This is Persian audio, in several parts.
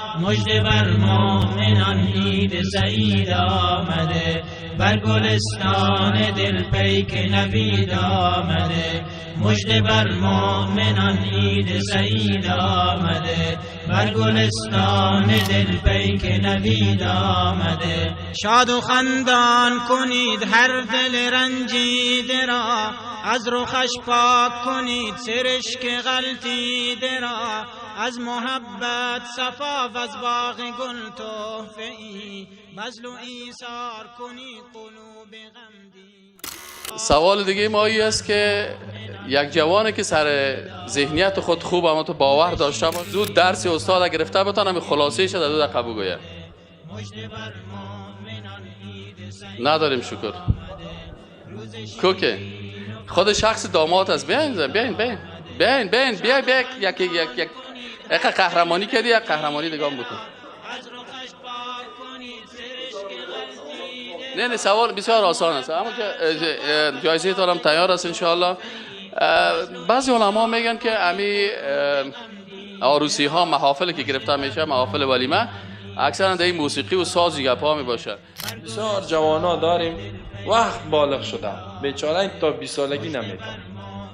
مژده بر مومنان عید سعید آمده، بر گلستان دل پیک نوید آمده. مژده بر مومنان عید سعید آمده، بر گلستان دل پیک نوید آمده. شاد و خندان کنید هر دل رنجیده را، از رخش پاک کنید سرشک غلطیده را. از محبت صفا و از باغ گل تحفه ای، بذل و ایثار کنید قلوب غمگین. سوال دیگه ما این است که یک جوانی که سر ذهنیت خود خوب اما تو باور داشته باشه، زود درس استاد گرفته بتونه خلاصه شده دو دقیقه بگوید. نداریم شکر. کوکه خود شخص داماد است. بیاین یک قهرمانی کردی، یک قهرمانی دیگه هم بکن. نه سوال بسیار آسان است، اما جایزه تو هم تیار است انشاءالله. بعضی علما میگن که امی عروسی ها محافل که گرفته میشه، محافل ولیمه، اکثرا در این موسیقی و ساز گپا می باشه. بسیار جوانا داریم وقت بالغ شده، بیچاره تا 20 سالگی نمیتونه،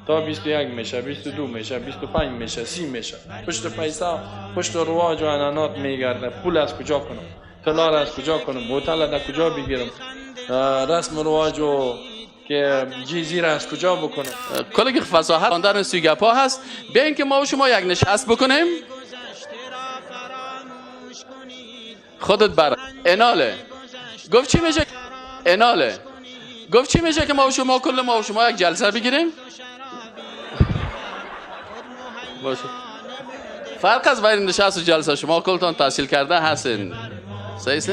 تا 21 میشه، 22 میشه، 25 میشه، 30 میشه، پشت پیسه، پشت رواج و انانات میگرده. پول از کجا کنم، طلا از کجا کنم، بوتل از کجا بگیرم، رسم و رواج و که جیزی را از کجا بکنم. کلی که فصاحت خواندن سوی گپا هست. بیاین که ما و شما یک نشست بکنیم. خودت بر اناله گفت چی میشه؟ اناله گفت چی میشه که ما و شما کل ما و شما یک جلسه بگیریم؟ باشه. فرق از بین نشست و جلسه شما کلتان تحصیل کرده هستین، صحیح است؟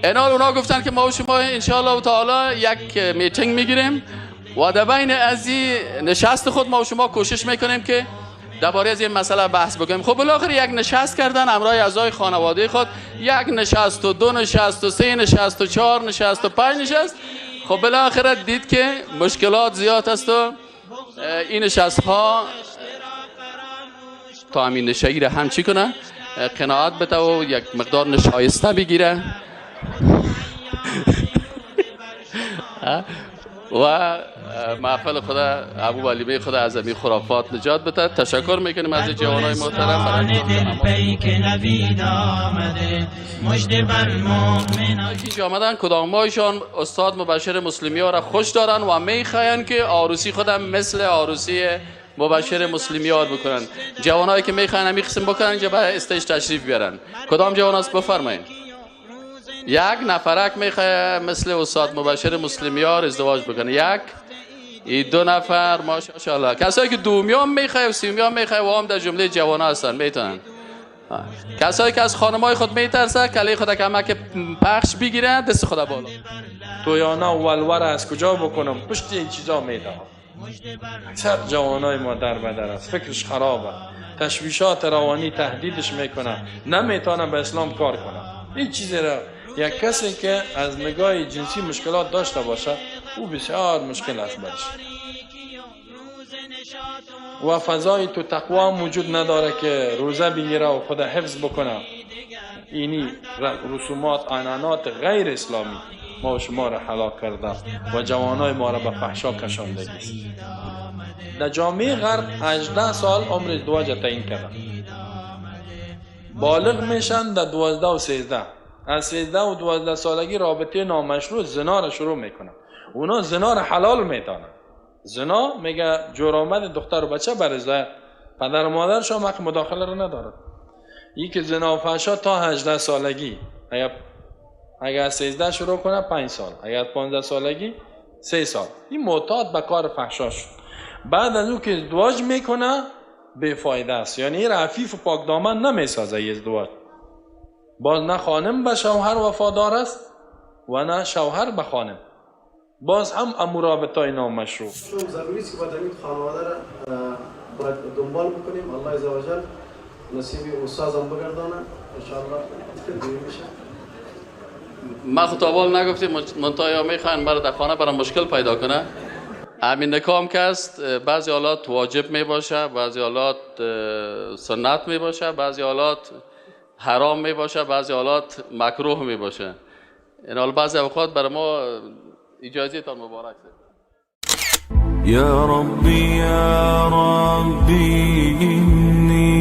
انال اونا گفتن که ما و شما انشاءالله تعالی یک میتینگ میگیریم و در بین از این نشست خود ما و شما کوشش میکنیم که درباره از این مسئله بحث بکنیم. خب بالاخره یک نشست کردن همراه اعضای خانواده خود، یک نشست و دو نشست و سه نشست و چهار نشست و پنج نشست. خب بالاخره دید که مشکلات زیاد است و این نشست ها تا همین نشایی را هم چی کنه، قناعت بده و یک مقدار نشایسته بگیره و محفل خدا ابو ولیمه خدا از این خرافات نجات بده. تشکر میکنیم از جوانای محترم برای که آمدن. کدامایشان استاد مبشر مسلمی ها را خوش دارن و میخواین که عروسی خودم مثل عروسی مبشر مسلمی ها بکنن. جوانایی که میخواین همین قسم بکنن اینجا به استیج تشریف بیارن. کدام جوان است بفرمایید. یک نفرک میخواه مثل استاد مبشر مسلمیار ازدواج بکنه. یک ای دو نفر ماشاءالله. کسایی که دومیام میخواه و سیومیام میخواه و هم در جمله جوان هستن میتونن. کسایی که از خانمای خود میترسه کلی خود کمک پخش بگیره دست خدا بالا. تویانا و ولور از کجا بکنم، پشت این چیزا میدهم. اکثر جوانای ما در بدر است، فکرش خرابه، تشویشات روانی تهدیدش میکنه، نمیتونه به اسلام کار کنه. این چیزی را یک کسی که از نگاه جنسی مشکلات داشته باشه او بسیار مشکل است برش و فضای تو تقوا موجود نداره که روزه بگیره و خود حفظ بکنه. اینی رسومات انانات غیر اسلامی ما و شما را هلاک کرده و جوانای ما را به فحشا کشاندگی است. در جامعه غرب 18 سال عمر ازدواج تعیین کرده، بالغ میشن در 12 و 13. از 13 و 12 سالگی رابطه نامشروع زنا را شروع میکنن. اونا زنا را حلال میدانن. زنا میگه جرامت دختر و بچه بر ازای پدر و مادرشان حق مداخله را ندارد. این که زنا و فحشا تا 18 سالگی، اگر از 13 شروع کنه 5 سال، اگر 15 سالگی 3 سال، این معتاد به کار فحشا شد. بعد از اون که ازدواج میکنه بیفایده است، یعنی عفیف و پاک دامن نمیسازه ازدواج. باز نه خانم به شوهر وفادار است و نه شوهر به خانم، باز هم امور رابطه نامشروع. ضروری است که باید این خانواده را باید دنبال بکنیم. الله عزوجل نصیب استادم بگردانه ان شاء الله دیگه میشه. ما خطابال نگفتیم منتها میخواین برای در خانه برای مشکل پیدا کنه. همین نکام که است بعضی حالات واجب می باشه، بعضی حالات سنت می باشه، بعضی حالات حرام می باشه، بعضی حالات مکروه می باشه. این حال بعضی اوقات برای ما اجازه تان مبارک ده. يا ربي يا ربي إني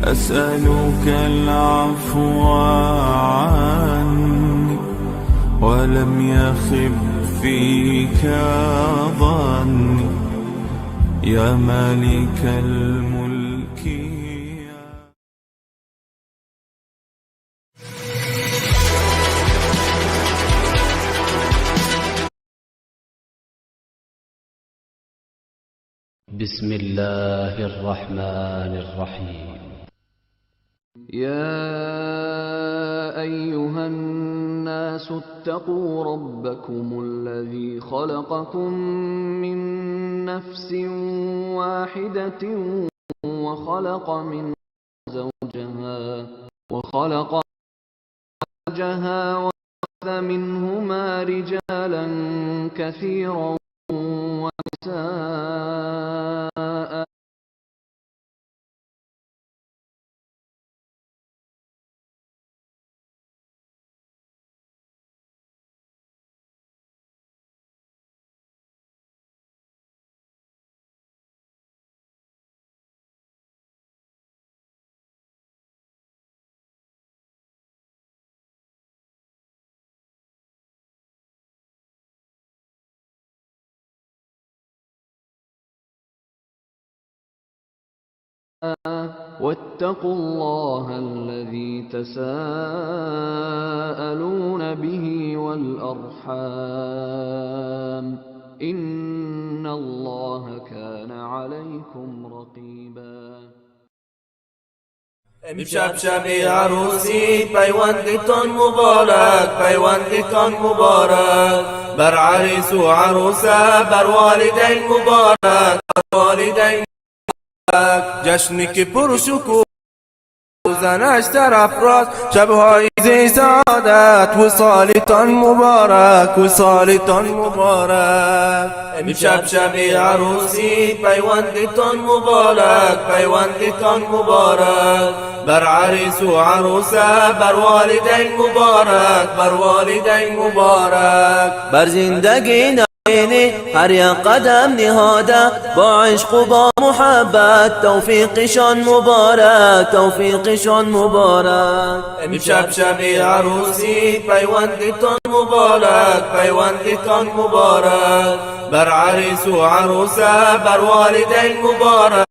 أسألك العفو عني ولم يخب فيك ظني يا مالك الملك بسم الله الرحمن الرحيم. يا أيها الناس اتقوا ربكم الذي خلقكم من نفس واحدة وخلق منها زوجها وبث منهما رجالا كثيرا ونساء واتقوا الله الذي تساءلون به والأرحام إن الله كان عليكم رقيبا. امشب شب عروسی پیوندتان مبارک، پیوندتان مبارک، بر عریس و عروسه، بر والدین مبارک، بر والدین مبارک. جشنی که پرشکوه زنش طرف راست، شبهای زی سعادت، وصالتان مبارک، وصالتان مبارک. امشب شب عروسی پیوندتان مبارک، پیوندتان مبارک، بر عریس و عروسه، بر والدین مبارک، بر والدین مبارک. بر زندگی هر یک قدم نهاده با عشق و با محبت، توفیقشان مبارک، توفیقشان مبارک. امشب شب عروسی پیوندتان مبارک، پیوندتان مبارک، بر عریس و عروسه، بر والدین مبارک،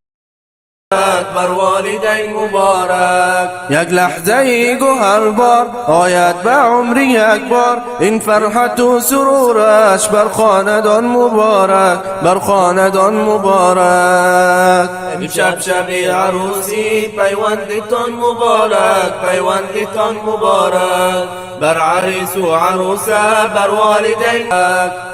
بر والدین مبارک. یک لحظه گوهر بار آید به عمری یک بار، این فرحت و سرورش بر خاندان مبارک، بر خاندان مبارک. امشب شب عروسی پیوندتان مبارک، پیوندتان مبارک، بر عریس و عروسه، بر والدین.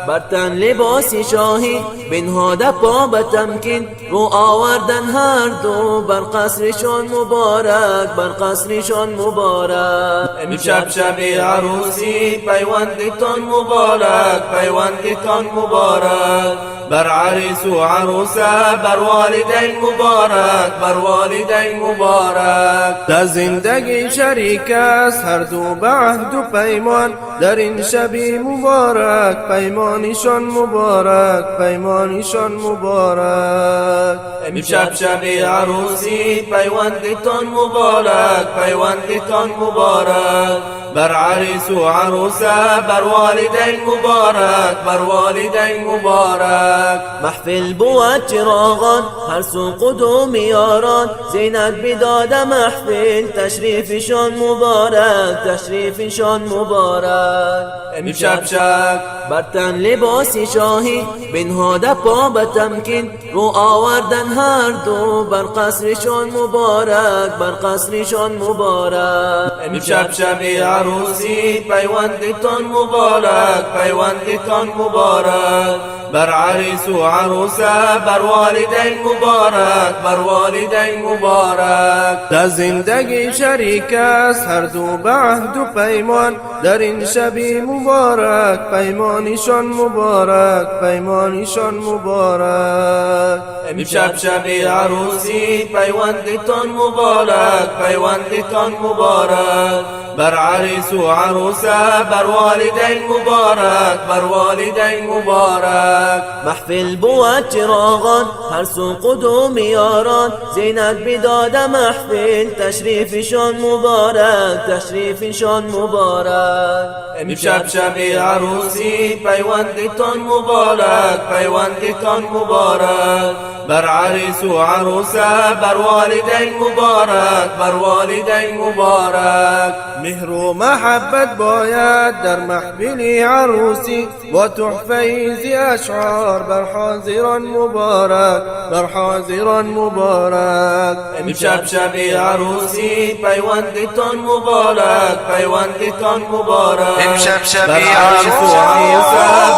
بر تن لباس شاهی بنهاده پا به تمکین، رو آوردن هر دو بر قصرشان مبارک، بر قصرشان مبارک. امشب شب عروسی پیوندتان مبارک، پیوندتان مبارک، بر عریس و عروسه، بر والدین مبارک، بر والدین مبارک. در زندگی شریک است هر دو به عهد و پیمان، در این شب مبارک پیمانشان مبارک، پیمانشان مبارک. امشب شب عروسی پیوندتان مبارک، پیوندتان مبارک، بر عریس و عروسه، بر والدین مبارک، بر والدین مبارک. محفل بود چراغان هر سو قدوم یاران، زینت بداد محفل تشریفشان مبارک، تشریفشان مبارک. امشب شب بر تن لباس شاهی بنهاده پا به تمکین، رو آوردن هر دو بر قصرشان مبارک، بر قصرشان مبارک. امشب شب عروسی پیوندتان مبارک، پیوندتان مبارک، بر عریس و عروسه، بر والدین مبارک، بر والدین مبارک. در زندگی شریک است هر دو به عهد و پیمان، در این شب مبارک پیمانشان مبارک، پیمانشان مبارک. امشب شب عروسی پیوندتان مبارک، پیوندتان مبارک. بر عریس و عروسه، بر والدین مبارک، بر والدین مبارک. محفل بود چراغان هر سو قدوم یاران، زینت بداد محفل تشریفشان مبارک، تشریفشان مبارک. امشب شب عروسی پیوندتان مبارک، پیوندتان مبارک. بر عریس و عروسه، بر والدین مبارک، بر والدین مبارک. مهر و محبت باید در محفل عروسی، با تحفه ز اشعار بر حاضران مبارک، بر حاضران مبارک. امشب شب عروسی پیوندتان مبارک، پیوندتان مبارک. امشب شب عروسی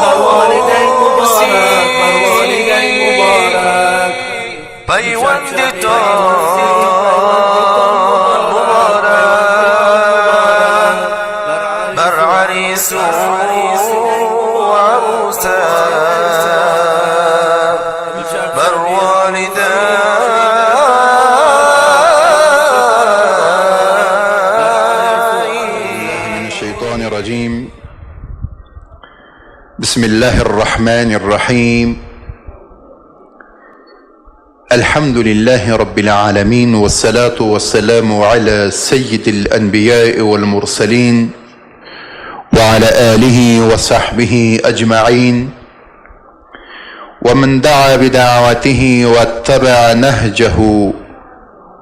بر والدین مبارک، بر والدین مبارک. پیوندتان بسم الله الرحمن الرحيم. الحمد لله رب العالمين، والصلاة والسلام على سيد الأنبياء والمرسلين وعلى آله وصحبه أجمعين، ومن دعا بدعوته واتبع نهجه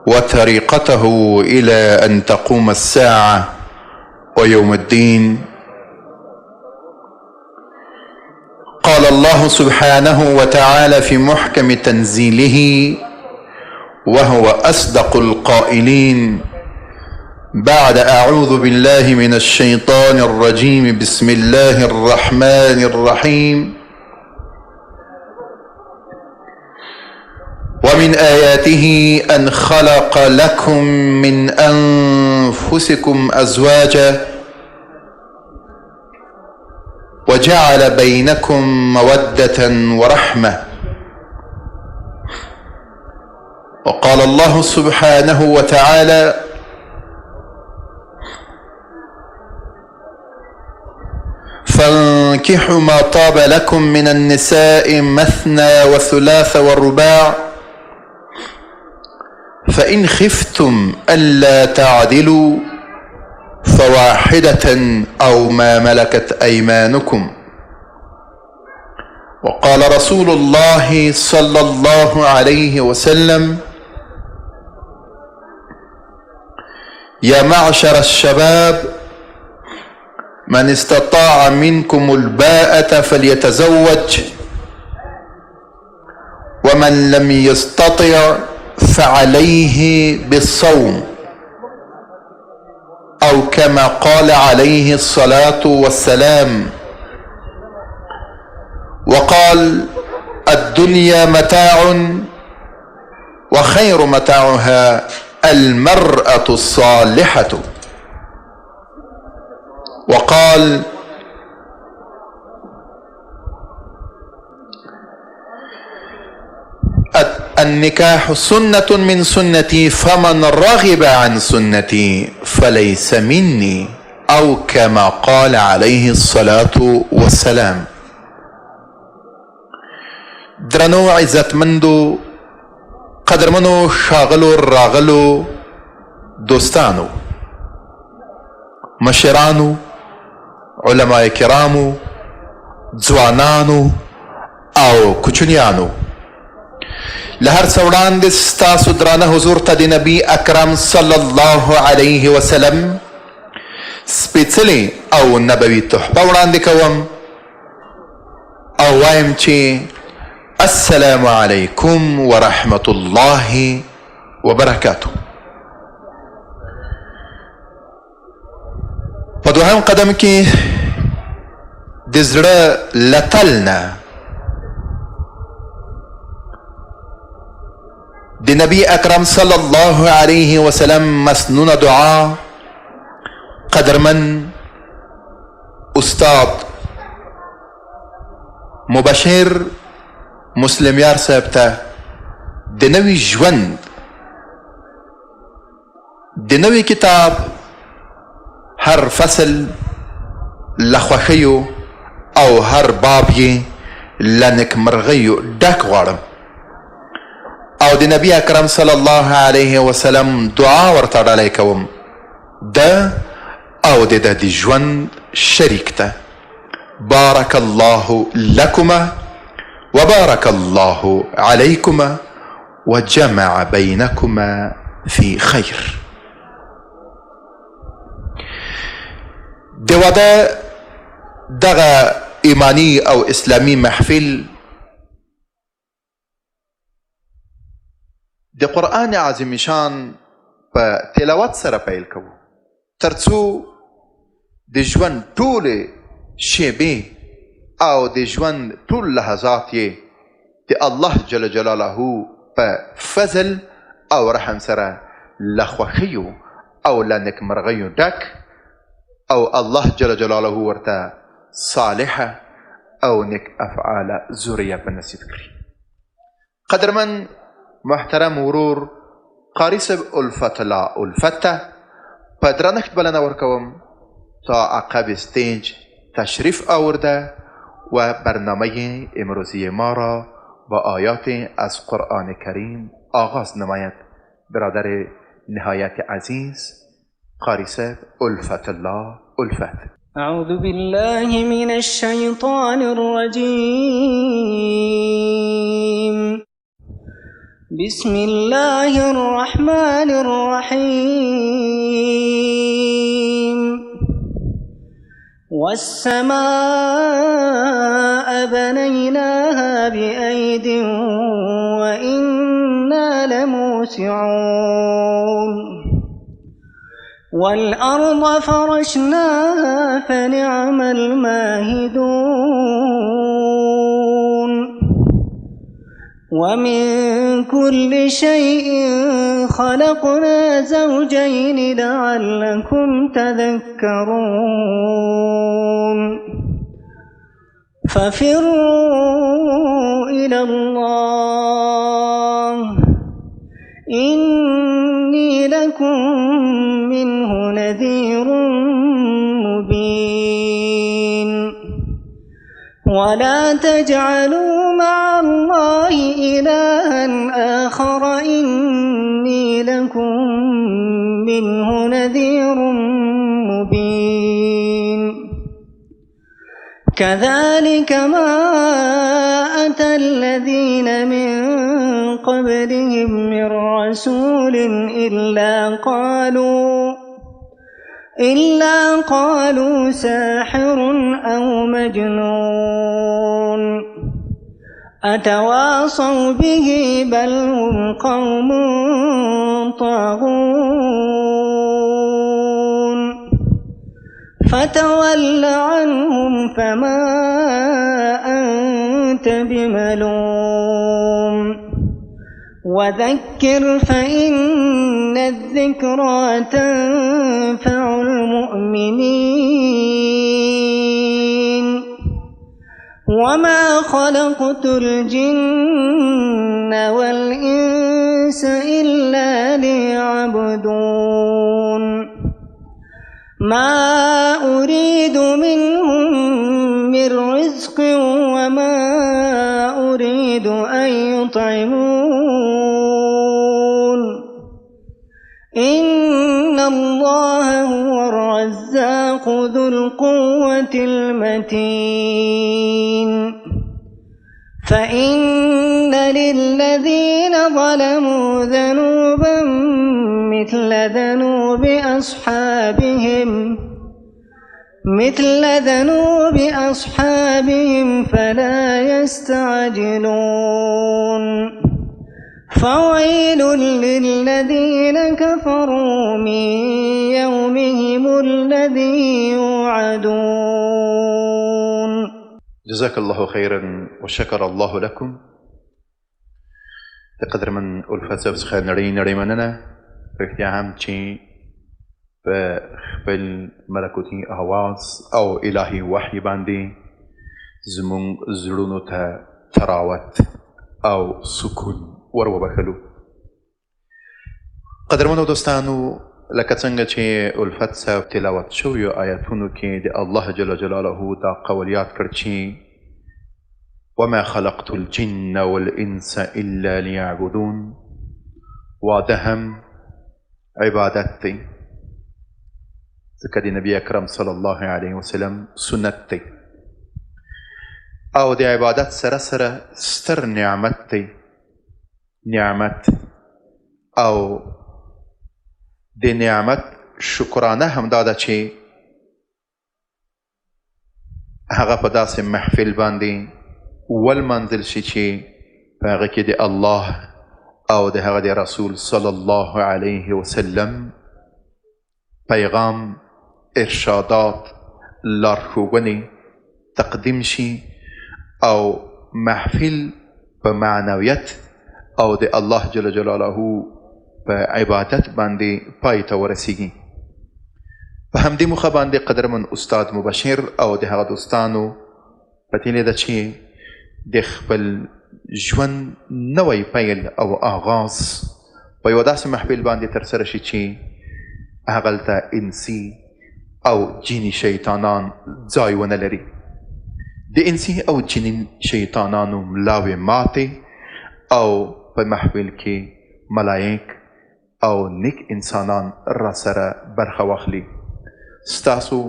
وطريقته إلى أن تقوم الساعة ويوم الدين. قال الله سبحانه وتعالى في محكم تنزيله وهو أصدق القائلين بعد أعوذ بالله من الشيطان الرجيم. بسم الله الرحمن الرحيم. ومن آياته أن خلق لكم من أنفسكم أزواجا وجعل بينكم مودة ورحمة. وقال الله سبحانه وتعالى فانكحوا ما طاب لكم من النساء مثنى وثلاث والرباع فإن خفتم ألا تعدلوا فواحدة أو ما ملكت أيمانكم. وقال رسول الله صلى الله عليه وسلم يا معشر الشباب من استطاع منكم الباءة فليتزوج، ومن لم يستطع فعليه بالصوم، أو كما قال عليه الصلاة والسلام. وقال الدنيا متاع وخير متاعها المرأة الصالحة. وقال النكاح سنة من سنتي فمن رغب عن سنتي فليس مني، أو كما قال عليه الصلاة والسلام. درنو عزتمندو قدرمنو شاغلو راغلو دوستانو مشرانو علماء کرامو ځوانانو او کوچنیانو، لهر څوړان د ستاسو درانه حضور ته د نبی اکرم صلی الله علیه وسلم سپیڅلې او نبوي تحفه وړاندې کوم او وایم چې السلام علیکم ورحمة الله وبرکاته. په دوهم قدم کې د زړه له تل نه نبی اکرم صلی الله علیه و سلم مسنون دعا قدرمن استاد مبشر مسلم یار صاحب ته د نوي ژوند د نوي کتاب هر فصل له خوښیو او هر باب یې له نېکمرغیو ډک غواړم او د نبی اکرم صلی الله علیه وسلم دعا ورته ډالۍ کوم ده او د ده د ژوند شریک ته بارک الله لکما وبارك الله عليكما وجمع بينكما في خير. د واده دغه ایمانی او اسلامی محفل د قرآن عظیم شان په تلاوت سره پیل کوو ترڅو د ژوند ټولې شیبې او د ژوند ټول لحظات یې د الله جل جلاله په فضل او رحم سره له خوښیو او له نېکمرغیو ډک او الله جل جلاله ورته صالحه او نیک افعاله ذریه په نصیب کړي. قدرمن محترم ورور قاری صاحب الفت الله الفت ته په درنښت بلنه ورکوم تا عقب استیج تشریف آورده و برنامه امروزی ما را با آیات از قرآن کریم آغاز نماید. برادر نهایت عزیز قاری صاحب الفت الله الفت. اعوذ بالله من الشیطان الرجیم بسم الله الرحمن الرحیم والسماء بنيناها بأيد وإنا لموسعون والأرض فرشناها فنعم الماهدون ومن كل شيء خلقنا زوجين لعلكم تذكرون ففروا إلى الله إني لكم منه نذير مبين ولا تجعلوا مع الله إلها آخر إني لكم منه نذير مبين كذلك ما أتى الذين من قبلهم من رسول إلا قالوا ساحر أو مجنون أتواصوا به بل هم قوم طاغون فتول عنهم فما أنت بملوم وذكر فإن الذكرى تنفع المؤمنين وما خلقت الجن والإنس إلا ليعبدون ما أريد منهم من رزق وما أريد أن يطعمون إن الله هو الرزاق ذو القوة المتين فإن للذين ظلموا ذنوبا مثل ذنوب أصحابهم فلا يستعجلون فويل للذين كفروا من يومهم الذي يوعدون. جزاك الله خيرا وشكر الله لكم. د قدرمن الفت صاحب څخه نړۍ مننه. رښتیا هم چې په خپل ملکوتي آواز او الهي وحي باندې زموږ زړونو ته تراوت او سکون ور وبخلو. قدرمنو دوستانو، لکه څنګه چې الفت صاحب تلاوت شویو آیاتونو کې د الله جل جلاله دا قولیات کړ چې وما خلقت الجن والانس الا ليعبدون، واده هم عبادت دی، ځکه د نبی اکرم صلی الله علیه وسلم سنت دی، او د عبادت سره سره ستر نعمت دی. نعمت او د نعمت شکرانه هم دا ده چې هغه په داسې محفل باندې ولمنځل شي چې په هغه کې د الله او د هغه د رسول صلی الله علیه وسلم پیغام، ارشادات، لارښوونې تقدیم شي او محفل په معنویت او د الله جل جلاله په عبادت باندې پای ته ورسیږي. په همدې موخه باندې قدرمن استاد مبشر او د هغه دوستانو په تیلې ده چې د خپل ژوند نوی پیل او آغاز په یوه داسې محفل باندې ترسره شي چې هغلته انسي او جیني شیطانان ځای ونه لري. د انسي او جیني شیطانانو ملاوې ماتې او په محفل کې ملائک او نیک انسانان را سره برخه واخلي. ستاسو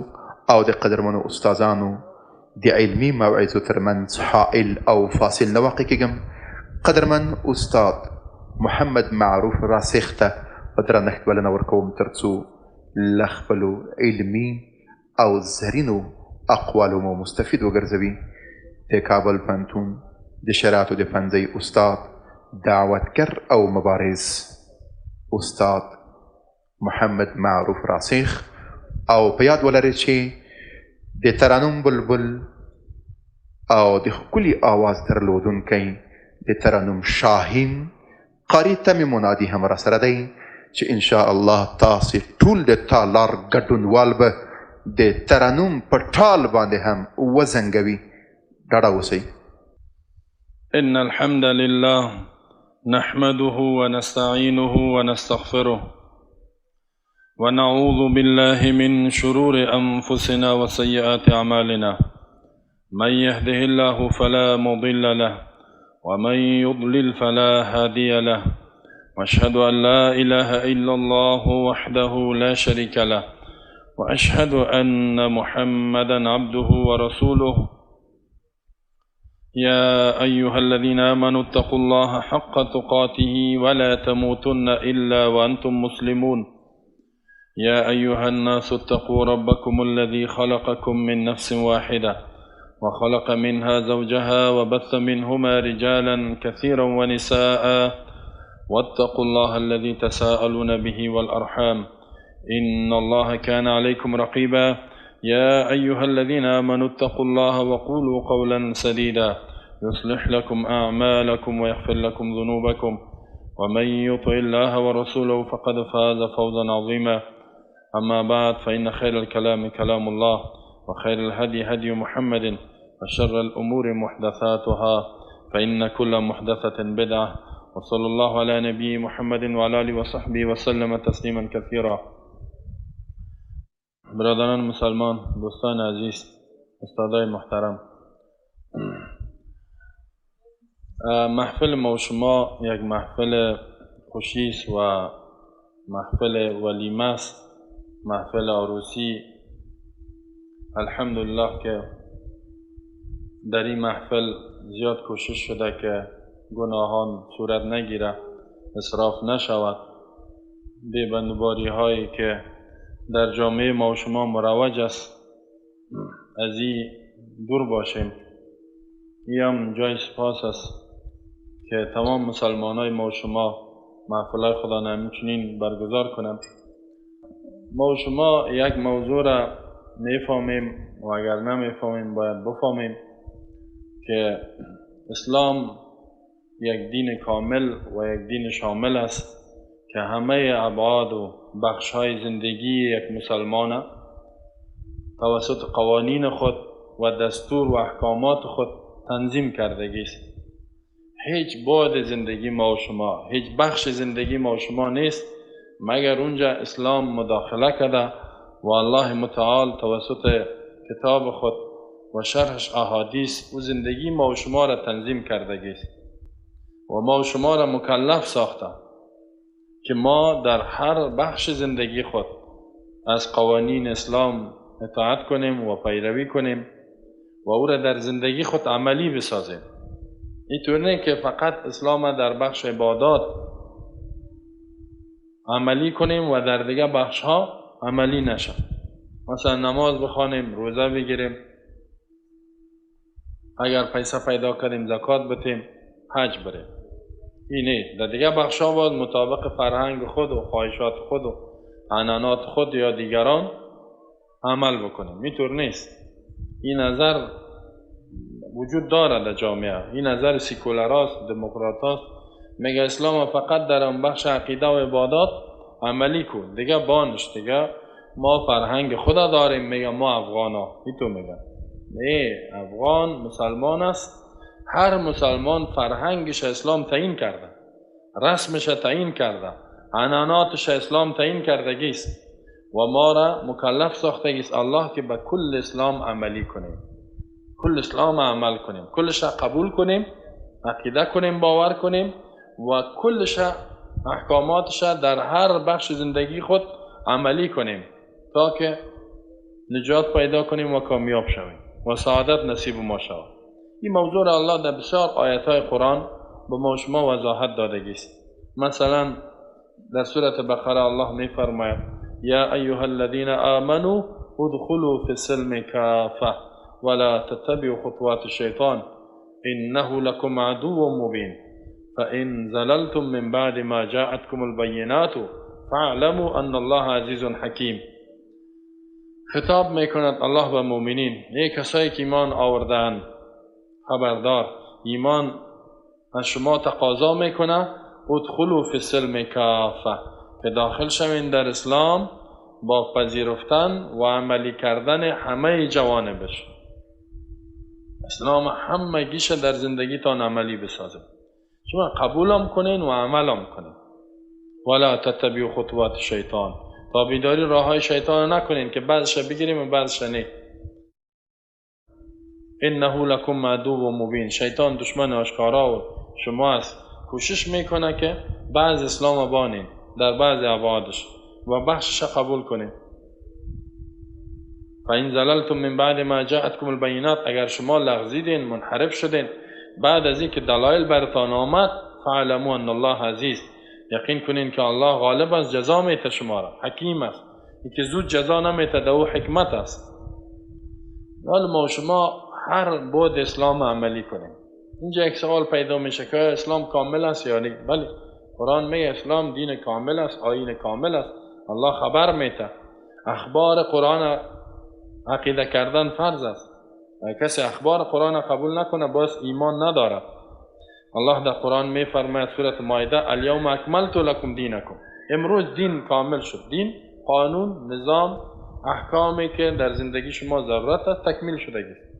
او د قدرمنو استادانو د علمي موعظو ترمنځ حائل او فاصل نه واقع کېږم. قدرمن استاد محمد معروف راسخ ته په درنښت بلنه ورکوم تر څو له خپلو علمي او زرینو اقوالو مو مستفید وګرځوي. د کابل پوهنتون د شرایطو د پوهنځي استاد، دعوتگر او مبارز استاد محمد معروف راسخ، او په یاد ولرئ چې د ترنم بلبل او د ښکلي آواز درلودونکی د ترنم شاهین قاري تمې منادي هم را سره دی چې انشاء الله تاسې ټول د تالار ګډونوال به د ترنم په ټال باندې هم وزنګوي. ډاډه اوسئ. ان الحمد لله نحمده ونستعينه ونستغفره ونعوذ بالله من شرور أنفسنا وسيئات أعمالنا. من يهده الله فلا مضل له ومن يضلل فلا هادي له، وأشهد أن لا إله إلا الله وحده لا شريك له، وأشهد أن محمدا عبده ورسوله. يا أيها الذين آمنوا اتقوا الله حق تقاته ولا تموتن إلا وأنتم مسلمون. يا أيها الناس اتقوا ربكم الذي خلقكم من نفس واحدة وخلق منها زوجها وبث منهما رجالا كثيرا ونساء، واتقوا الله الذي تساءلون به والأرحام إن الله كان عليكم رقيبا. يا أيها الذين آمنوا اتقوا الله وقولوا قولا سديدا يصلح لكم أعمالكم ويغفر لكم ذنوبكم، ومن يطع الله ورسوله فقد فاز فوزا عظيما. أما بعد، فإن خير الكلام كلام الله، وخير الهدي هدي محمد، وشر الأمور محدثاتها، فإن كل محدثة بدعة. وصلى الله على نبي محمد وعلى آله وصحبه وسلم تسليما كثيرا. برادران مسلمان، دوستان عزیز، استادای محترم، محفل ما و شما یک محفل خوشی است و محفل ولیمه است، محفل عروسی. الحمدلله که در این محفل زیاد کوشش شده که گناهان صورت نگیره، اسراف نشود، بی‌بندباری هایی که در جامعه ما و شما مروج است از این دور باشیم. این هم جای سپاس است که تمام مسلمان های ما و شما محفل های خدا نمیتونین برگزار کنم. ما و شما یک موضوع را میفهمیم و اگر نمیفهمیم باید بفهمیم که اسلام یک دین کامل و یک دین شامل است که همه ابعاد و بخش‌های زندگی یک مسلمان توسط قوانین خود و دستور و احکامات خود تنظیم کردگی است. هیچ بعد زندگی ما و شما، هیچ بخش زندگی ما و شما نیست مگر اونجا اسلام مداخله کرده و الله متعال توسط کتاب خود و شرحش احادیث و زندگی ما و شما را تنظیم کردگی است و ما و شما را مکلف ساخته که ما در هر بخش زندگی خود از قوانین اسلام اطاعت کنیم و پیروی کنیم و او را در زندگی خود عملی بسازیم. اینطور نه که فقط اسلام در بخش عبادات عملی کنیم و در دیگه بخش ها عملی نشه. مثلا نماز بخوانیم، روزه بگیریم، اگر پیسه پیدا کردیم زکات بدیم، حج بریم. اینه در دیگه بخش ها باید مطابق فرهنگ خود و خواهشات خود و عنعنات خود یا دیگران عمل بکنیم. اینطور نیست. این نظر وجود داره در جامعه. این نظر سیکولاراست، دموکراتاست، میگه اسلام فقط در اون بخش عقیده و عبادات عملی کن، دیگه بانش، دیگه ما فرهنگ خدا داریم. میگه ما افغانا، اینطور میگه. نه، افغان مسلمان است. هر مسلمان فرهنگش اسلام تعیین کرده، رسمش تعیین کرده، عنعناتش اسلام تعیین کردگی است و ما را مکلف ساختگی است الله که به کل اسلام عملی کنیم، کل اسلام عمل کنیم، کلش قبول کنیم، عقیده کنیم، باور کنیم و کلش احکاماتش در هر بخش زندگی خود عملی کنیم تا که نجات پیدا کنیم و کامیاب شویم و سعادت نصیب ما شود. این موضوع را الله در بسیار آیات‌های قرآن به ما شما وضاحت دادگی است. مثلا در سوره بقره الله می‌فرماید یا ایها الذین آمنوا ادخلوا فی السلم کافه ولا تتبعوا خطوات الشیطان انه لكم عدو مبین فإن زللتم من بعد ما جاءتكم البينات فاعلموا ان الله عزیز حکیم. خطاب میکند الله به مؤمنین، ای کسایی که ایمان آوردند، خبردار، ایمان از شما تقاضا میکنه ادخلوا فی السلم کافه، که داخل شوین در اسلام با پذیرفتن و عملی کردن همه جوانبش. اسلام همه گیش در زندگیتان عملی بسازه، شما قبولم کنین و عملم کنین. ولا تتبعوا خطوات شیطان، تابعداری راه های شیطان نکنین که بعضش بگیریم و بعضش نه. انه لکم عدو مبین، شیطان دشمن آشکارا و شما است. کوشش میکنه که بعض اسلام بانین در بعض ابعادش و بخشش قبول کنین. فإن زللتم من بعد ما جاءتكم البينات، اگر شما لغزیدین، منحرف شدین بعد از اینکه دلایل برتان آمد، فاعلموا ان الله عزیز، یقین کنین که الله غالب است، جزا میته شما را، حکیم است، اینکه زود جزا نمیته، در او حکمت است. ولی ما شما هر بود اسلام عملی کنیم. اینجا یک سوال پیدا میشه که اسلام کامل است یا نه؟ بله، قرآن میگه اسلام دین کامل است، آیین کامل است. الله خبر میته. اخبار قرآن عقیده کردن فرض است. کسی اخبار قرآن قبول نکنه باز ایمان نداره. الله در قرآن میفرماید سوره مائده الیوم اکملت لکم دینکم، امروز دین کامل شد. دین قانون، نظام، احکامی که در زندگی شما ضرورت است تکمیل شده است.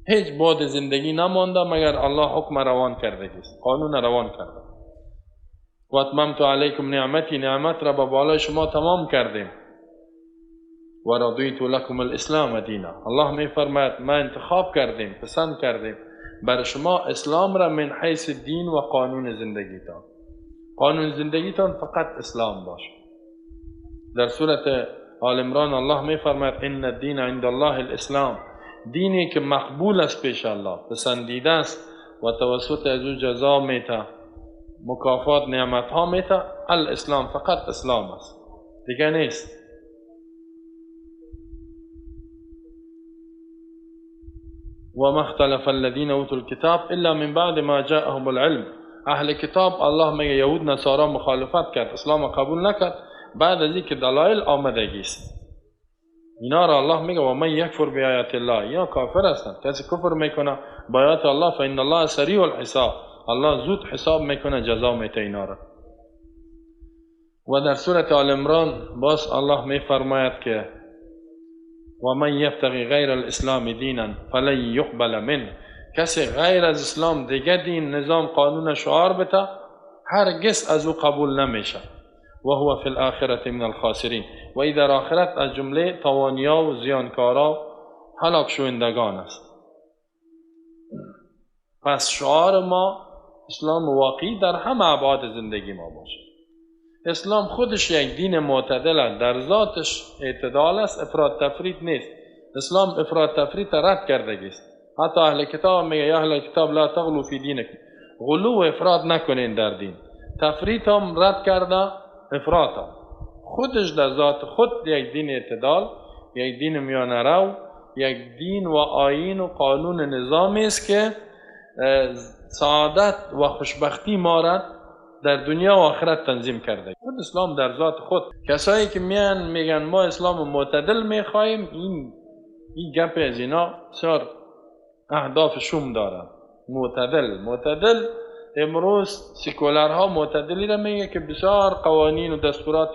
هیچ بعد زندگی نمانده مگر الله حکم روان کرده است، قانون روان کرده. و اتممت علیکم نعمتی، نعمت را به بالای شما تمام کردیم. و رضیت لکم الاسلام دینا، الله می فرماید ما انتخاب کردیم، پسند کردیم بر شما اسلام را من حیث دین و قانون زندگیتان. قانون زندگیتان فقط اسلام باشه. در سوره آل عمران الله می فرماید ان الدین عند الله الاسلام، دینی که مقبول است پیش الله، پسندیده است و توسط از او جزا میته، مکافات نعمت ها میته، الاسلام، فقط اسلام است، دیگه نیست. وما اختلف الذين اوتوا الكتاب الا من بعد ما جاءهم العلم. اهل کتاب الله میگه یهود نصارا مخالفت کرد، اسلام قبول نکرد بعد از اینکه دلایل آمدگی است. اینا را الله میگه و من یکفر بآیات الله، یا کافر هستند. کسی کفر میکنه با آیات الله فإن الله سریع الحساب، الله زود حساب میکنه، جزا میده اینا را. و در سوره آل عمران باز الله میفرماید که و من یبتغی غیر الاسلام دینا فلن یقبل منه، کسی غیر از اسلام دیگه دین، نظام، قانون، شعار بده هرگز از او قبول نمیشه. و هو فی الاخره من الخاسرین، و ای در آخرت از جمله تاوانیا و زیانکارا هلاک شوندگان است. پس شعار ما اسلام واقعی در همه ابعاد زندگی ما باشه. اسلام خودش یک دین معتدل است، در ذاتش اعتدال است، افراط تفریط نیست. اسلام افراط تفریط رد کردگی است. حتی اهل کتاب میگه یا اهل کتاب لا تغلو فی دینکم، غلو و افراط نکنین در دین. تفریط هم رد کرده، افراط هم. خودش در ذات خود یک دین اعتدال، یک دین میانه رو، یک دین و آیین و قانون نظامی است که سعادت و خوشبختی ما را در دنیا و آخرت تنظیم کرده. خود اسلام در ذات خود. کسایی که میگن ما اسلام معتدل میخوایم، این گپ از اینا بسیار اهداف شوم دارن. معتدل امروز سکولرها معتدلی را میگه که بسیار قوانین و دستورات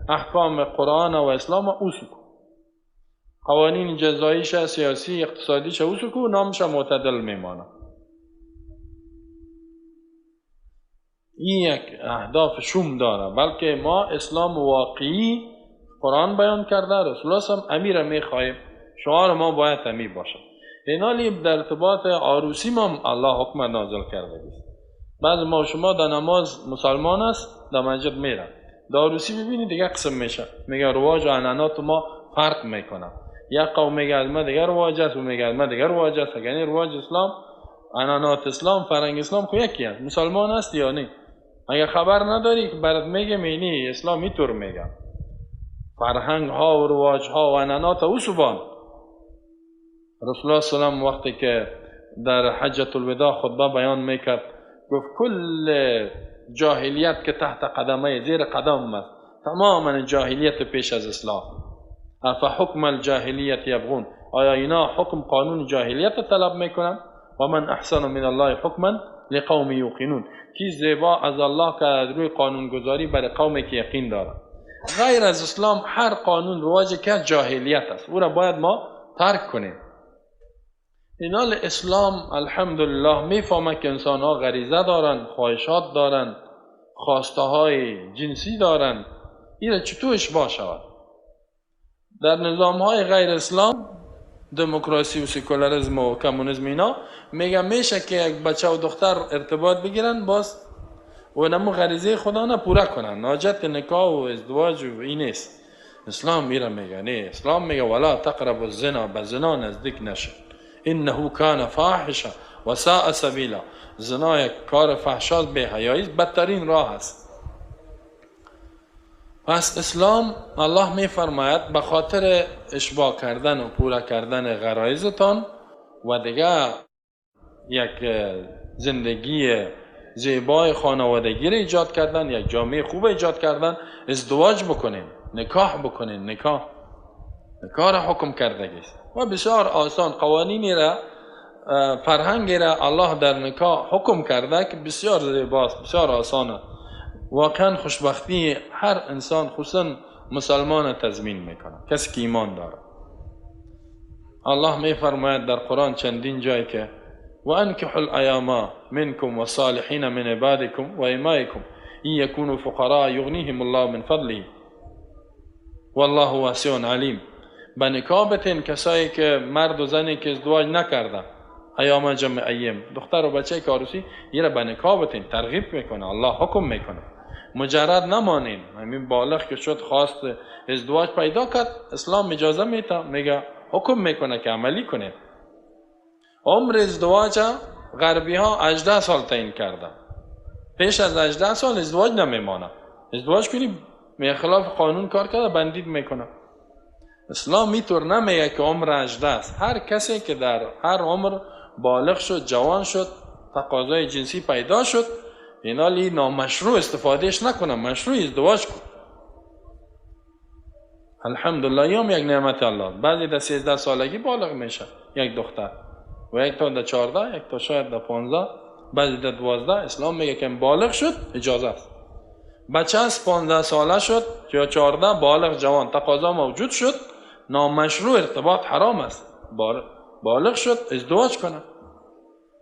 احکام قرآن و اسلام اوسکو، قوانین جزاییش، سیاسی، اقتصادیش اوسکو، نامش معتدل میمانه. این یک اهداف شوم داره. بلکه ما اسلام واقعی قرآن بیان کرده، رسول الله هم امیر میخوایم، شعار ما باید امیر باشه. اینالی در ارتباط عروسی ما الله حکم نازل کرده است. بعض ما شما در نماز مسلمان است، در مسجد میره، در عروسی ببینید دیگه قسم میشه، میگه رواج و عنعنات ما فرق میکنه. یک قوم میگه از ما دیگه رواج است و میگه از ما دیگه رواج است. یعنی رواج اسلام، عنعنات اسلام، فرهنگ اسلام خو یکی است. مسلمان است یا نه؟ اگه خبر نداری که برات میگه مینی اسلام اینطور میگه. فرهنگ ها و رواج ها و عنعنات او سبان. رسول الله صلی الله علیه و وقتی که در حجۃ الوداع خطبه بیان میکرد گفت کل جاهلیت که تحت قدمه، زیر قدم است، تماما جاهلیت پیش از اسلام. افحکم الجاهلیت یبغون، آیا اینا حکم قانون جاهلیت طلب میکنن؟ و من احسن من الله حکما لقوم یوقنون، کی زیبا از الله که از روی قانون گذاری برای قومی که یقین داره. غیر از اسلام هر قانون رواجی که جاهلیت است، او را باید ما ترک کنیم. اینال اسلام الحمدلله میفهمه که انسان ها غریزه دارن، خواهشات دارن، خواسته های جنسی دارن، این را چطور اشباع شود. در نظام های غیر اسلام، دموکراسی و سکولاریسم و کمونیسم، اینا میگه میشه که یک بچه و دختر ارتباط بگیرن، باز و نمو غریزه خدا نه پورا کنن، ناجت نکاح و ازدواج و این نیست. اسلام میره میگه نه، اسلام میگه ولا تقربوا الزنا، به زنا نزدیک نشید، انه کان فاحشه و ساء سبیلا، زنا یک کار فحشاست، بے حیایی، بدترین راه است. پس اسلام الله می فرماید به خاطر اشباع کردن و پورا کردن غرایزتان و دیگه یک زندگی زیبای خانوادگی را ایجاد کردن، یک جامعه خوب ایجاد کردن، ازدواج بکنین، نکاح بکنین. نکاح را حکم کرده است و بسیار آسان. قوانینی را، فرهنگی را الله در نکاح حکم کرده که بسیار زیباست، بسیار آسانه. واقعا خوشبختی هر انسان خصوصا مسلمان تضمین میکنه، کسی که ایمان داره. الله می فرماید در قرآن چندین جای که و انکحوا الایام منکم و صالحین من عبادکم و امائکم این یکونوا فقراء یغنیهم الله من فضله والله واسع علیم. به نکاح بتین کسایی که مرد و زنی که ازدواج نکرده، ایام جمع ایم، دختر و بچه که عروسی، یه را به نکاح بتین، ترغیب میکنه، الله حکم میکنه. مجرد نمانین. همین بالغ که شد خواست ازدواج پیدا کرد، اسلام اجازه میده، میگه حکم میکنه که عملی کنه. عمر ازدواج غربی ها 18 سال تعیین کرده، پیش از 18 سال ازدواج نمیمانه. ازدواج کنی می خلاف قانون کار کرده، بندید میکنه. اسلام میطور نمیگه که عمر 18 است. هر کسی که در هر عمر بالغ شد، جوان شد، تقاضای جنسی پیدا شد، اینالی نامشروع استفادهش نکنه، مشروع ازدواج کن. الحمدلله یوم یک نعمت الله. بعضی در 13 سالگی بالغ میشه یک دختر و یک تا در 14، یک تا شاید در 15 بعد 12 اسلام میگه که بالغ شد اجازه است. بچه از 15 ساله شد یا 14 بالغ جوان تقاضا موجود شد، نامشروع ارتباط حرام است، بالغ شد ازدواج کنه.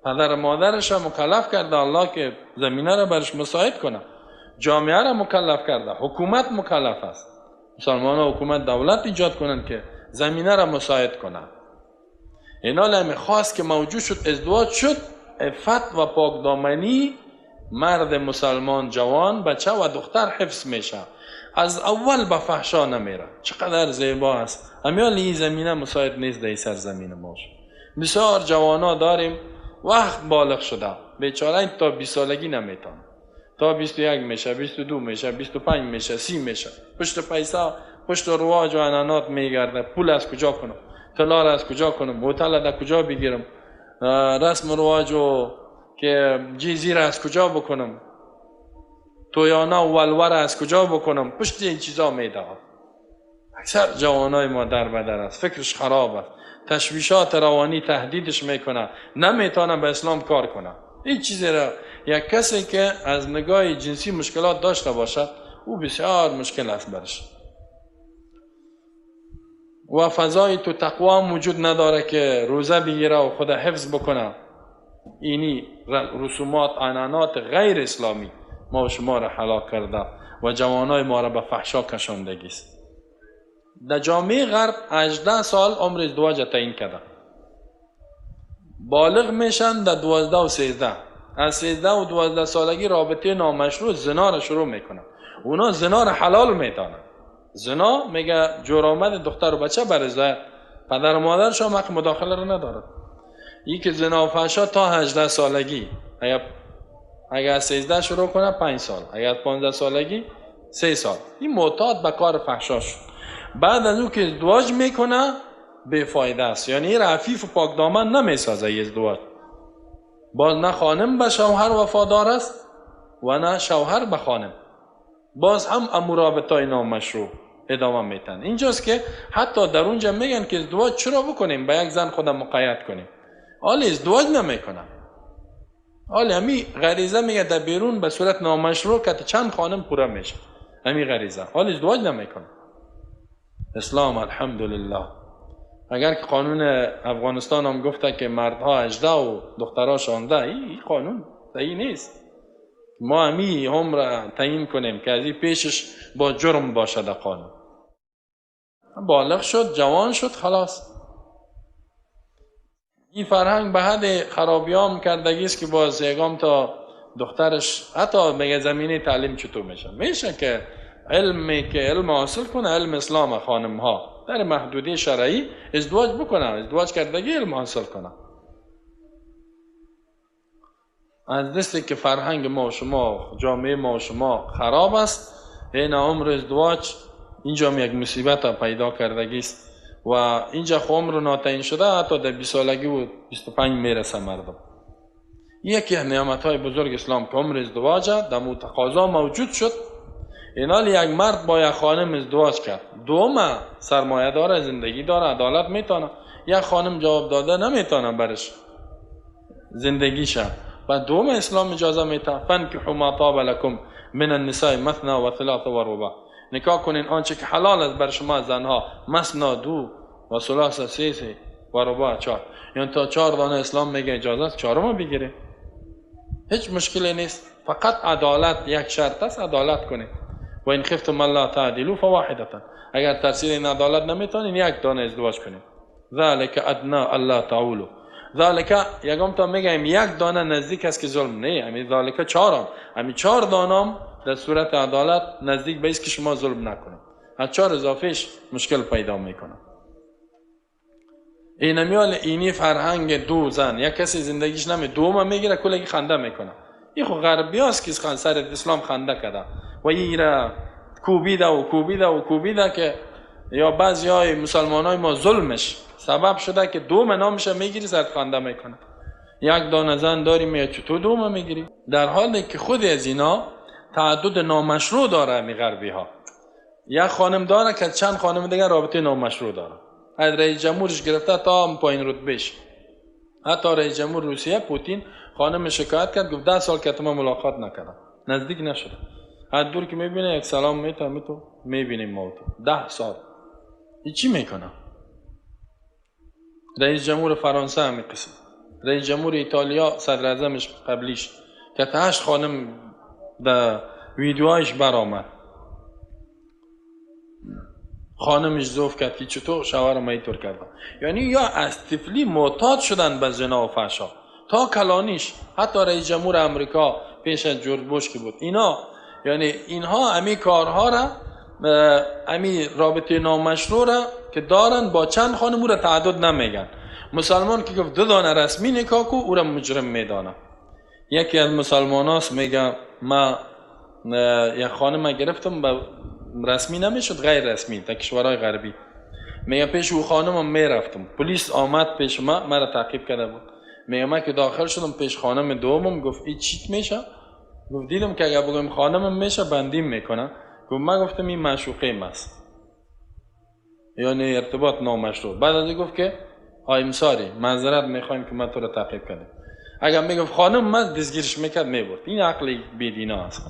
پدر مادرش را مکلف کرده الله که زمینه را برش مساعد کنه، جامعه را مکلف کرده، حکومت مکلف است، مسلمان ها حکومت دولت ایجاد کنن که زمینه را مساعد کنه. اینا لامه خواست که موجود شد ازدواج شد، عفت و پاکدامنی مرد مسلمان جوان بچه و دختر حفظ میشه، از اول به فحشا نمیره. چقدر زیبا است. امیال این زمینه مساعد نیست در سرزمین ماش. بسیار جوانا داریم وقت بالغ شده بیچاره تا 20 سالگی نمیتونه، تا 21 میشه، 22 میشه، 25 میشه، 30 میشه، پشت پیسه پشت رواج و عنانات میگرده. پول از کجا کنم، طلا از کجا کنم، هتل از کجا بگیرم، رسم رواج و که جیزی را از کجا بکنم، تویانا و ولور از کجا بکنم، پشت این چیزا میده. اکثر جوانای ما در بدر است، فکرش خراب است، تشویشات روانی تهدیدش میکنه، نمیتونه به اسلام کار کنه. این چیزی را یک کسی که از نگاه جنسی مشکلات داشته باشد او بسیار مشکل است برش. و فضای تو تقوا وجود نداره که روزه بگیره و خود حفظ بکنه. اینی رسومات عنانات غیر اسلامی ما و شما را هلاک کرده و جوانای ما را به فحشا کشاندگی است. در جامعه غرب 18 سال عمر ازدواج تعیین کرده، بالغ میشن در 12 و 13. از 13 و 12 سالگی رابطه نامشروع زنا را شروع میکنن. اونا زنا را حلال میدانن. زنا میگه جرامت دختر و بچه بر ازای پدر و مادرش هم حق مداخله را ندارد. این که زنا و فحشا تا 18 سالگی، اگر از 13 شروع کنه 5 سال، اگر از 15 سالگی 3 سال، این معتاد به کار فحشا شد. بعد از او که ازدواج میکنه بیفایده است، یعنی عفیف و پاک دامن نمیسازه ازدواج. باز نه خانم به شوهر وفادار است و نه شوهر به خانم، باز هم مرابطای نامشروع ادامه میتن. اینجاست که حتی در اونجا میگن که ازدواج چرا بکنیم، به یک زن خودم مقید کنیم، حالی ازدواج نمیکنن. حالی همی غریزه میگه در بیرون به صورت نامشروع که چند خانم پوره میشه، همی غریزه، حالی ازدواج نمیکنن. اسلام الحمدلله. اگر که قانون افغانستان هم گفته که مردها 18 و دخترها 16، این قانون صحیح نیست. ما همی هم را تعیین کنیم که از این پیشش با جرم باشه در قانون. بالغ شد جوان شد خلاص. این فرهنگ به حد خرابیام کردگی است که باز یکم تا دخترش حتی میگه زمینه تعلیم چطور میشه که علم حاصل کنه، علم اسلام خانم ها در محدوده شرعی ازدواج بکنه، ازدواج کردگی علم حاصل کنه. از دستی که فرهنگ ما و شما، جامعه ما و شما خراب است، این عمر ازدواج اینجا یک مصیبت پیدا کردگی است و اینجا عمر ناتعیین شده حتی در 20 سالگی و 25 میرسه مردم. یکی از نعمت‌های بزرگ اسلام که عمر ازدواج در متقاضا موجود شد. اینال یک مرد با یک خانم ازدواج کرد، دوم سرمایه داره، زندگی داره، عدالت میتونه، یک خانم جواب داده نمیتونه برش زندگیشه و دوم اسلام اجازه میده فانکحوا ما طاب لکم من النساء مثنی و ثلاث و رباع، نکاح کنین آنچه که حلال است بر شما زنها، مثنی 2 و ثلاث 3 و رباع 4. یعنی تا 4 دانه اسلام میگه اجازه است 4 بگیره، هیچ مشکلی نیست. فقط عدالت یک شرط است، عدالت کنید. و این خفتم الله تعدلوا فواحده، اگر ترسید این عدالت نمیتونین یک دانه ازدواج کنید. ذالک ادنا الله تعولوا، ذالک یکم تا میگیم یک دانه نزدیک است که ظلم نه، همین ذالک 4 همین 4 دانم در صورت عدالت نزدیک به است که شما ظلم نکنید. از 4 اضافهش مشکل پیدا میکنه. این میال اینی فرهنگ دو زن یک کسی زندگیش نمی دوم میگیره کلگی خنده میکنه. این خو غربی هست که سر اسلام خنده کرده و این را کوبیده که یا بعضی های مسلمان های ما ظلمش سبب شده که دوم نامش میگیری سر خنده میکنه. یک دانه زن داری میگه چطور دوم میگیری؟ در حالی که خود از اینا تعدد نامشروع داره. می غربی ها یک خانم داره که چند خانم دیگه رابطه نامشروع داره. از رئیس جمهورش گرفته تا پایین رتبهش، حتی رئیس جمهور روسیه پوتین خانم شکایت کرد گفت 10 سال که تو ملاقات نکردم، نزدیک نشد. از دور که میبینه یک سلام میتونم تو میبینیم ما تو 10 سال چی میکنه. رئیس جمهور فرانسه هم قسم، رئیس جمهور ایتالیا صدر اعظمش قبلیش که 8 خانم در ویدیوهایش برآمد، خانمش ذوف کرد که چطور شوهرم اینطور کردن. یعنی یا از طفلی معتاد شدن به زنا و فحشا تا کلانیش. حتی رئیس جمهور امریکا پیش از جورج بوش که بود، اینا یعنی اینها امی کارها را، امی رابطه نامشروع را که دارن با چند خانم او را تعدد نمیگن. مسلمان که گفت 2 دانه رسمی نکاح کو او را مجرم میدانه. یکی از مسلمان هاست میگه ما یک خانم گرفتم با رسمی نمیشد، غیر رسمی در کشورهای غربی، میگه پیش او خانمم میرفتم، پلیس آمد پیش ما را تعقیب کرده بود. میگه من که داخل شدم پیش خانم دومم، گفت این چیت میشه؟ گفت دیدم که اگر بگم خانمم میشه بندیم میکنه. گفت من گفتم این معشوقه است، یعنی ارتباط نامشروع. بعد از این گفت که آیم ساری معذرت میخوایم که من تو را تعقیب کردم. اگر میگفت خانم من دستگیرش میکرد میبرد. این عقل بیدینا است.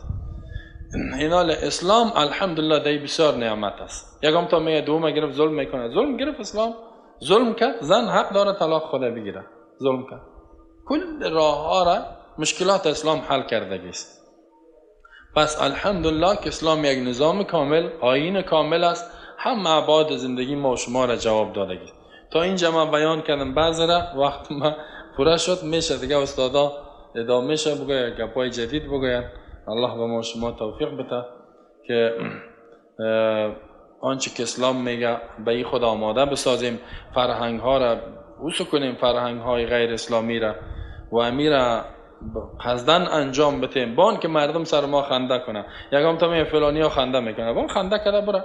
این حال اسلام الحمدلله دای بسیار نعمت است. یکم تا میگه دوم گرفت ظلم میکنه، ظلم گرفت اسلام، ظلم کرد، زن حق داره طلاق خدا بگیره، ظلم کرد. کل راه ها را مشکلات اسلام حل کرده است. پس الحمدلله که اسلام یک نظام کامل، آیین کامل است، هم ابعاد زندگی ما و شما را جواب داده است. تا اینجا من بیان کردم، بعضی را وقت ما پورا شد، میشه دیگه استادا ادامه شه بگوید، گپای جدید بگوید. الله به ما شما توفیق بده که آنچه که اسلام میگه به این خود آماده بسازیم، فرهنگ ها را وسو کنیم، فرهنگ های غیر اسلامی را و امیر قصدن انجام بدیم، بان که مردم سر ما خنده کنه. یکم تا می فلانی ها خنده میکنه، بان خنده کرده بره،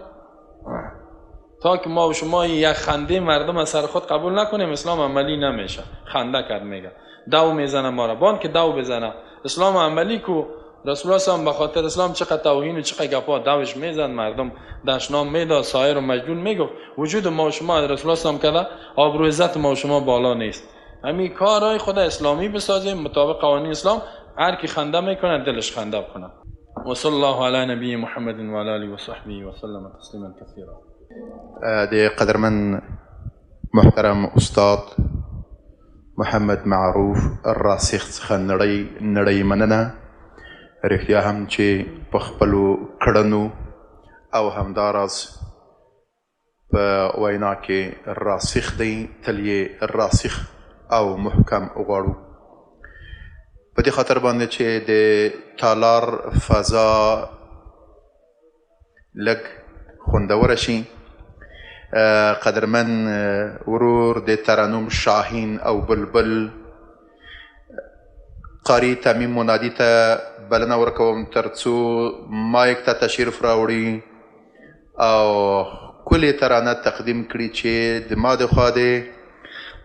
تا که ما و شما یک خنده مردم از سر خود قبول نکنیم اسلام عملی نمیشه. خنده کرد میگه دو میزنه ما را، بان که دو بزنه اسلام عملی کو. رسول الله صلی به خاطر اسلام چقدر توهین و چقدر گپا دوش میزن، مردم دشنام میداد، سایر و مجنون میگفت. وجود ما و شما رسول الله صلی کرده، آبرو عزت ما و شما بالا نیست. همین کارهای خود اسلامی بسازیم مطابق قوانین اسلام. هر کی خنده میکنه دلش خنده کنه. و صلی الله علی نبی محمد و علی آله و صحبه و سلم تسلیما کثیرا. د قدرمن محترم استاد محمد معروف الراسخ څخه نړۍ مننه. رښتیا هم چې په خپلو کړنو او همداراز په وینا کې راسخ دی، تل یې راسخ او محکم غواړو. په دې خاطر باندې چې د تالار فضا لږ خوندوره شي، قدرمن ورور د ترنم شاهین او بلبل قاری تمیم منادی ته بلنه ورکوم ترڅو مایک ته تشریف راوړي او کلی ترانه تقدیم کړي چې د ما د خوا د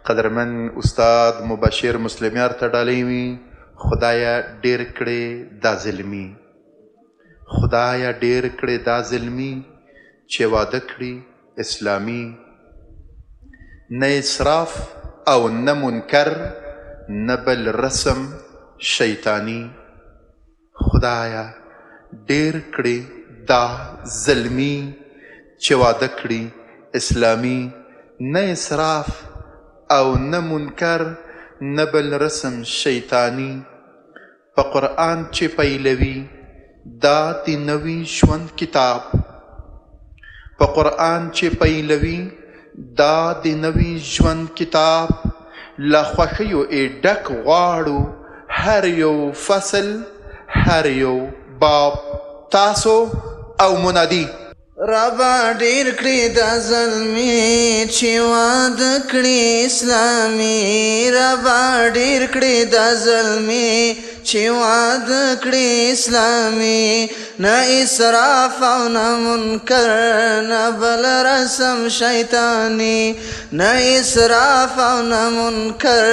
قدرمن استاد مبشر مسلمیار ته ډالۍ وي. خدایه ډېر کړې دا ظلمي، خدایه ډېر کړې دا ظلمي چې واده کړي اسلامي، نه اسراف او نه منکر نه بل رسم شیطانی. خدایا ډېر کړې دا ظلمي چې واده کړي اسلامي، نه اسراف او نه منکر نه بل رسم شیطانی. په قرآن چې پیلوي دا د نوي ژوند کتاب، په قرآن چې پیلوي دا د نوي ژوند کتاب، له خوښیو یې ډک غواړو هر یو فصل هر یو باب. تاسو او منادي ربا ډیر کړی د ظلمي چې واده کړي اسلامي، ربا ډیر کړی د ظلمي چې واده کړي اسلامي، نه اسراف او نه منکر نه بل رسم شیطانی، نه اسراف او نه منکر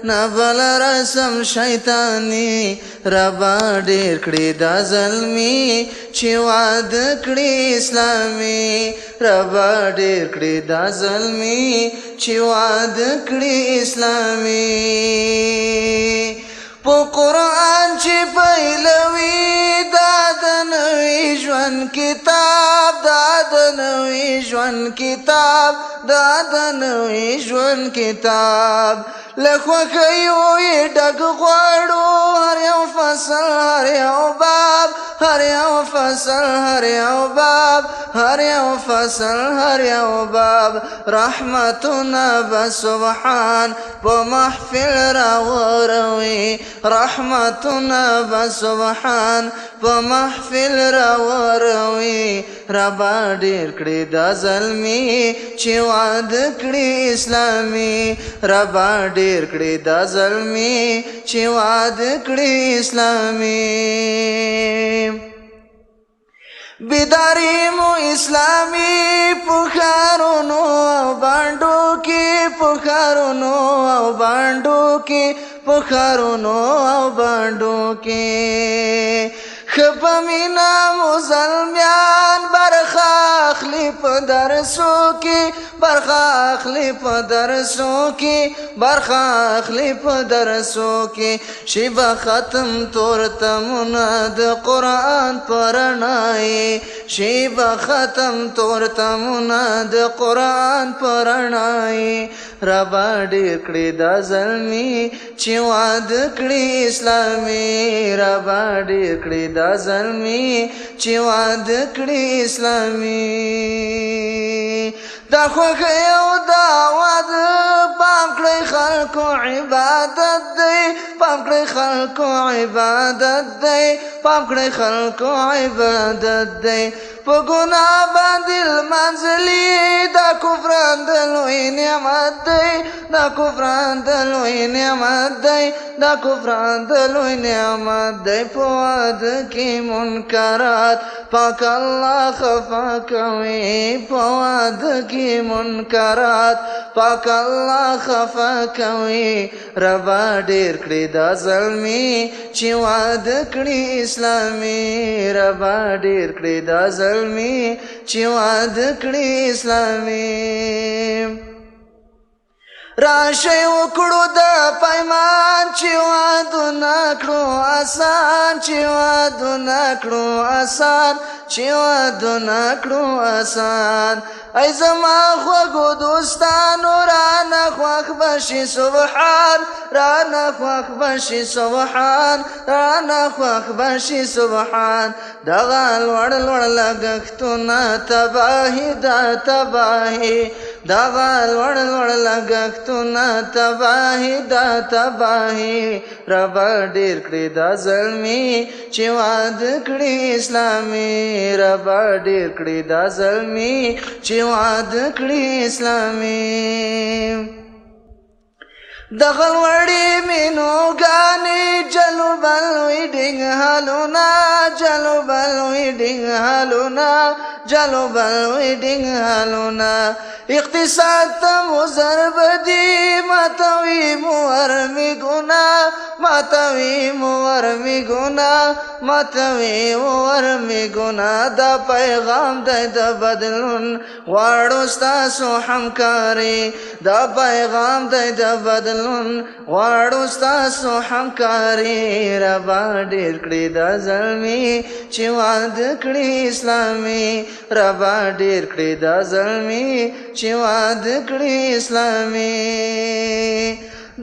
نه بل رسم شیطانی. ربا ډیر کړی د ظلمي چې واده کړي اسلامي، ربا ډیر کړی د ظلمي چې واده کړي اسلامي. په قرآن چې پیلوي دا د نوي ژوند کتاب دا د نوي ژوند کتاب دا د نوي ژوند کتاب له خوښیو یې ډک غواړو هر یو فصل هر یو باب هر یو فصل هر یو باب هر یو فصل هر یو باب رحمتونه به سبحان په محفل راوروي رحمتونه به سبحان په محفل راوروي ربا ډېر کړي دا زلمي چې واده کړي اسلامي ربا ډېر کړي دا زلمي چې واده کړي اسلامي بیداری مو اسلامی پخارونو او بانڈو کی پخارونو او بانڈو کی پخارونو او بانڈو کی خپمینا مزلمیان برخا اخلی پا درسو کی برخا اخلی پا درسو کی برخا اخلی پا درسو کی شیبا ختم تورتمنا د قرآن پرنائی شیبا ختم تورتمنا د قرآن پرنائی ربا ډېر کړي دا زلمي چې واده کړي اسلامي ربا ډېر کړي دا زلمي چې واده کړي اسلامي دا خوښي او دا واده پام کړئ خلکو عبادت دی پام کړئ خلکو عبادت دی پام کړئ خلکو عبادت دی په ګناه باندې لمانځلي دا کفران د لوی نعمت دی دا کفران د لوی نعمت دی دا کفران د لوی نعمت دی په واده کې منکرات پاک الله خفا کوي په واده کې منکرات پاک الله خفا کوي ربا ډېر کړي دا زلمي چې واده کړي اسلامي ربا ډېر کړي دا زلمي چې واده کړي اسلامي راشي وکړو د پیمان چې وادونه کړو آسان چې وادونه کړو آسان چې وادونه کړو آسان ای زما خوږو دوستانو رانه خوښ بشي سبحان رانه خوښ بشي سبحان رانه خوښ بشي سبحان دغه لوړ لوړ لګښتونه تباهي دا تباهي دغه لوړ لوړ لګښتونه تباهي دا تباهي ربا ډېر کړي دا زلمي چې واده کړي اسلامي ربا ډېر کړي دا زلمي چې واده کړي اسلامي دغل وړي مينو غاني جلو بلوي ډنګ حالونا جلو بلوي ډنګ حالونا جلو بلوي ډنګ حالونا اقتصاد ته ضرب دي ماتوي مور می ګنا ماتوي مور می ګنا ماتوي مور می ګنا دا پیغام د بدلون غواړو ستاسو همکاري دا پیغام د بدلون غواړو ستاسو همکاري ربا ډېر کړي دا زلمي چې واده کړي اسلامي ربا ډېر کړي دا زلمي چې واده کړي اسلامي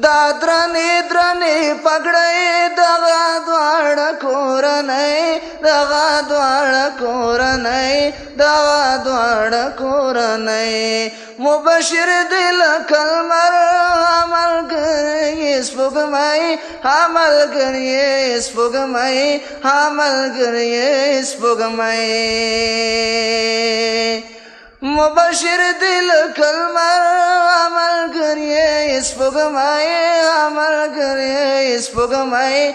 دا درنې درنې پګړې دغه دواړه کورنۍ دغه دواړه کورنۍ دغه دواړه کورنۍ مبشر دل کلمر ملګری سپوږمۍ ملګری سپوږمۍ ملګری سپوږمۍ مبشر دل کلمر ملګری سپوږمۍ ملګری سپوږمۍ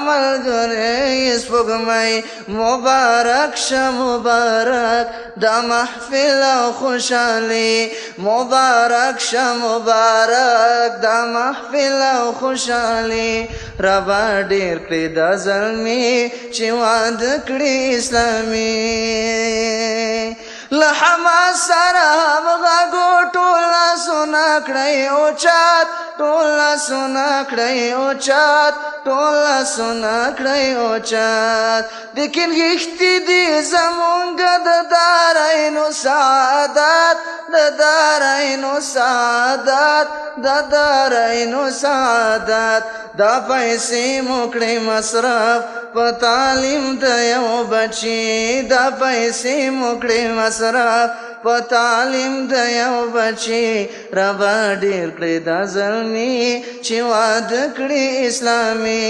ملګری سپوږمۍ مبارک شه مبارک دا محفل او خوشحالي مبارک شه مبارک دا محفل او خوشحالي ربا ډېر کړي دا زلمي چې واده کړي اسلامي له حماس سره همغږو ټول لاسونه کړی اوچات ټول لاسونه کړی اوچات ټول لاسونه کړی اوچات لیکن غښتې دي زمونږ د دارینو سعادت د دارینو سعادت د دارینو سعادت دا پیسې مو کړې مصرف په تعلیم د یو بچي دا پیسې مو کړې مصرف په تعلیم د یو بچي ربا ډېر کړې دا زلمي چې واده کړي اسلامي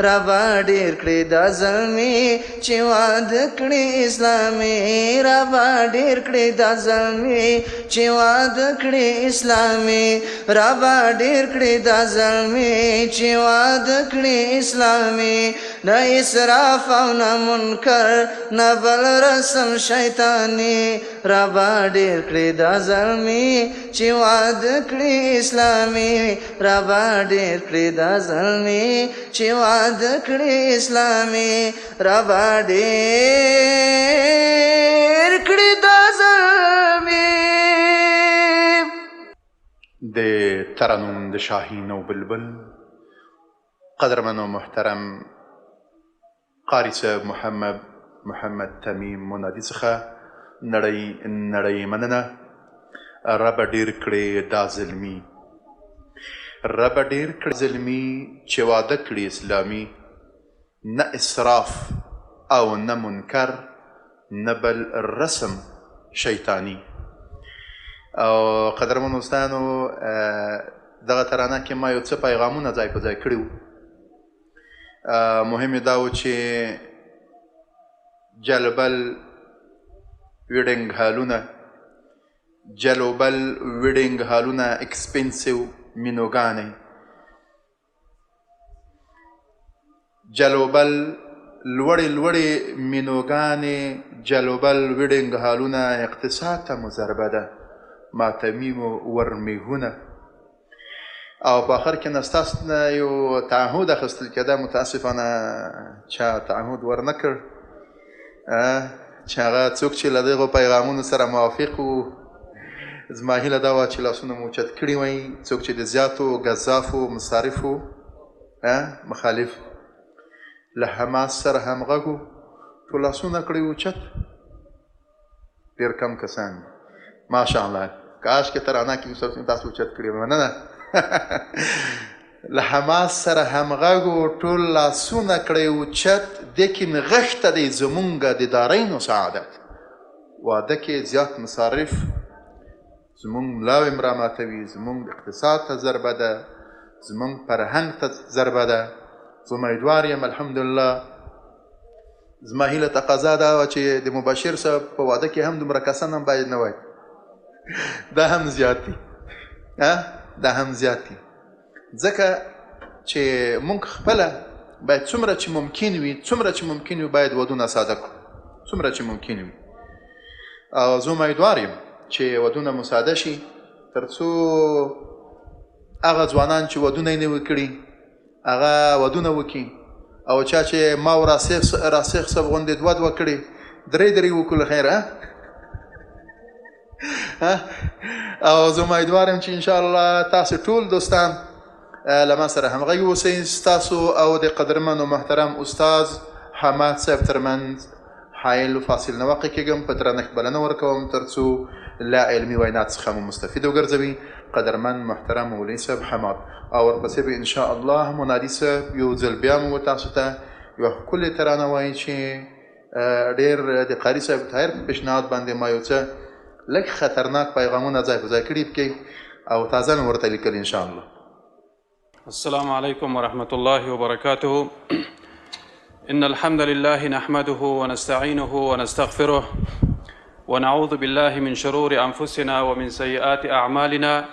ربا ډېر کړې دا زلمي چې واده کړي اسلامي ربا ډېر کړې دا زلمي چې واده کړي اسلامي ربا ډېر کړې دا زلمي چې واده کړي اسلامي نه اسراف او نه منکر نه بل رسم شیطانی ربا ډېر کړې دا زلمي چې واده کړي اسلامي ربا ډېر کړې دا زلمي چې واده کړي اسلامي ربا ډېر کړې دا زلمي. د ترنم د شاهین او بلبل قدرمن و محترم قاری صاحب محمد تمیم منادي څخه نړۍ مننه. ربه ډېر کړې دا زلمي ربه ډېر کړې زلمي چې واده کړي اسلامي نه اسراف او نه منکر نه بل رسم شیطانی. او قدرمنو دوستانو دغه ترانه کې ما یو څه پیغامونه ځای په ځای کړي وو. مهم یې دا و چې جلبل ویډینګ هالونه جلوبل ویډینګ هالونه اکسپنسیو مینوګانې جلوبل لوړې مینوګانې جلوبل ویډینګ هالونه اقتصاد ته مضربه ده ماتمیمو ورمیهونه. او په آخر کې نه ستاسو نه یو تعهد اخیستل کېده متاسفانه چا تعهد ورنه کړ چې هغه څوک چې له دغو پیغامونو سره موافق وو زما هیله دا وه چې لاسونه مو اوچت کړي وئ. څوک چې د زیاتو ګزافو مصارفو مخالف له حماس سره همغږ وو ټول لاسونه کړي اوچت ډېر کم کسان ماشاءالله کاش کې ترانه کې تاسو اوچت کړي مننه. له حماس سره همغږ وو ټول لاسونه کړی اوچت لیکن غښته دی زمونږ د دارینو سعادت. واده کې زیات مصارف زمونږ ملاوې مرا ماتوي زمونږ اقتصاد ته ضربه ده زمونږ فرهنګ ته ضربه ده. زه امیدوار یم الحمدلله. زما هیله تقاضا دا وه چې د مبشر صاحب په واده کې هم دومره کسان هم باید نه وای دا هم زیات دي دا هم زیات دي ځکه چې مونږ خپله باید څومره چې ممکن وي باید ودونه ساده کړو څومره چې ممکن وي. او زه امیدوار یم چې ودونه مو ساده شي تر څو هغه ځوانان چې ودونه یې نه وي کړي هغه ودونه وکړي او چا چې ما و راسخ صاحب غوندې دوه کړي درې وکړو خیر او زه امیدوار یم چې انشاءالله تاسو ټول دوستان له ما سره همغږي اوسئ. ستاسو او د قدرمن و محترم استاد حماد صاحب ترمنځ حایل فاصل نه واقع کېږم په درنښت بلنه ورکوم تر څو له علمي وینات څخه مو مستفید وګرځوي قدرمن محترم مولوي صاحب حماد. او ورپسې به انشاءالله منادي صاحب یو ځل بیا مو تاسو ته یوه ښکلې ترانه وایي چې ډېر د قاري صاحب طاهر په پیشنهاد باندې ما یو څه لږ خطرناک پیغامونه ځای په ځای کړي پکې او تازه مې ورته لیکل انشاءالله. السلام عليكم ورحمة الله وبركاته. إن الحمد لله نحمده ونستعينه ونستغفره ونعوذ بالله من شرور أنفسنا ومن سيئات أعمالنا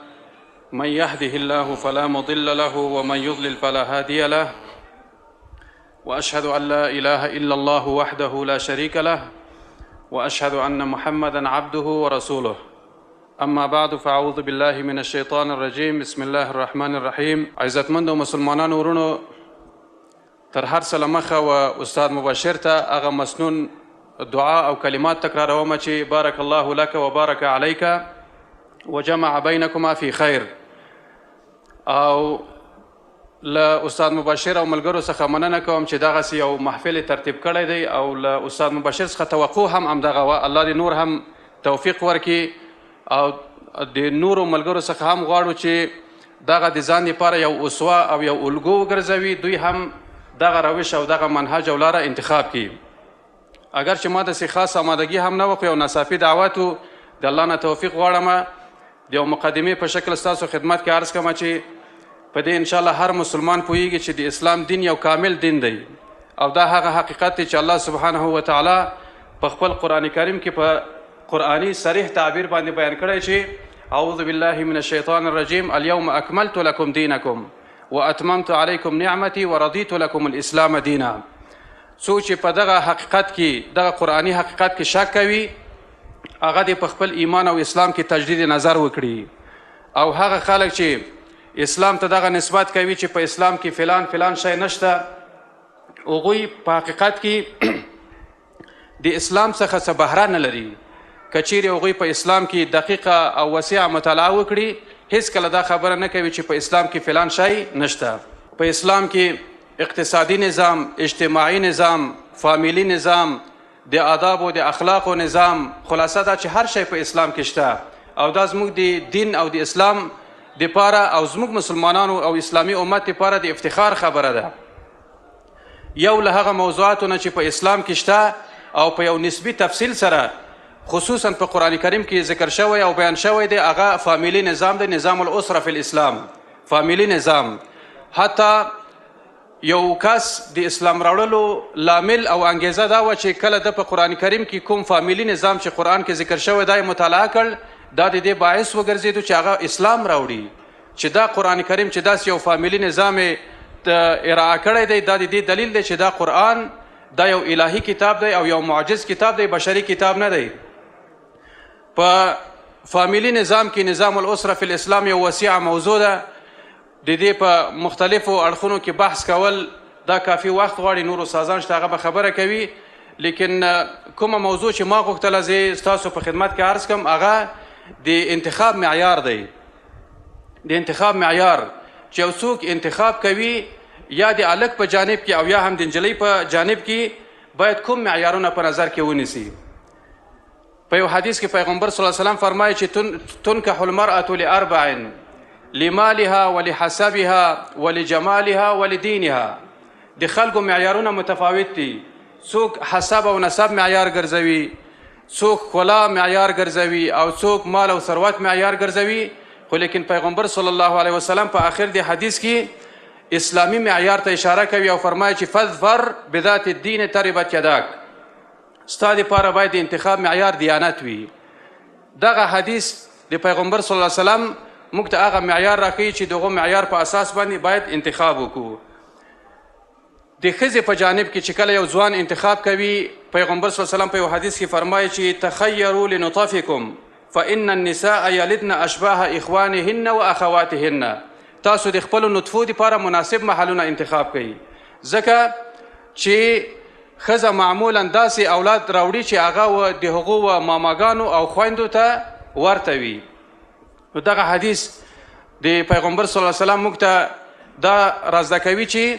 من يهده الله فلا مضل له ومن يضلل فلا هادي له وأشهد أن لا إله إلا الله وحده لا شريك له وأشهد أن محمدا عبده ورسوله. أما بعد فأعوذ بالله من الشيطان الرجيم. بسم الله الرحمن الرحيم. عزتمند مسلمانان ورونو تر هر څه له مخه و استاد مبشر ته هغه مسنون دعا او کلمات تکراروم چې بارک الله لك وبارك عليك وجمع بينكما في خير. او له استاد مبشر او ملګرو څخه مننه کوم چې دغسې یو محفل ترتیب کړی دی او له استاد مبشر څخه توقع هم همدغه وه. الله دې نور هم توفیق ورکړي او د نورو ملګرو څخه هم غواړو چې دغه د ځان لپاره یو اسوه او یو الګو وګرځوي، دوی هم دغه روش او دغه منهج او لاره انتخاب کړي. اگر چې ما داسې خاص آمادګي هم نه وه خو یو ناڅاپي دعوت و، د الله نه توفیق غواړم د یو مقدمې په شکل ستاسو خدمت کې عرض کوم چې په دې انشاءالله هر مسلمان پوهیږي چې د اسلام دین یو کامل دین دی او دا هغه حقیقت دی چې الله سبحانه وتعالی په خپل قرآن کریم کې په قرآني صریح تعبیر باندې بیان کړی چې اعوذ بالله من الشیطان الرجیم اليوم اکملت لکم دینکم واتممت علیکم نعمتی ورضیت لکم الاسلام دینا. څوک چې په دغه حقیقت کې دغه قرآني حقیقت کې شک کوي هغه دې په خپل ایمان او اسلام کې تجدید نظر وکړي، او هغه خلک چې اسلام ته دغه نسبت کوي چې په اسلام کې فلان فلان شی نشته، هغوی په حقیقت کې د اسلام څخه څه بهره نه لري. که چیرې هغوی په اسلام کې دقیقه او وسیعه مطالعه وکړي هیڅکله دا خبره نه کوي چې په اسلام کې فلان شی نشته. په اسلام کې اقتصادي نظام، اجتماعي نظام، فامیلی نظام، د آداب او د اخلاقو نظام، خلاصه دا چې هر شی په اسلام کې شته او دا زموږ د دین او د اسلام دپاره او زموږ مسلمانانو او اسلامي امت دپاره د افتخار خبره ده. یو له هغه موضوعاتو نه چې په اسلام کې شته او په یو نسبي تفصیل سره خصوصا په قرآن کریم کې ذکر شوی او بیان شوی دی هغه فامیلی نظام دی، نظام الاسره فی الاسلام، فامیلی نظام. حتی یو کس د اسلام راوړلو لامل او انګیزه دا وه چې کله د په قرآن کریم کې کوم فامیلی نظام چې قرآن کې ذکر شوی دا یې مطالعه کړ، دا د دې باعث وګرځېدو چې هغه اسلام راوړي، چې دا قرآن کریم چې داسې یو فامیلی نظام ارائه کړی دی دا د دې دلیل دی چې دا قرآن دا یو الهي کتاب دی او یو معجز کتاب دی، بشري کتاب نه دی. په فامیلی نظام کې نظام الاسره فی الاسلام یو وسیعه موضوع ده، د دې په مختلفو اړخونو کې بحث کول دا کافي وخت غواړي، نورو سازان شته هغه به خبره کوي، لیکن کومه موضوع چې ما غوښتله زه ستاسو په خدمت کې عرض کړم هغه د انتخاب معیار دی. د انتخاب معیار چې یو څوک انتخاب کوي یا د هلک په جانب کې او یا هم د نجلۍ په جانب کې باید کوم معیارونه په نظر کې ونیسي. په یو حدیث کې پیغمبر صلی الله علیه وسلم فرمایي چې تنکح المرأة لأربع لمالها ولحسبها ولجمالها ولدینها. د خلکو معیارونه متفاوت دي، څوک حسب او نسب معیار ګرځوي، څوک ښکلا معیار ګرځوي او څوک مال او ثروت معیار ګرځوي، خو لیکن پیغمبر صلی الله علیه وسلم په آخر د حدیث کې اسلامی معیار ته اشاره کوي او فرمایي چې فاظفر بذات الدین تربت یداک، ستا دپاره باید د انتخاب معیار دیانت وي. دغه حدیث د پیغمبر صلی الله علیه وسلم موږ ته هغه معیار راښیي چې دغه معیار په اساس باندې باید انتخاب وکړو. د ښځې په جانب کې چې کله یو ځوان انتخاب کوي پیغمبر صلی الله علیه وسلم په یو حدیث کې فرمایي چې تخیروا لنطفکم فان النساء یلدن اشباه اخوانهن و اخواتهن. تاسو د خپلو نطفو دپاره مناسب محلونه انتخاب کوئ، ځکه چې ښځه معمولا داسې اولاد راوړي چې هغه د هغو و ماماګانو او خویندو ته ورته وي. نو دغه حدیث د پیغمبر صلی الله علیه وسلم موږ ته دا رازده کوي چې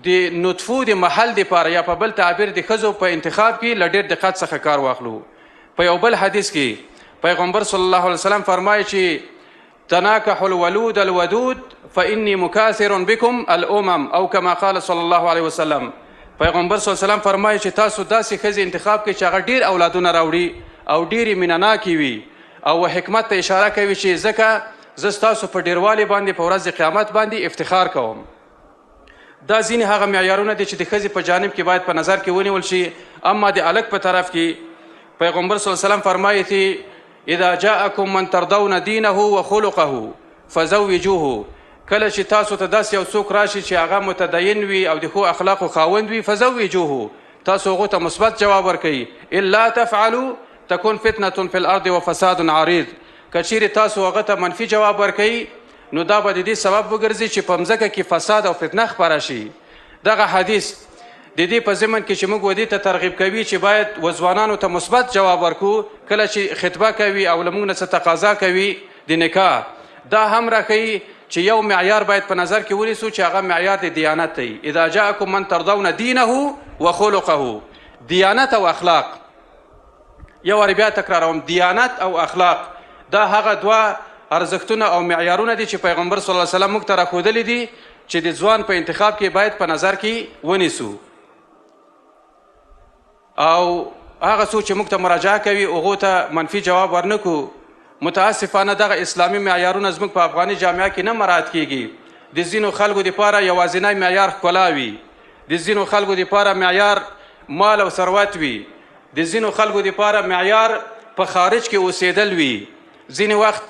د نطفو د محل دپاره یا په بل تعبیر د ښځو په انتخاب کې له ډېر دقت څخه کار واخلو. په یو بل حدیث کې پیغمبر صلی الله علیه وسلم فرمایي چې تناکحوا الولود الودود فانی مکاثر بکم الامم او کما قال صلی الله علیه وسلم. پیغمبر صلی الله علیه وسلم فرمایي چې تاسو داسې ښځې انتخاب کړئ چې هغه ډېر اولادونه راوړي او ډېرې مینه ناکې وي، او حکمت ته اشاره کوي چې ځکه زه ستاسو په ډېروالي باندې په ورځ قیامت باندې افتخار کوم. دا ځینې هغه معیارونه دي چې د ښځې په جانب کې باید په نظر کې ونیول شي. اما د هلک په طرف کې پیغمبر صلی الله علیه وسلم فرمایي چې اذا جاءکم من ترضون دینه وخلقه فزوجوه. کله چې تاسو ته داسې یو څوک راشي چې هغه متدین وي او د ښو اخلاقو خاوند وي فزوجوه، تاسو هغو ته مثبت جواب ورکوئ. الا تفعلوا تكون فتنه في الارض وفساد عريض. که چیرې تاسو هغه ته منفي جواب ورکوئ نو دا به د دې سبب وګرځي چې په مځکه کې فساد او فتنه خپره شي. دغه حدیث د دې په ضمن کې چې موږ ودې ته ترغیب کوي چې باید وځوانانو ته مثبت جواب ورکو کله چې خطبه کوي او له موږ نه څه تقاضا کوي د نکاح. دا هم راښیي چې یو معیار باید په نظر کې ونیسو چې هغه معیار د دیانت دی. اذا جاءکم من ترضون دینه وخلقه. دیانت او اخلاق، یو وار بیا تکراروم، دیانت او اخلاق دا هغه دوه ارزښتونه او معیارونه دي چې پیغمبر صلی الله علیه وسلم موږ ته راښودلي دي چې د ځوان په انتخاب کې باید په نظر کې ونیسو. او هغه څوک چې موږ ته مراجعه کوي هغو ته منفي جواب ورنکو. متاسفانه دغه اسلامي معیارونه زموږ په افغاني جامعه کې نه مراعات کیږي. د ځینو خلکو دپاره یوازینی معیار ښکلا وي، د ځینو خلکو دپاره معیار مال او ثروت وي، د ځینو خلکو دپاره معیار په خارج کې اوسېدل وي. ځینې وخت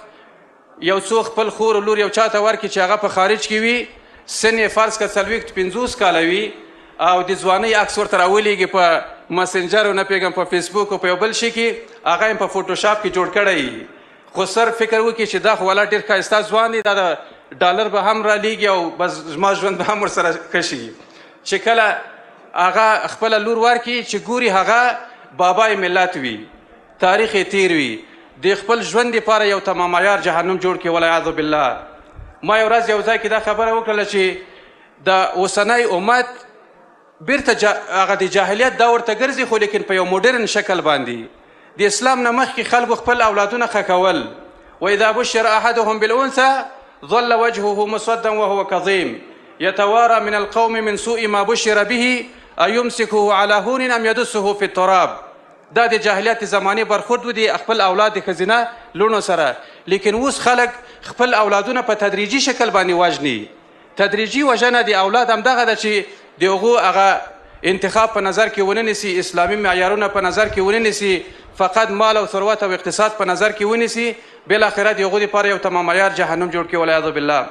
یو څوک خپل خور او لور یو چا ته ورکړي چې هغه په خارج کې وي، سن یې فرض کړه 40-50 کاله وي، او د ځوانۍ عکس ورته راولېږي په مسنجر او نه پوهېږم په فیسبوک او په یو بل شي کې، هغه یې په فوټوشاپ کې جوړ کړی. خو صرف فکر وکړي چې دا خو والا ډېر ښایسته ځوان دی، دا د ډالر به هم رالیږي او بس زما ژوند به هم ورسره ښه شي. چې کله هغه خپله لور ورکړي چې ګوري هغه بابای ملت وي، تاریخ یې تیر وي، د خپل ژوند دپاره یو تمام عیار جهنم جوړ کړي والعیاذ بالله. ما یو ورځ یو ځای کې دا خبره وکړله چې د اوسنی امت بیرته هغه د جاهلیت دور ته ګرځي، خو لیکن په یو موډرن شکل باندې. د اسلام نه مخکې خلکو خپل اولادونه ښه کول. واذا بشر احدهم بالانثى ظل وجهه مسودا وهو كظيم يتوارى من القوم من سوء ما بشر به ايمسكه على هون ام يدسه في التراب. دا د جاهلیت زمانې برخورد و د خپل اولاد د ښځینه لوڼو سره. لیکن اوس خلک خپل اولادونه په تدریجي شکل باندې وژني. تدریجي وژنه د اولاد همدغه ده چې د هغو هغه انتخاب په نظر کې ونه نیسي، اسلامي معیارونه په نظر کې ونه نیسي، فقط مال او ثروت او اقتصاد په نظر کې ونیسي، بالاخره د هغو دپاره یو تمام معیار جهنم جوړ کړي والعیاذ بالله.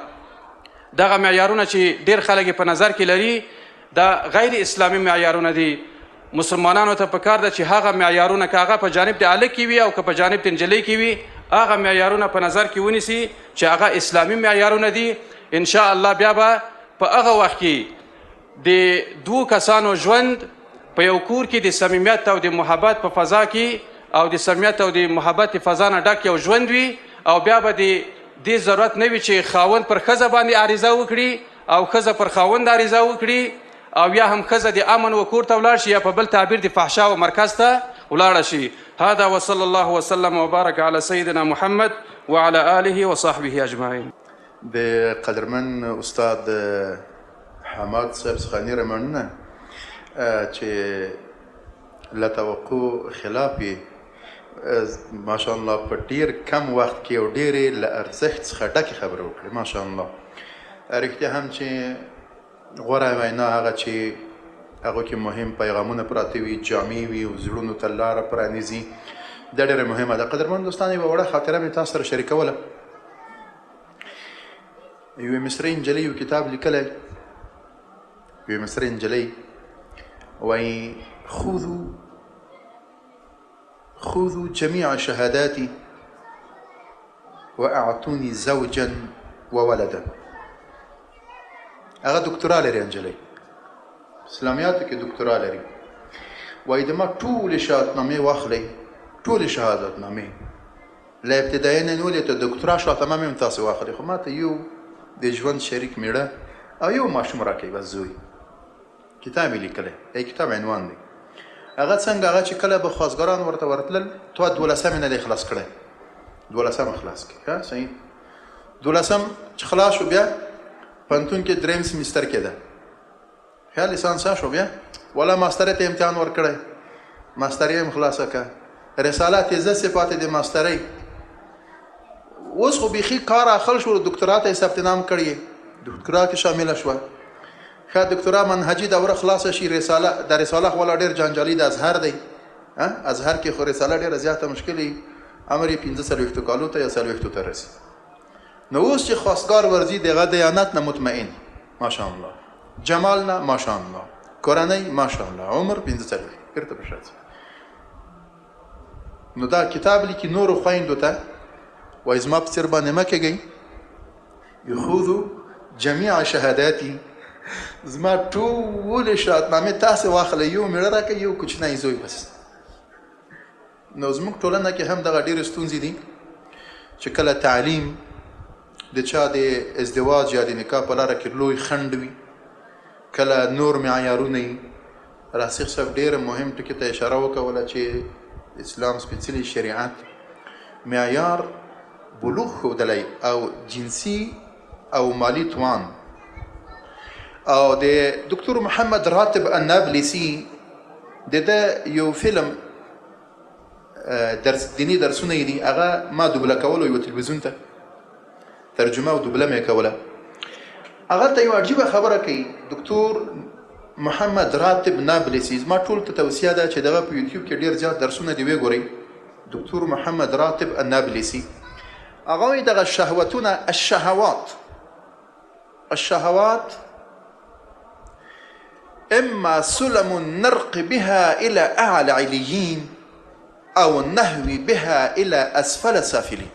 دغه معیارونه چې ډېر خلک یې په نظر کې لري دا غیر اسلامي معیارونه دي. مسلمانانو ته پکار ده چې هغه معیارونه که هغه په جانب د هلک کې وي او که په جانب د نجلۍ کې وي، هغه معیارونه په نظر کې ونیسي چې هغه اسلامي معیارونه دي. انشاء الله بیا به په هغه وخت کې د دوو کسانو ژوند په یو کور کې د صمیمیت او د محبت په فضا کې او د صمیمیت او د محبت فضا نه ډک یو ژوند وي، او بیا به د دې ضرورت نه وي چې خاوند پر ښځه باندې عریضه وکړي او ښځه پر خاوند عریضه وکړي، او یا هم ښځه د امن و کور ته ولاړ شي یا په بل تعبیر د فحشا و مرکز ته ولاړه شي. هذا وصلى الله وسلم وبارك على سيدنا محمد وعلى آله وصحبه اجمعين. د قدرمن استاد حماد صاحب څخه ډېره مننه چې له توقع خلاف یې ماشاءالله په ډېر کم وخت کې او ډېرې له ارزښت څخه ډکې خبرې وکړې ماشاءالله. رښتیا هم چې غوره وینا هغه چې هغو کې مهم پیغامونه پراته وي، جامع وي او زړونو ته لاره پرانیزي، دا ډېره مهمه ده. قدرمن دوستان، یوه وړه خاطره مې تاسو سره شریکوله. یوې مصرۍ نجلۍ یو کتاب لیکلی، یوې مصرۍ نجلۍ وایي خذوا جميع شهاداتي واعطوني زوجا وولدا. هغه دکتورا لري نجلۍ، اسلامیاتو کې دکتورا لري. وایي د ما ټولې شهادتنامې واخلئ، ټولې شهادتنامې له ابتدایي نه نیولې تر دکتورا شهادتنامې هم تاسې واخلئ، خو ما ته یو د ژوند شریک میړه او یو ماشوم راکوي، بس زوی. کتاب یې لیکلی، ای کتاب عنوان دی. هغه څنګه هغه چې کله به خواستګاران ورته ورتلل، تو 12مې نه دی خلاص کړی، 12مه خلاص کړي. ښه صحیح. 12م چې خلاص شو بیا پوهنتون کې دریم سمیستر کې ده، ښه لیسانسه شو، بیا والا ماسترۍ ته امتحان ورکړی، ماسترۍ هم خلاصه کړه، رساله تیزه صفات د ماسترۍ. اوس خو بیخي کار اخل شو، دکتورا ته یې ثبت نام کړی، دکتورا کې شامله شوه. ښه دکتورا منهجي دوره خلاصه شي، رساله د رساله خو والا ډېر جانجالي د ازهر دی، ازهر کې خو رساله ډېره زیاته مشکل عمر یې 45 کالو ته یا 40 ته رسي. نو اوس چې خواستګار ورځي دغه دیانت نه مطمئن، ماشاءالله، جمال نه ماشاءالله، کورنۍ ماشاءالله، عمر 45 بیرته په شاته. نو دا کتاب لیکي نورو خویندو ته وایي زما په څېر باندې مه کېږئ، یخوذو جمیع شهاداتي، زما ټولې شهادتنامې تاسې واخلئ، یو میړه راکړئ، یو کوچنی زوی بس. نو زموږ ټولنه کې هم دغه ډېرې ستونزې دي چې کله تعلیم د چا د ازدواج یا د نکاح په لاره کې لوی خنډ وي، کله نور معیارونه وي. راسخ صاحب ډېر مهم ټکي ته اشاره وکوله چې اسلام سپېڅلي شریعت معیار بلوغ ښودلی او جنسي او مالی توان. او د دکتور محمد راتب النابلسي د ده یو فلم دیني درسونه یې دي، هغه ما دوبله کولو یوه تلویزیون ته ترجمه او دوبله مې کوله. هغه ته یو عجیبه خبره کوي دکتور محمد راتب نابلسي. زما ټول ته توصیه ده چې دغه په یوټیوب کې ډېر زیات درسونه دې وګورئ. دکتور محمد راتب النابلسي هغه وایي دغه شهوتونه الشهوات اما سلم النرق بها الى اعلى عليين او النهوي بها الى اسفل سافلين.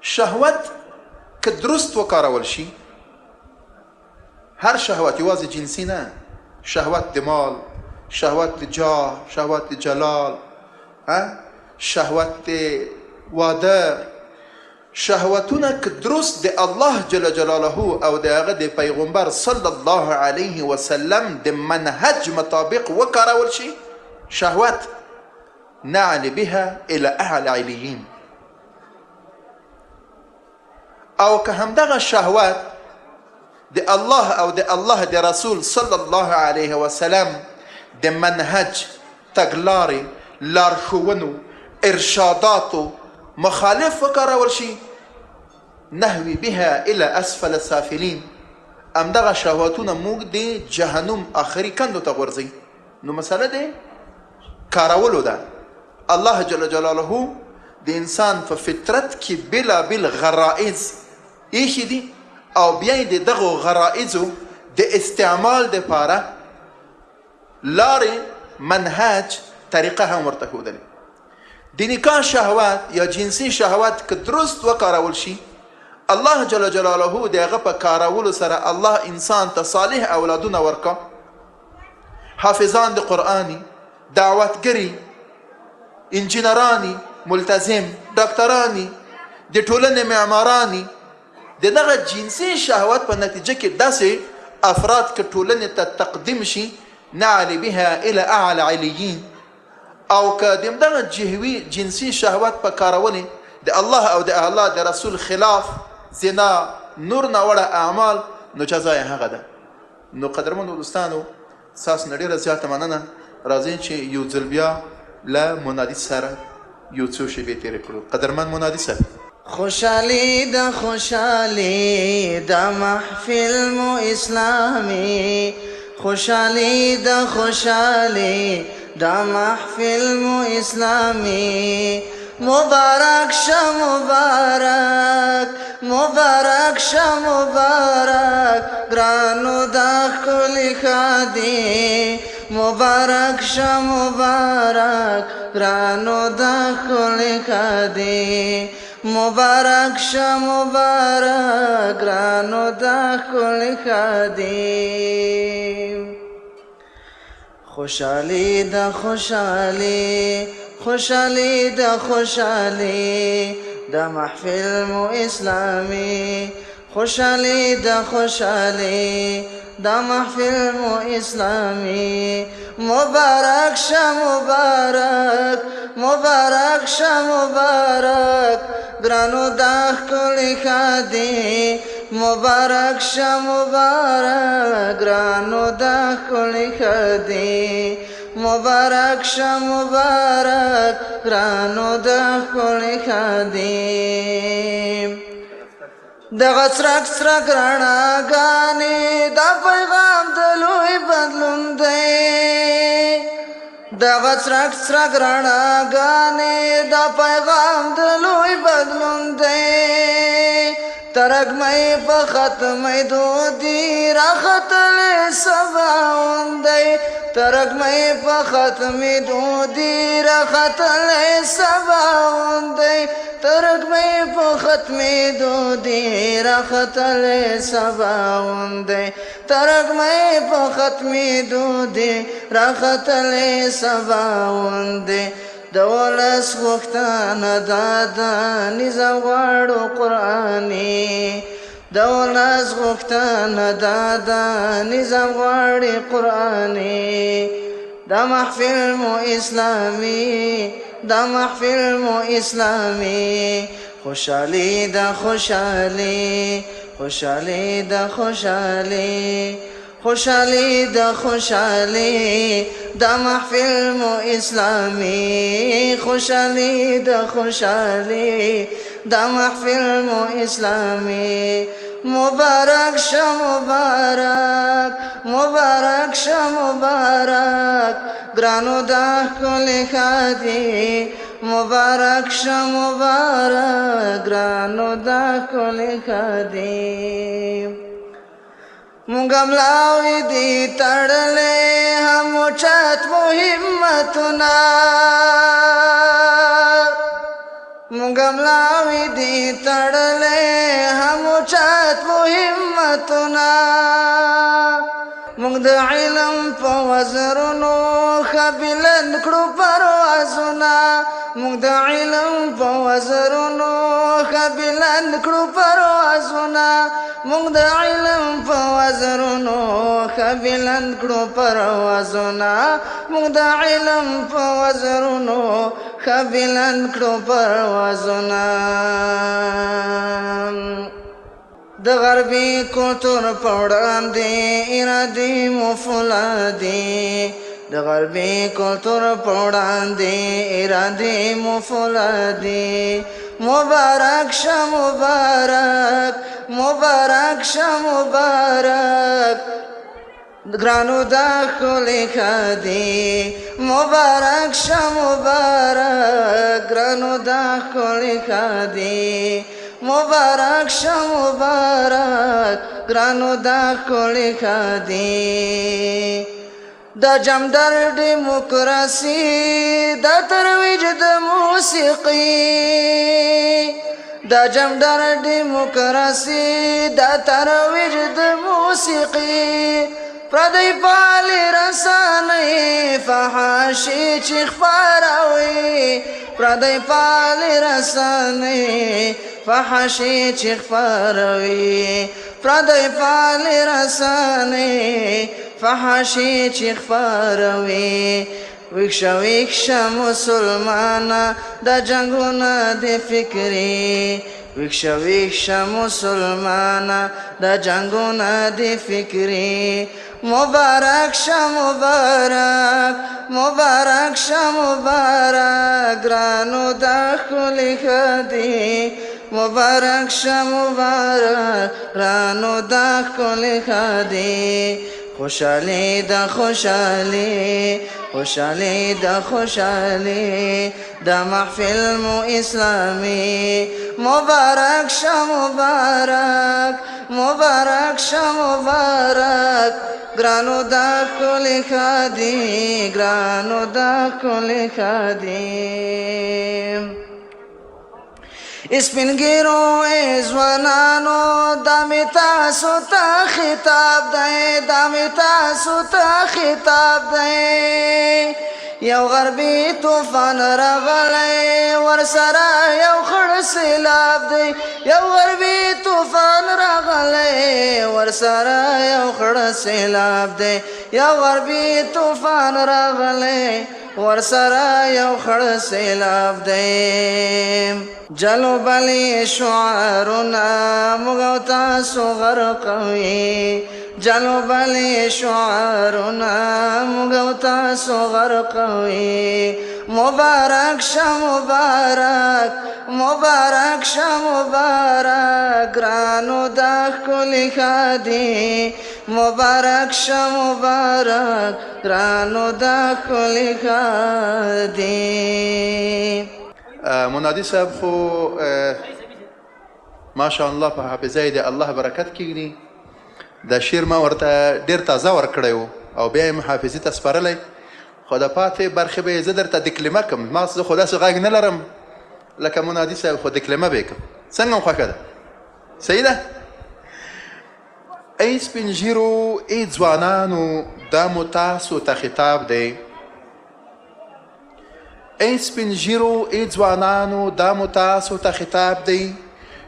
شهوت که درست وکارول شي، هر شهوت یوازې جنسي نه، شهوت د مال، شهوت د جاه، شهوت د جلال، شهوت د واده، شهوتونه که درست د الله جل جلاله او د هغه د پیغمبر صلی الله علیه وسلم د منهج مطابق وکارول شي، شهوت نعل بها الى اعلى علیین. او که همدغه شهوت د الله او د الله د رسول صلی الله علیه وسلم د منهج تګلارې، لارښوونو، ارشاداتو مخالف وکارول شي، نهوی بها الى اسفل سافلین، همدغه شهوتونه موږ د جهنم آخري کندو ته غورځوي. نو مسله د کارولو ده. الله جل جلاله د انسان په فطرت کې بېلابېل غرائز ایښي دي او بیا یې د دغو غرائزو د استعمال دپاره لارې، منهج، طریقه هم ورته ښودلې. د نکاح شهوت یا جنسي شهوت که درست وکارول شي، الله جل جلاله د هغه په کارولو سره الله انسان ته صالح اولادونه ورکا، حافظان د قرآني، دعوتګري، انجینرانی، ملتزم، ډاکټرانی، د ټولنې معمارانی. د دغه جنسي شهوت په نتیجه کې داسې افراد که ټولنې ته تقدیم شي، نعل بها الى اعلى علیین. او که د همدغه جنسي شهوت په کارولې د الله او د الله د رسول خلاف، زنا، نور ناوړه اعمال، نو جزا یې هغه ده. نو قدرمنو دوستانو، ستاسو نه ډېره زیاته مننه. راځئ چې یو ځل بیا له منادي سره یو څو شېبې تېرې کړو. قدرمن منادي صاحب. خوشحالی دا محفل مو اسلامی، خوشحالی دا محفل مو اسلامی. مبارک شه مبارک گرانو دا ښکلي ښادي. مبارک شه گرانو دا ښکلي ښادي. مبارک شه گرانو دا ښکلي ښادي. خوشحالی دا محفل مو اسلامی، خوشحالی دا محفل مو اسلامی. مبارک شه گرانو دا ښکلي ښادي. مبارک شه گرانو دا ښکلي ښادي. مبارک شه گرانو دا ښکلي ښادي. دغه څرک رڼاګانې دا پیغام د لوی بدلون دی. دغه څرک رڼاګانې دا پیغام د لوی بدلون دی. ترږمۍ په ختمېدو دي راختلی سباوون دی. ترږمۍ په ختمېدو دي راختلی سباوون دی. ترږمۍ په ختمېدو دي راختلی سباوون دی. ترږمۍ په ختمېدو دي راختلی سباوون دی. د ولس غوښتنه دا ده نظام غواړو قرآني د ولس غوښتنه دا ده نظام غواړي قرآني دا محفل مو اسلامي دا محفل مو اسلامي خوشحالي دا خوشحالي خوشحالي دا خوشحالي خوشحالي دا خوشحالي دا محفل مو اسلامي خوشحالي دا خوشحالي دا محفل مو اسلامي مبارک شه مبارک مبارک شه مبارک ګرانو دا ښکلې ښادي مبارک شه مبارک ګرانو دا ښکلې ښادي مونږ ملاوي دي تړلې هم اوچت مو همتونه مونږ ملاوي دي تړلې هم اوچت مو همتونه مونږ د علم په وزرونو ښه بلند کړو پروازونه مونږ د علم په وزرونو ښه بلند کړو پروازونه مونږ د علم په وزرونو ښه بلند کړو پروازونه مونږ د علم په وزرونو ښه بلند کړو پروازونه د غربي کلتور په وړاندې ارادې مو فولادي د غربي کلتور په وړاندې ارادې مو فولادي مبارک شه مبارک مبارک شه مبارک ګرانو دا ښکلې ښادي مبارک شه مبارک ګرانو دا ښکلې ښادي مبارک شه مبارک ګرانو دا ښکلې ښادي دا جمدر ډیموکراسي دا ترویج د موسیقي دا جمدر ډیموکراسي دا ترویج د موسیقي پردی پالی رسانې فحاشي چې خپروي پردی پالی رسانې فحاشي چې خپروي پردی پالی رسانې فحاشي چې خپروي ویښه ویښه مسلمانه دا جنګونه د فکري ویښه ویښه مسلمانه دا جنګونه د فکري مبارک شه مبارک مبارک شه مبارک ګرانو دا ښکلې ښادي مبارک شه مبارک ګرانو دا ښکلې ښادي خوشحالي دا خوشحالي خوشحالي دا خوشحالي دا محفل مو اسلامي مبارک شه مبارک مبارک شه مبارک ګرانو دا ښکلې ښادي ګرانو دا ښکلې ښادي سپین ګیرو ځوانانو دا مې تاسو ته خطاب دی دا مې تاسو ته خطاب دی یو غربي طوفان راغلی ورسره یو خړ سیلاب دی یو غربي طوفان راغلی ورسره یو خړ سیلاب دی یو غربي طوفان راغلی ورسره یو خړ سیلاب دی جلو بلی شعارنا موږ او تاسو غرقوي جلو بلی شعارنا موږ او تاسو غرقوي مبارک شه مبارک مبارک شه مبارک ګرانو دا ښکلې ښادي مبارک شه مبارک ګرانو دا ښکلې ښادي منادي صاحب خو ماشاء الله په حافظه دی الله برکت کړي دا شعر ما ورته ډیر تازه ورکړی و او بیا یې محافظې ته سپارلی خو د پاتې برخې به یې زه درته دکلمه کړم ما زه خو داسې غږ نه لرم لکه منادي صاحب خو دکلمه به یې کړم څنګه م خوښه ده صحیح ده ای سپین ږیرو ای ځوانانو دا مو تاسو ته خطاب دی ای سپین ژیرو ای ځوانانو دا مو تاسو ته خطاب دی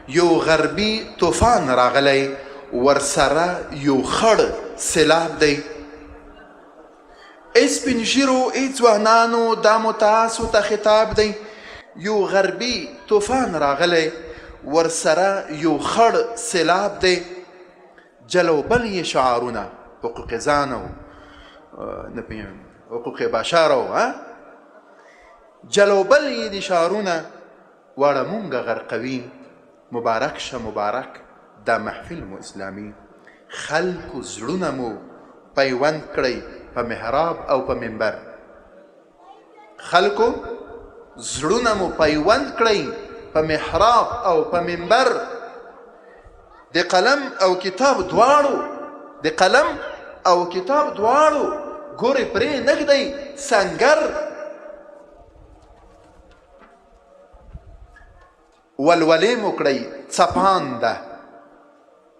یو غربي طوفان راغلی ورسره یو خړ سیلاب دی ای سپین ژیرو ای ځوانانو دا مو تاسو ته خطاب دی یو غربي طوفان راغلی ورسره یو خړ سیلاب دی جلو بل یې شعارونه حقوق ځان او نه پوهېږم حقوق بشر او جلو بل یې د شعارونه واړه مونږه غرقوي مبارک شه مبارک دا محفل مو اسلامي خلکو زړونه مو پیوند کړئ په محراب او په منبر خلکو زړونه مو پیوند کړئ په محراب او په منبر د قلم او کتاب دواړو د قلم او کتاب دواړو ګورې پرې نږدئ سنګر ولولې مو کړئ څپانده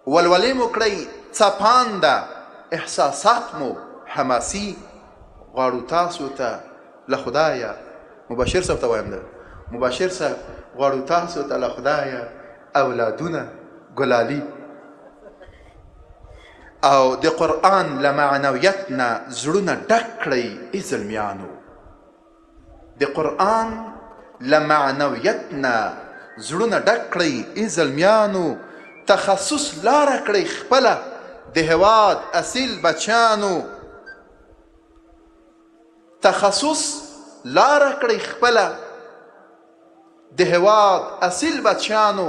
ولولې مو کړئ څپانده احساسات مو حماسي غواړو تاسو ته له خدایه مبشر صاحب ته وایم ده مبشر صاحب غواړو تاسو ته له خدایه اولادونه ګلالي او د قرآن له معنویت نه زړونه ډک کړئ ای زلمیانو د قرآن له معنویت نه زړونه ډک کړئ ای زلمیانو تخصص لاره کړئ خپله د هېواد اصیل بچیانو تخصص لاره کړئ خپله د هېواد اصیل بچیانو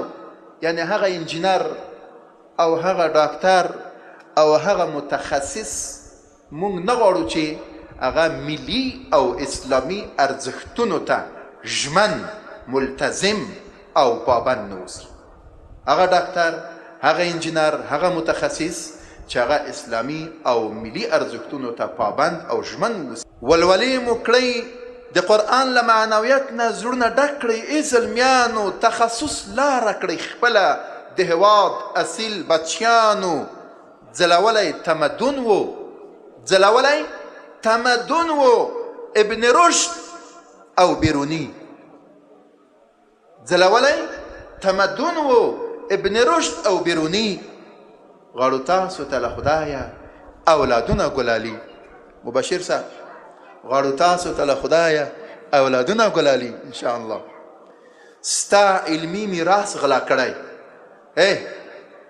یعنی هغه انجینر او هغه ډاکټر او هغه متخصص مونږ نه غواړو چې هغه ملي او اسلامي ارزښتونو ته ژمن ملتزم او پابند نه اوسي هغه ډاکټر هغه انجینر هغه متخصص چې هغه اسلامي او ملي ارزښتونو ته پابند او ژمن اوسي ولولې مو کړئ د قرآن له معنویت نه زړونه ډک کړئ ای زلمیانو تخصص لاره کړئ خپله د هېواد اصیل بچیانو ځلولی تمدن و ځلولی تمدن و ابن رشد او بیرونی ځلولی تمدن و ابن رشد او بیرونی غواړو تاسو ته له خدایه اولادونه ګلالي مبشر صاحب غواړو تاسو ته له خدایه اولادونه ګلالي انشاءالله ستا علمي میراث غلا کړی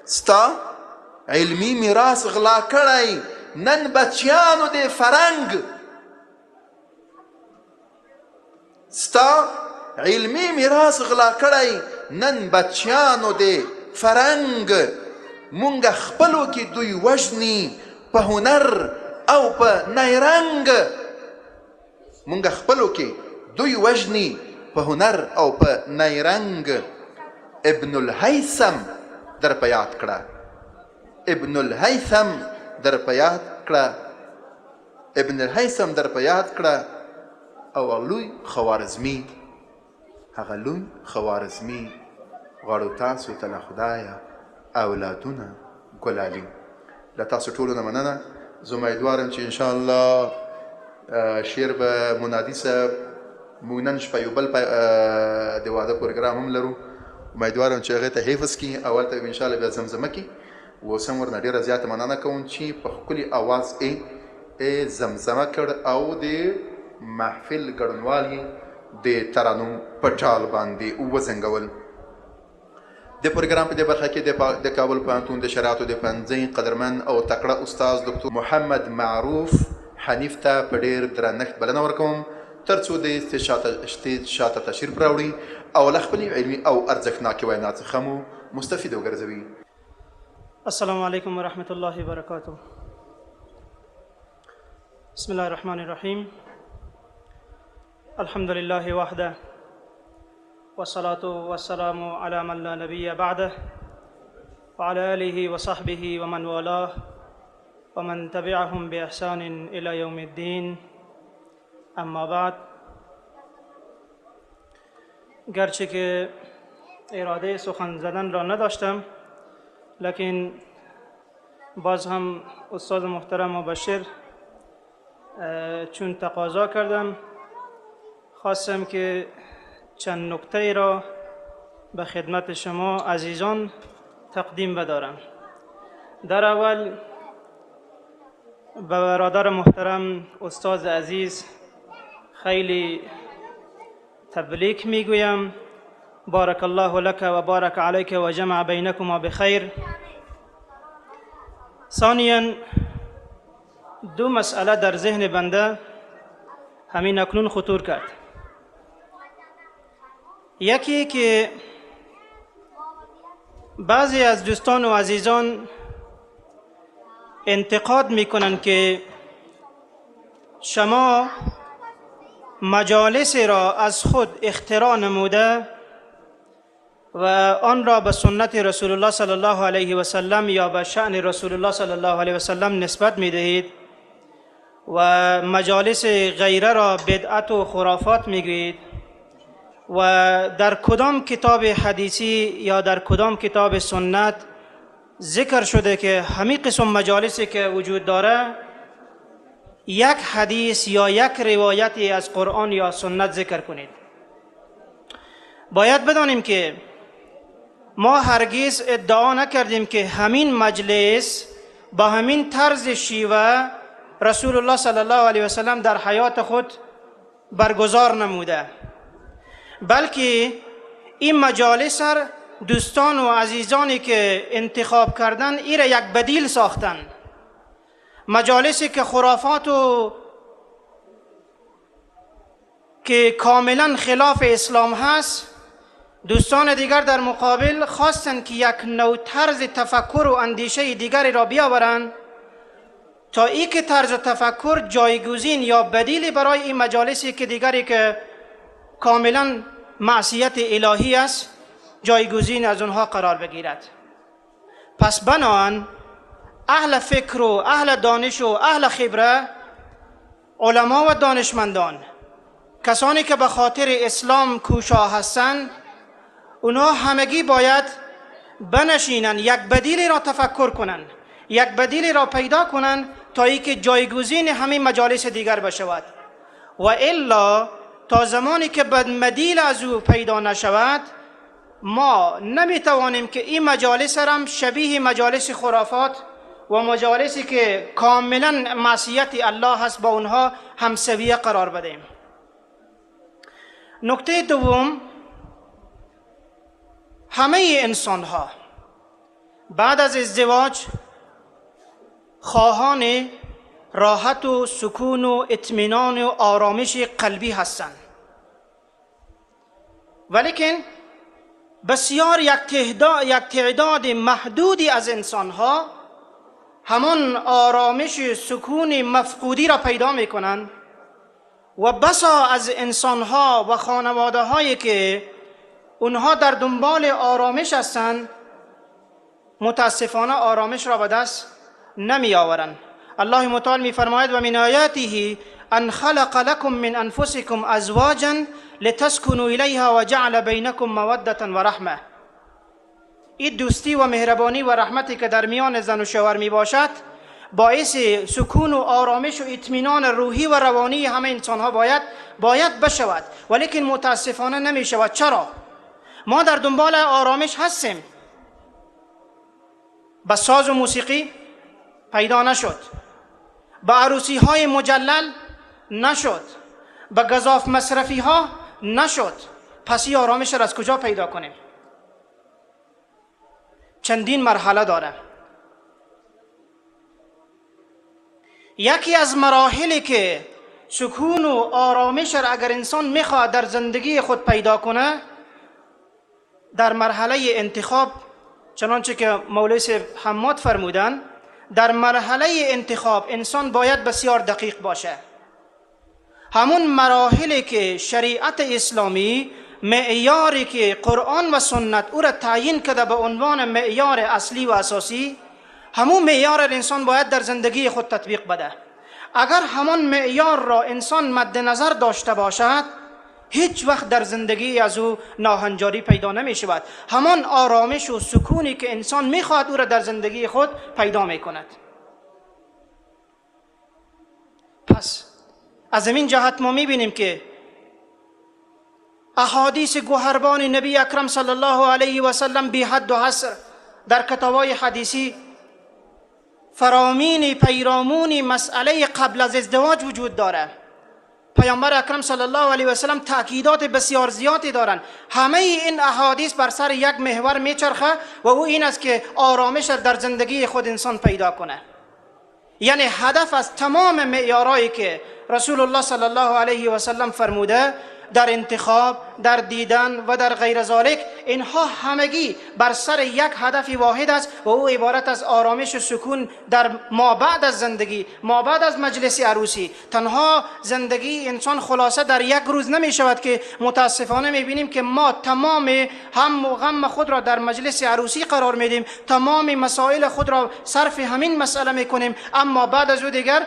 ستا علمي میراث غلا کړی نن بچیانو د فرنګ ستا علمي میراث غلا کړی نن بچیانو د فرنګ مونږ خپلو کې دوی وژني په هنر او په نیرنګ مونږ خپلو کې دوی وژني په هنر او په نیرنګ ابن الهیثم در په یاد کړه ابن الهیثم در په یاد کړه ابن الهیثم در په یاد کړه او لوی خوارزمي هغه لوی خوارزمي غواړو تاسو ته له خدایه اولادونه ګلالي له تاسو ټولو نه مننه زه امیدوارم چې انشاءالله شعر به منادي صاحب موږ نن شپه یو بل د واده پروګرام هم لرو امیدوارم چې هغې ته حفظ کړي اول ته به انشاءالله بیا زمزمه کړي اوس هم ورنه ډېره زیاته مننه کوم چې په ښکلي اواز یې زمزمه کړ او د محفل ګډونوال یې د ترانو په ټال باندې وزنګول د پروګرام په دې برخه کې د کابل پوهنتون د شرایطو د پوهنځي قدرمن او تکړه استاد دکتور محمد معروف حنیف ته په ډېر درنښت بلنه ورکوم تر څو د سټیج شاته تشریف راوړي او له خپلې علمي او ارزښتناکې وینا څخه مو مستفید وګرځوي. السلام علیکم ورحمة الله وبرکاته. بسم الله الرحمن الرحیم. الحمد لله وحده والصلاة والسلام على من لا نبي بعده وعلى آله وصحبه ومن والاه ومن تبعهم بإحسان إلى يوم الدين. اما بعد، گرچه که اراده سخن زدن را نداشتم، لکن باز هم استاد محترم مبشر چون تقاضا کردم خواستم که چند نکته را به خدمت شما عزیزان تقدیم بدارم. در اول به برادر محترم استاد عزیز خیلی تبریک میگویم. بارک الله لك و بارک علیک و جمع بینکما بخیر. ثانیا دو مسئله در ذهن بنده همین اکنون خطور کرد. یکی که بعضی از دوستان و عزیزان انتقاد میکنند که شما مجالس را از خود اختراع نموده و آن را به سنت رسول الله صلی الله علیه و سلم یا به شأن رسول الله صلی الله علیه و سلم نسبت میدهید و مجالس غیره را بدعت و خرافات میگویید و در کدام کتاب حدیثی یا در کدام کتاب سنت ذکر شده که همین قسم مجالسی که وجود داره یک حدیث یا یک روایتی از قرآن یا سنت ذکر کنید؟ باید بدانیم که ما هرگز ادعا نکردیم که همین مجلس با همین طرز شیوه رسول الله صلی الله علیه و سلم در حیات خود برگزار نموده، بلکه این مجالس دوستان و عزیزانی که انتخاب کردن این را یک بدیل ساختن. مجالسی که خرافات و که کاملا خلاف اسلام هست، دوستان دیگر در مقابل خواستند که یک نوع طرز تفکر و اندیشه دیگری را بیاورند تا ای که طرز تفکر جایگزین یا بدیلی برای این مجالسی که دیگری که کاملا معصیت الهی است جایگزین از اونها قرار بگیرد. پس بنابراین اهل فکر و اهل دانش و اهل خبره، علما و دانشمندان، کسانی که به خاطر اسلام کوشا هستند، اونها همگی باید بنشینند یک بدیلی را تفکر کنند، یک بدیلی را پیدا کنند تا ای که جایگزین همین مجالس دیگر بشود. و الا تا زمانی که بدیل از او پیدا نشود ما نمیتوانیم که این مجالس هم شبیه مجالس خرافات و مجالسی که کاملا معصیت الله هست با اونها همسویه قرار بدیم. نکته دوم، همه انسان ها بعد از ازدواج خواهان راحت و سکون و اطمینان و آرامش قلبی هستند، ولیکن بسیار یک تعداد محدودی از انسان ها همان آرامش سکون مفقودی را پیدا می کنند و بسا از انسان ها و خانواده هایی که اونها در دنبال آرامش هستند متاسفانه آرامش را به دست نمی آورند. الله متعال می فرماید و من آیاته ان خلق لكم من انفسكم ازواجا لتسكنوا الیها و جعل بینکم موده و رحمه. این دوستی و مهربانی و رحمتی که در میان زن و شوهر می باشد باعث سکون و آرامش و اطمینان روحی و روانی همه انسان ها باید بشود، ولیکن متاسفانه نمی شود. چرا؟ ما در دنبال آرامش هستیم، با ساز و موسیقی پیدا نشد، با عروسی های مجلل نشد، با گزاف مصرفی ها نشد. پس این آرامش را از کجا پیدا کنیم؟ چندین مرحله داره. یکی از مراحلی که سکون و آرامش را اگر انسان میخواد در زندگی خود پیدا کنه در مرحله انتخاب، چنانچه که مولوی حماد فرمودن، در مرحله انتخاب انسان باید بسیار دقیق باشه. همون مراحلی که شریعت اسلامی معیاری که قرآن و سنت او را تعیین کرده به عنوان معیار اصلی و اساسی، همون معیار انسان باید در زندگی خود تطبیق بده. اگر همون معیار را انسان مد نظر داشته باشد هیچ وقت در زندگی از او ناهنجاری پیدا نمی شود. همان آرامش و سکونی که انسان میخواد او را در زندگی خود پیدا می کند. پس از این جهت ما می بینیم که احادیث گوهربان نبی اکرم صلی الله علیه و سلم بی حد و حصر در کتابای حدیثی فرامین پیرامون مسئله قبل از ازدواج وجود داره. پیامبر اکرم صلی الله علیه و سلم تاکیدات بسیار زیادی دارن. همه این احادیث بر سر یک محور میچرخه و او این است که آرامش در زندگی خود انسان پیدا کنه. یعنی هدف از تمام معیارهایی که رسول الله صلی الله علیه و سلم فرموده در انتخاب، در دیدن و در غیر ذالک، اینها همگی بر سر یک هدف واحد است و او عبارت از آرامش و سکون در ما بعد از زندگی، ما بعد از مجلس عروسی. تنها زندگی انسان خلاصه در یک روز نمی شود که متاسفانه می بینیم که ما تمام هم و غم خود را در مجلس عروسی قرار میدیم، تمام مسائل خود را صرف همین مسئله می کنیم، اما بعد از او دیگر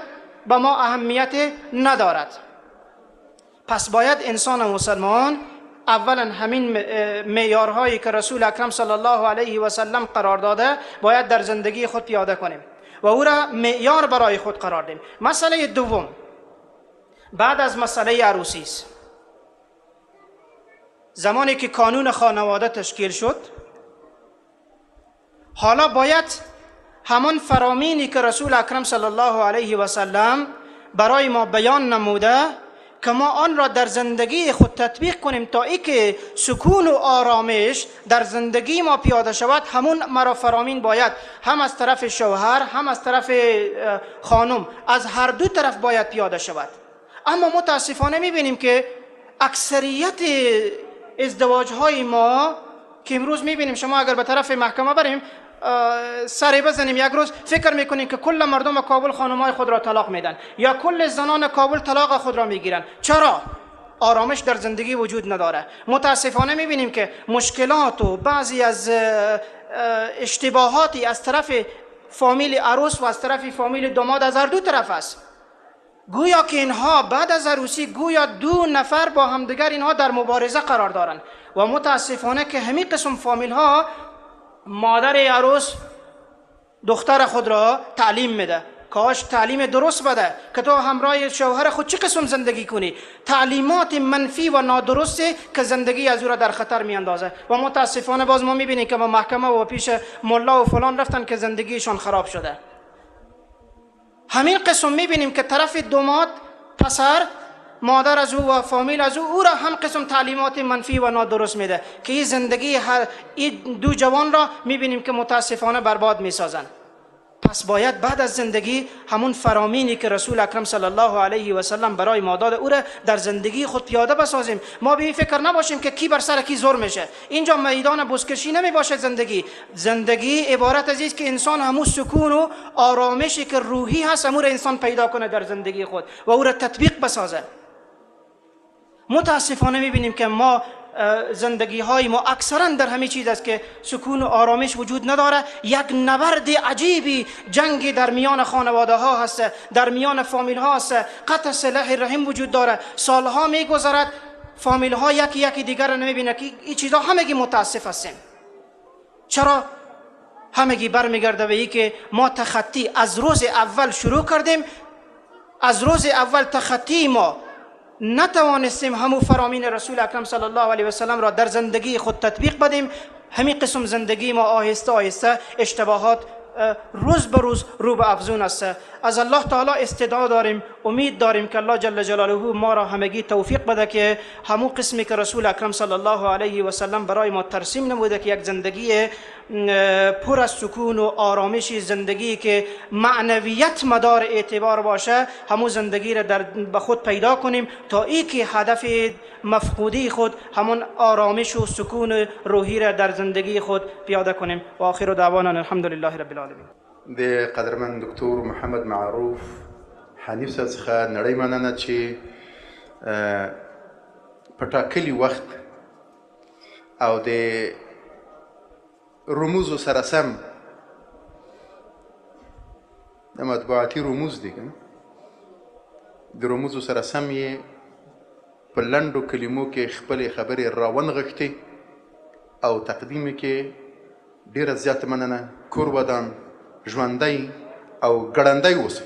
به ما اهمیت ندارد. پس باید انسان مسلمان اولا همین معیارهایی که رسول اکرم صلی الله علیه و سلم قرار داده باید در زندگی خود پیاده کنیم و او را معیار برای خود قرار دیم. مسئله دوم بعد از مسئله عروسی است. زمانی که قانون خانواده تشکیل شد، حالا باید همان فرامینی که رسول اکرم صلی الله علیه و سلم برای ما بیان نموده که ما آن را در زندگی خود تطبیق کنیم تا ای که سکون و آرامش در زندگی ما پیاده شود. همون مرا فرامین باید هم از طرف شوهر هم از طرف خانم، از هر دو طرف باید پیاده شود. اما متاسفانه میبینیم که اکثریت ازدواج های ما که امروز میبینیم، شما اگر به طرف محکمه بریم سری بزنیم یک روز فکر میکنیم که کل مردم کابل خانمای خود را طلاق میدن یا کل زنان کابل طلاق خود را میگیرن. چرا؟ آرامش در زندگی وجود نداره. متاسفانه میبینیم که مشکلات و بعضی از اشتباهاتی از طرف فامیل عروس و از طرف فامیل داماد از هر دو طرف است. گویا که اینها بعد از عروسی گویا دو نفر با همدیگر اینها در مبارزه قرار دارن و متاسفانه که همین قسم فامیل ها مادر عروس دختر خود را تعلیم میده، کاش تعلیم درست بده که تو همراه شوهر خود چه قسم زندگی کنی. تعلیمات منفی و نادرسته که زندگی از او را در خطر میاندازه و متاسفانه باز ما میبینیم که با محکمه و پیش ملا و فلان رفتن که زندگیشان خراب شده. همین قسم میبینیم که طرف داماد پسر مادر از او و فامیل از او را هم قسم تعلیمات منفی و نادرست میده که این زندگی این دو جوان را میبینیم که متاسفانه برباد میسازن. پس باید بعد از زندگی همون فرامینی که رسول اکرم صلی الله علیه و سلم برای ما داده او را در زندگی خود پیاده بسازیم. ما به این فکر نباشیم که کی بر سر کی زور میشه. اینجا میدان بزکشی نمی باشه. زندگی عبارت از است که انسان همون سکون و آرامشی که روحی هست همون را انسان پیدا کنه در زندگی خود و او را تطبیق بسازه. متاسفانه میبینیم که ما زندگی های ما اکثرا در همه چیز است که سکون و آرامش وجود نداره. یک نبرد عجیبی جنگ در میان خانواده ها هست، در میان فامیل ها هست، قطع صله رحم وجود داره. سالها میگذرد فامیل ها یکی دیگر را نمیبینه که این چیزها همگی متاسف هستیم. چرا؟ همگی برمیگرده به این که ما تخطی از روز اول شروع کردیم. از روز اول تخطی ما نتوانستیم همون فرامین رسول اکرم صلی الله علیه و سلم را در زندگی خود تطبیق بدیم. همین قسم زندگی ما آهسته آهسته اشتباهات روز به روز رو به افزون است. از الله تعالی استدعا داریم، امید داریم که الله جل جلاله ما را همگی توفیق بده که همون قسمی که رسول اکرم صلی الله علیه و سلم برای ما ترسیم نموده که یک زندگی پر از سکون و آرامشی، زندگی که معنویت مدار اعتبار باشه، همون زندگی را به خود پیدا کنیم تا این که هدف مفقودی خود همون آرامش و سکون روحی را در زندگی خود پیاده کنیم. و آخر دعوانا الحمدلله رب العالمین. د قدرمن دکتور محمد معروف حنیف صاحب څخه نړۍ مننه چې په ټاکلي وخت او د رموزو سره سم د مطبوعاتي رموز دي کنه د رموزو سره سم یې په لنډو کلمو کې خپلې خبرې راونغښتې او تقدیم یې کې ډېره زیاته مننه. کور ودان، ژوندی او ګړندی اوسئ.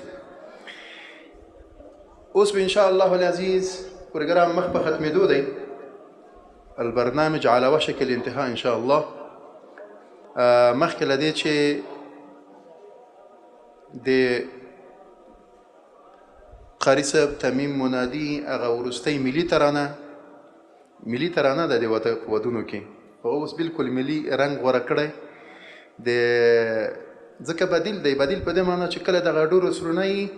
اوس به انشاءالله العزیز پروګرام مخ په ختمېدو دی البرنامج على وشك الانتهاء ان شاء الله. مخکې له دې چې د قاري صاحب تمیم منادي هغه وروستۍ ملي ترانه ده د ودونو کې، هغه اوس بالکل ملي رنګ غوره کړی د ځکه بدیل دی. بدیل په دې معنی چې کله دغه ډورو سرونه یي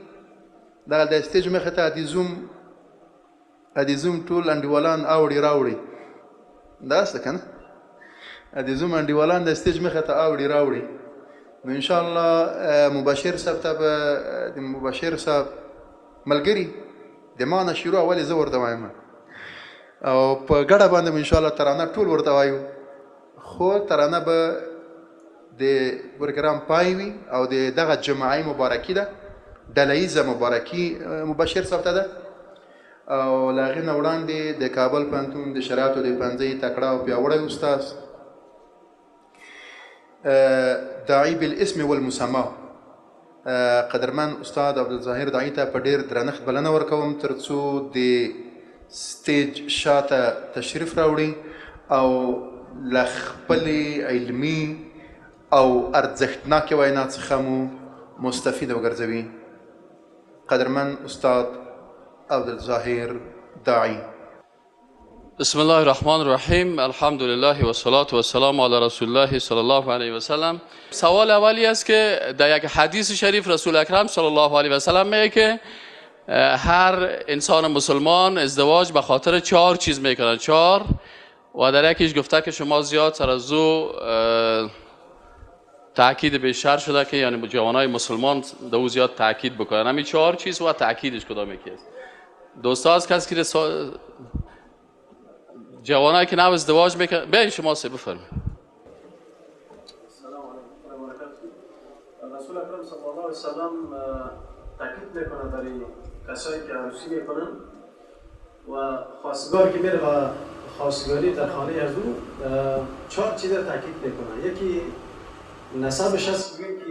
دغه د سټیج مخې ته د زوم ټول انډیوالان اوړي راوړي، داسې که نه د زوم انډیوالان د سټیج مخې ته اوړي راوړي. نو انشاءالله مبشر صاحب ته به د مبشر صاحب ملګري د ما نه شروع ولې زه ورته وایم او په ګډه باندې به انشاءالله ترانه ټول ورته وایو، خو ترانه به د پروګرام پای وي او د دغه جماعي مبارکي ده، ډله ییزه مبارکي مبشر صاحب ته ده. او له هغې نه وړاندې د کابل پوهنتون د شرایطو د پوهنځي تکړه او پیاوړی استاد داعي بالاسم والمسمى قدرمن استاد عبدالظاهر داعي ته په ډېر درنښت بلنه ورکوم تر څو د سټیج شاته تشریف راوړي او له خپلې علمي او ارزښتناکې وینا څخه مو مستفید وګرځوي. قدرمن استاد عبدالظاهر داعي. بسم الله الرحمن الرحیم. الحمد لله و الصلاة و السلام علی رسول الله صلی الله علیه و سلم. سوال اولی است که در یک حدیث شریف رسول اکرم صلی الله علیه و سلم میگه که هر انسان مسلمان ازدواج به خاطر 4 چیز میکنه، 4 و در یکیش گفته که شما زیاد سر از او تاکید بیشتر شده که یعنی جوانای مسلمان دو زیاد تاکید بکنن. همین 4 چیز و تاکیدش کدام یکی است؟ دوستا از کسی که جوانایی که نو ازدواج میکنن بیاین شما سه بفرمایید. سلام علیکم و برکاته. رسول اکرم صلی الله علیه و سلم تاکید میکنه برای کسایی که عروسی میکنن و خواستگاری که میره و خواستگاری در خانه از او 4 چیز تاکید میکنه. یکی نسبش هست، میگه که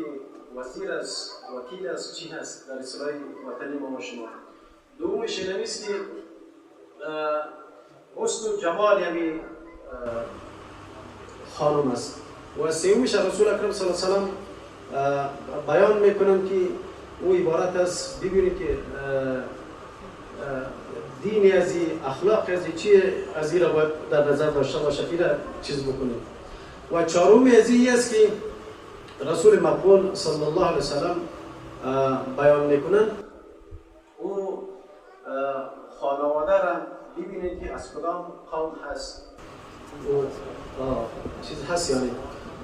وزیر است، وکیل است، چی هست در اصلاح وطنی ما شما. دومش اینمی است که حسن و جمال یعنی خانم است. و سومش رسول اکرم صلی الله علیه و سلم بیان میکنم که او عبارت است ببینید که دین از اخلاق از چی از این را باید در نظر داشته باشه، این را چیز بکنیم. و چهارم از این است که رسول مقبول صلی الله علیه و سلم بیان میکنن او خانواده را ببینید که از کدام قوم هست او چیز هست. یعنی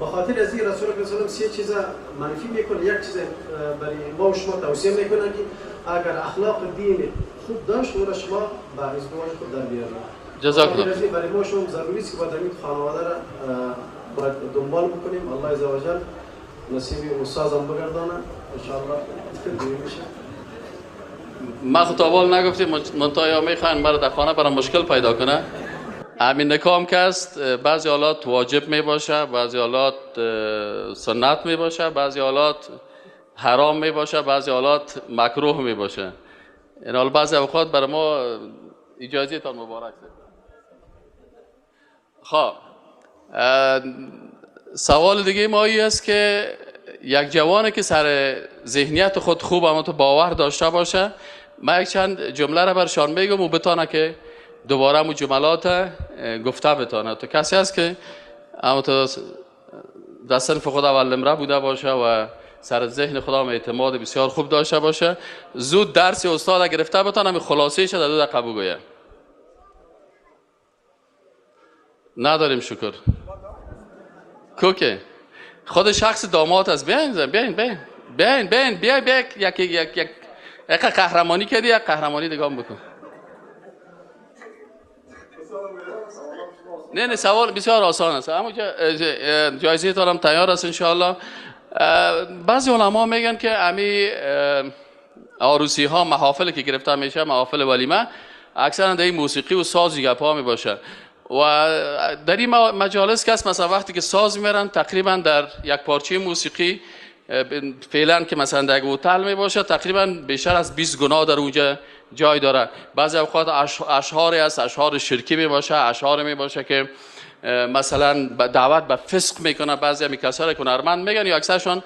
بخاطر از این رسول الله صلی الله علیه و سلم 3 چیز منفی میکنه. یک چیز برای ما و شما توصیه میکنه که اگر اخلاق دین خوب داشت او را شما به ازدواج خود در بیارید. جزاک الله. برای ما شما ضروری است که باید این خانواده را باید دنبال بکنیم. الله عزوجل نصیب استادم بگردانه ان شاء الله دیگه میشه. ما خطابال نگفتیم منتها میخواین مرا در خانه برای مشکل پیدا کنه. همین نکام که است بعضی حالات واجب می باشه، بعضی حالات سنت می باشه، بعضی حالات حرام می باشه، بعضی حالات مکروه می باشه. این حال بعضی اوقات برای ما اجازه تان مبارک ده. خب سوال دیگه ما این است که یک جوانی که سر ذهنیت خود خوب اما تو باور داشته باشه، من یک چند جمله را برشان میگم و بتانه که دوباره مو جملات گفته بتانه. تو کسی هست که اما تو در صنف خود اول نمره بوده باشه و سر ذهن خدا هم اعتماد بسیار خوب داشته باشه، زود درس استاد گرفته بتانه می خلاصه شده 2 دقیقه بگویه. نداریم شکر. کوکه خود شخص داماد است. بیاین یک قهرمانی کردی، یک قهرمانی دیگه هم بکن. نه سوال بسیار آسان است، اما جایزه تا هم تیار است انشاءالله. بعضی علما میگن که امی عروسی ها محافل که گرفته میشه، محافل ولیمه، اکثرا در این موسیقی و سازی گپا می باشه و در این مجالس که مثلا وقتی که ساز میرن تقریبا در یک پارچه موسیقی فعلا که مثلا در هتل می باشه تقریبا بیشتر از 20 گنا در اونجا جای داره. بعضی اوقات اشعاری است، اشعار شرکی می باشه، اشعار می باشه که مثلا دعوت به فسق میکنه. بعضی همی کسایی که هنرمند میگن یا اکثرشان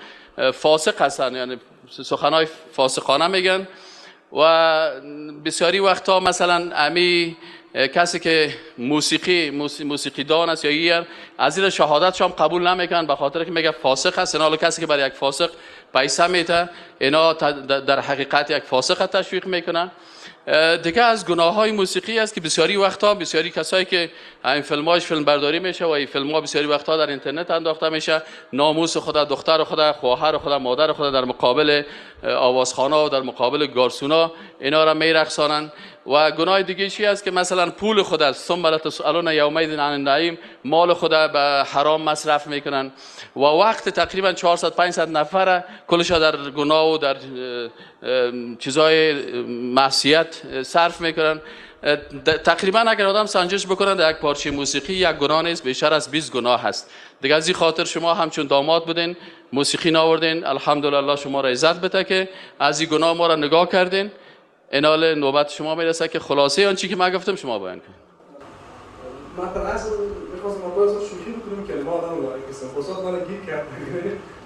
فاسق هستن، یعنی سخنهای فاسقانه میگن. و بسیاری وقتا مثلا امی کسی که موسیقی دان است یا ایر از این شهادتش هم قبول نمیکنن به خاطر که میگه فاسق است. اینا کسی که برای یک فاسق پیسه میده، اینا در حقیقت یک فاسق تشویق میکنن. دیگه از گناه های موسیقی است که بسیاری وقتا بسیاری کسایی که این فیلماش فیلم برداری میشه و این فیلم ها بسیاری وقتا در اینترنت انداخته میشه، ناموس خود، دختر خود، خواهر خود، مادر خود در مقابل آوازخانه و در مقابل گارسونا اینا را میرقصانن. و گناه دیگه چی است که مثلا پول خود است، ثم لتسألون یومئذ عن النعیم، مال خود به حرام مصرف میکنن و وقت تقریبا 400-500 نفر کلش در گناه و در چیزای معصیت صرف میکنن. تقریبا اگر آدم سنجش بکنن در یک پارچه موسیقی یک گناه نیست، بیشتر از 20 گناه هست. دیگه از این خاطر شما همچون داماد بودین، موسیقی ناوردین، الحمدلله شما را عزت بده که از این گناه ما را نگاه کردین. اینال نوبت شما میرسه که خلاصه آنچه که من گفتم شما بیان کنید. من در اصل می‌خواستم با تو شوخی بکنم که ما آدم رو که استاد من گیر کرد.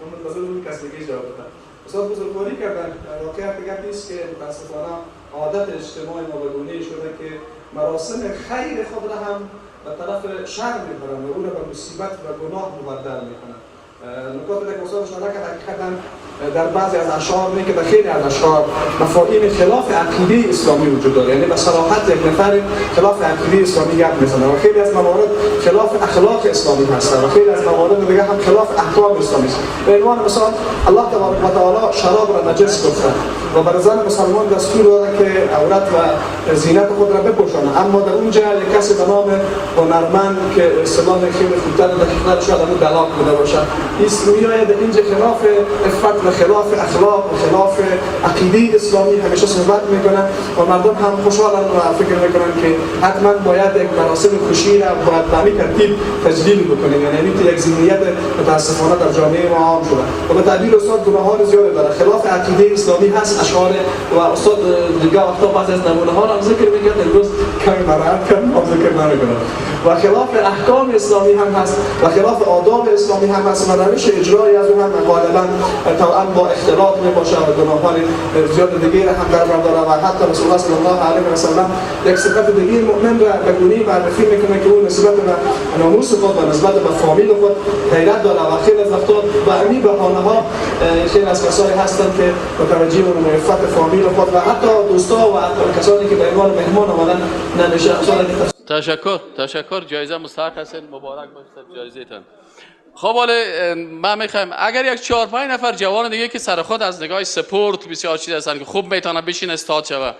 من منتظر بودم کسی دیگه جواب بده. استاد بزرگواری کردن واقعیت دیگه نیست که متاسفانه عادت اجتماعی ما به گونه‌ای شده که مراسم خیر خود را هم به طرف شر می‌برن و اون را به مصیبت و گناه مبدل می‌کنن. نکات دیگه استاد اشاره کرد حقیقتاً در بعضی از اشعار میگه که در خیلی از اشعار مفاهیم خلاف عقیده اسلامی وجود داره، یعنی به صراحت یک نفر خلاف عقیده اسلامی گپ میزنه و خیلی از موارد خلاف اخلاق اسلامی هست و خیلی از موارد دیگه هم خلاف احکام اسلامی است. به عنوان مثال الله تبارک و تعالی شراب را نجس گفته و بر زن مسلمان دستور داده که عورت و زینت خود را بپوشانه، اما در اونجا یک کسی به نام هنرمند که اصطلاح خیلی خوبتر دقیق‌تر شاید اون دلاغ بوده باشه، اسلامیای در اینجا خلاف عفت و خلاف اخلاق و خلاف عقیده اسلامی همیشه صحبت میکنن و مردم هم خوشحالن و فکر میکنن که حتما باید یک مراسم خوشی را باید به همین ترتیب تجلیل بکنیم. یعنی یک ذهنیت متاسفانه در جامعه ما عام شده و به تعبیر استاد گناهان زیاد داره، خلاف عقیده اسلامی هست اشعار و استاد دیگه وقتا بعضی از نمونه ها را ذکر میکنه، امروز کمی مراعات کردم ما ذکر نمیکنم و خلاف احکام اسلامی هم هست و خلاف آداب اسلامی هم هست و روش اجرایی از اون هم غالبا توأم با اختلاط میباشه و گناهان زیاد دیگه هم در بر داره و حتی رسول الله صلی الله علیه و سلم یک صفت دیگه مؤمن را به گونه‌ای معرفی میکنه که اون نسبت به ناموس خود و نسبت به فامیل خود غیرت داره و خیلی از وقتا به همین بهانه‌ها خیلی از کسایی هستند که متوجه اون عفت فامیل خود و حتی دوستا و کسانی که به عنوان مهمان اومدن نمیشه. تشکر جایزه مستحق هستین، مبارک باشید جایزه‌تان. خب حالا من میخوایم اگر یک 4-5 نفر جوان دیگه که سر خود از نگاه سپورت بسیار چیز هستن که خوب میتونه بشین استاد شوه،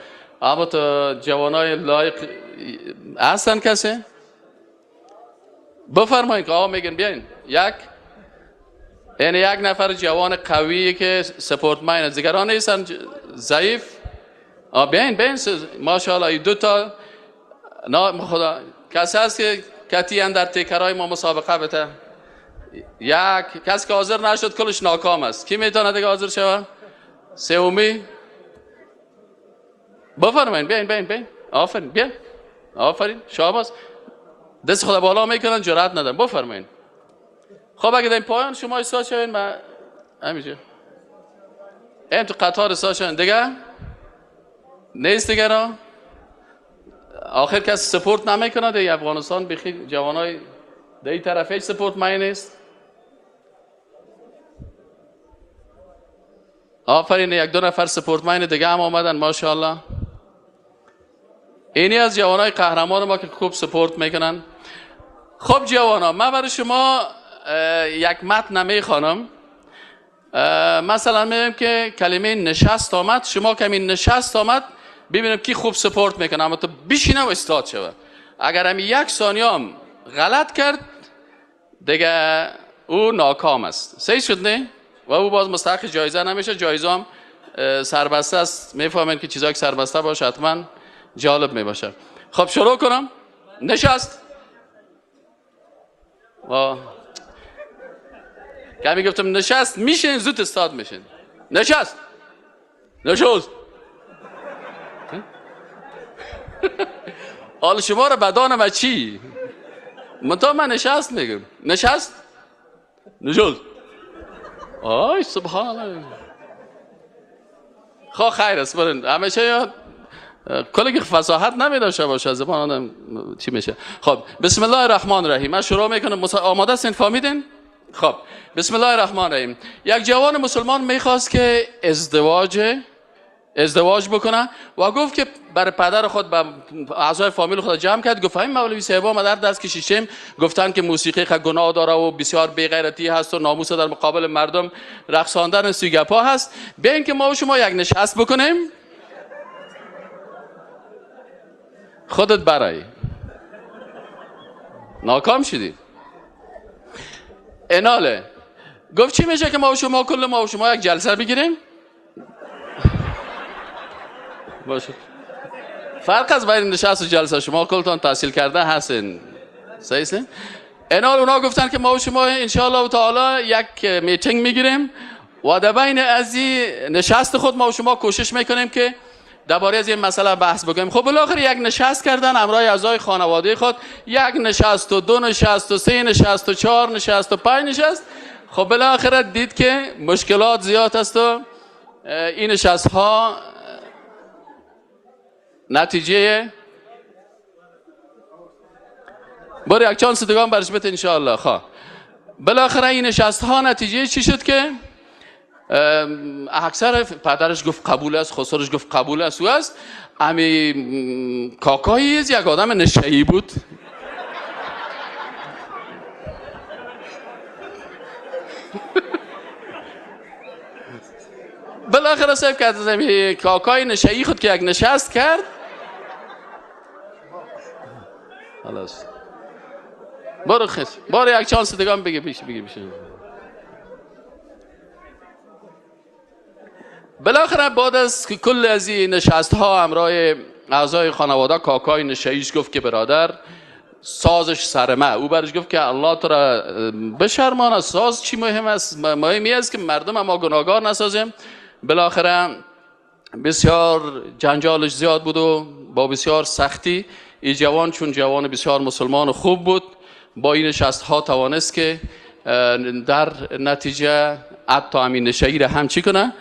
اما تو جوانای لایق هستن کسی؟ بفرمایید که آقا میگن بیاین. یعنی یک نفر جوان قوی که سپورت ماین دیگران نیستن ضعیف، بیاین ماشاءالله. دو تا خدا کسی هست که کتی در تیکرهای ما مسابقه بده؟ یک کس که حاضر نشد کلش ناکام است. کی میتونه دیگه حاضر شوه؟ سومی بفرمایید بیاین. آفرین بیاین. آفرین شاباس. دست خدا بالا میکنن جرأت ندارن. بفرمایید. خب اگه در پایان شما ایستاد شوین ما همینجا تو قطار ایستاد شوین دیگه نیست دیگه را آخر کس سپورت نمیکنه دیگه. افغانستان بخی جوانای در این طرف هیچ سپورت مای نیست. آفرین 1-2 نفر سپورت ماین دیگه هم آمدن ماشاءالله. اینی از جوانای قهرمان ما که خوب سپورت میکنن. خب جوانا من برای شما یک متن نمیخوانم. مثلا میگم که کلمه نشست آمد، شما کمی نشست آمد ببینم کی خوب سپورت میکنه، اما تو بشینه و استاد شوه. اگر همی 1 ثانیه هم غلط کرد دیگه او ناکام است. صحیح شد نه؟ و او باز مستحق جایزه نمیشه. جایزه هم سربسته است، میفهمین که چیزایی که سربسته باشه حتما جالب میباشه. خب شروع کنم. نشست. کمی گفتم نشست میشین زود استاد میشین. نشست حال شما رو بدانم چی؟ من نشست میگم. نشست؟ آی سبحان الله. خواه خیر است برن. همیشه یا کلی که فصاحت نمیداشته باشه زبان آدم چی میشه. خب بسم الله الرحمن الرحیم. من شروع میکنم. آماده هستین؟ فهمیدین؟ خب بسم الله الرحمن الرحیم. یک جوان مسلمان میخواست که ازدواج بکنه و گفت که برای پدر خود به اعضای فامیل خود جمع کرد. گفت این مولوی صاحبا ما در دست کشیدیم گفتن که موسیقی خود گناه داره و بسیار بی‌غیرتی هست و ناموس در مقابل مردم رقصاندن سوگپا هست. بیاین که ما و شما یک نشست بکنیم. خودت برای ناکام شدی. اناله گفت چی میشه که ما و شما یک جلسه بگیریم؟ باشه. فرق از بین نشست و جلسه شما کلتان تحصیل کرده هستین. صحیح است؟ انال اونا گفتن که ما و شما انشاءالله تعالی یک میتینگ میگیریم و در بین از نشست خود ما و شما کوشش میکنیم که درباره از این مسئله بحث بکنیم. خب بالاخره یک نشست کردن همراه اعضای خانواده خود. یک نشست و 2 نشست و 3 نشست و 4 نشست و 5 نشست. خب بالاخره دید که مشکلات زیاد است و این نشست ها نتیجه برای یک چانس دیگه هم برش بده انشاءالله. خواه بالاخره این نشست ها نتیجه چی شد که اکثر پدرش گفت قبول است، خسرش گفت قبول است و است. امی کاکایی یک آدم نشئی بود. بالاخره صاحب که از امی کاکای نشئی خود که یک نشست کرد خلاص برو خیس برو یک چانس دیگه هم بگی بیشه. بالاخره بعد از کل از این نشست ها همراه اعضای خانواده کاکای نشئیش گفت که برادر سازش سرمه. او برش گفت که الله تو را بشرمانه. ساز چی مهم است؟ مهمی است که مردم ما گناهکار نسازیم. بالاخره بسیار جنجالش زیاد بود و با بسیار سختی این جوان چون جوان بسیار مسلمان و خوب بود با این نشست ها توانست که در نتیجه حتی همین نشئی را هم چی کنه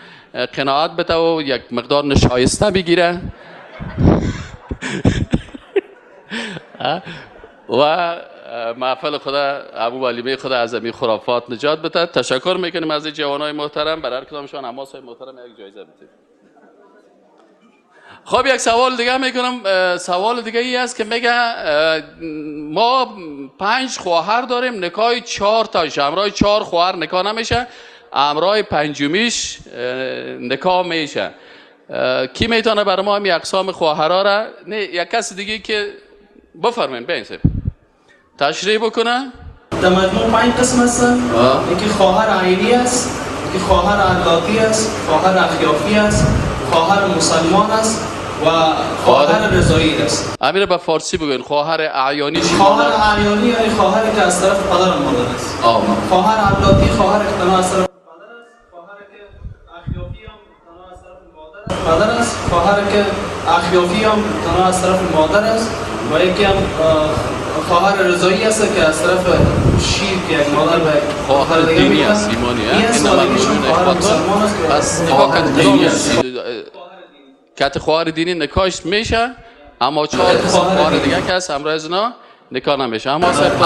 قناعت بده و یک مقدار نشایسته بگیره و محفل خدا ابو ولیمه خدا از این خرافات نجات بده. تشکر میکنیم از این جوانای محترم. برای هر کدامشان اما صاحب محترم یک جایزه بده. خب یک سوال دیگه میکنم. سوال دیگه ای است که میگه ما 5 خواهر داریم، نکاح 4 تاش همراه 4 خواهر نکاح نمیشه، همراه 5میش نکاح میشه. کی میتونه برای ما هم اقسام خواهرها را نه یک کس دیگه که بفرمایید ببین تشریح بکنه. در مجموع 5 قسم هستن. یکی خواهر عینی است، یکی خواهر علاقی است، خواهر اخیافی است، خواهر مسلمان است و خواهر رضایی است. امیر به فارسی بگوین خواهر اعیانی چی؟ خواهر اعیانی یعنی خواهری که از طرف پدر و مادر است. خواهر علاقی خواهری که تنها از طرف پدر است. خواهری که اخیافی هم تنها از طرف مادر است. خواهری که اخیافی هم تنها از طرف مادر است و یکی هم خواهر رضایی است که از طرف شیر که یک مادر به خواهر دینی است ایمانی است. این خواهر مسلمان است که پس نکاح دینی است. کت خواهر دینی نکاحش میشه اما 4 خواهر دیگه که هست همراه از اونا نکاح نمیشه. اما صرف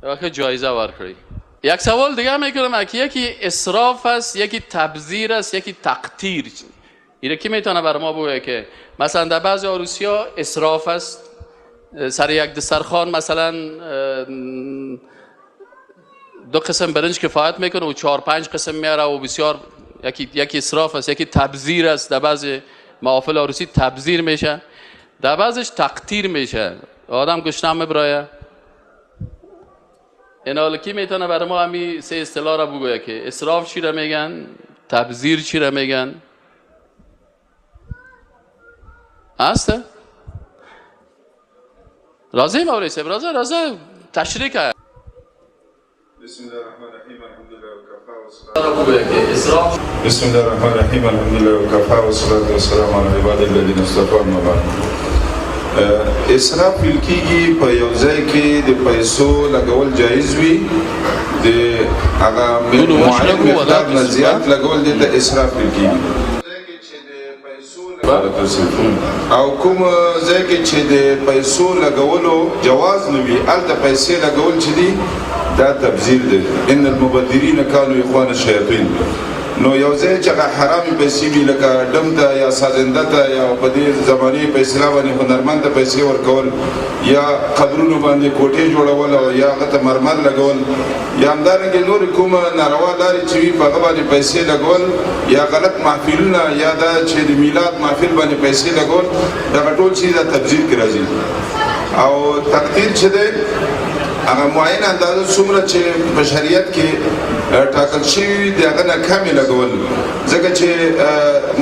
وقت جایزه ورکړي. یک سوال دیگه میکنم که یکی اسراف است، یکی تبذیر است، یکی تقتیر. اینه کی میتونه برای ما بگه که مثلا در بعضی عروسی‌ها اسراف است، سر یک دسترخوان مثلا 2 قسم برنج کفایت میکنه و 4-5 قسم میاره و بسیار یکی اسراف است، یکی تبذیر است. در بعضی محافل عروسی تبذیر میشه، در بعضش تقتیر میشه، آدم گشنه میبرایه. این حال کی میتونه برای ما همین 3 اصطلاح را بگویه که اسراف چی را میگن، تبذیر چی را میگن؟ هسته؟ راضی مولوی صاحب؟ راضی تشریح کرد. بسم الله الرحمن الرحیم الحمد لله وكفى بسم الله الرحمن الرحیم الحمد لله وكفى والصلاة والسلام على عباد الذين اصطفى. ما بعد اسراف ویل کېږي په یو ځای کې د پیسو لګول جایز وي د هغه معین مقدار نه زیات لګول دي ته اسراف ویل کېږي او کوم ځای کې چې د پیسو لګولو جواز نه وي هلته پیسې لګول چې دي دا تبذیر دی ان المبذرین کانوا اخوان الشیاطین نو یو ځای چې هغه حرامې پیسې وي لکه ډم ته یا سازنده ته یا په دې زمانې په اصطلاح باندې هنرمند ته پیسې ورکول یا قبرونو باندې کوټې جوړول او یا هغه ته مرمر لګول یا همدارنګې نورې کومه ناروا لارې چې وي په هغه باندې پیسې لګول یا غلط محفلونه یا دا چې د میلاد محفل باندې پیسې لګول دغه ټول چیز دا تبذیر کې راځي او تقدیر چې دی هغه معین اندازه څومره چې په شریعت کې ټاکل شوي د هغه نه کمې لګول ځکه چې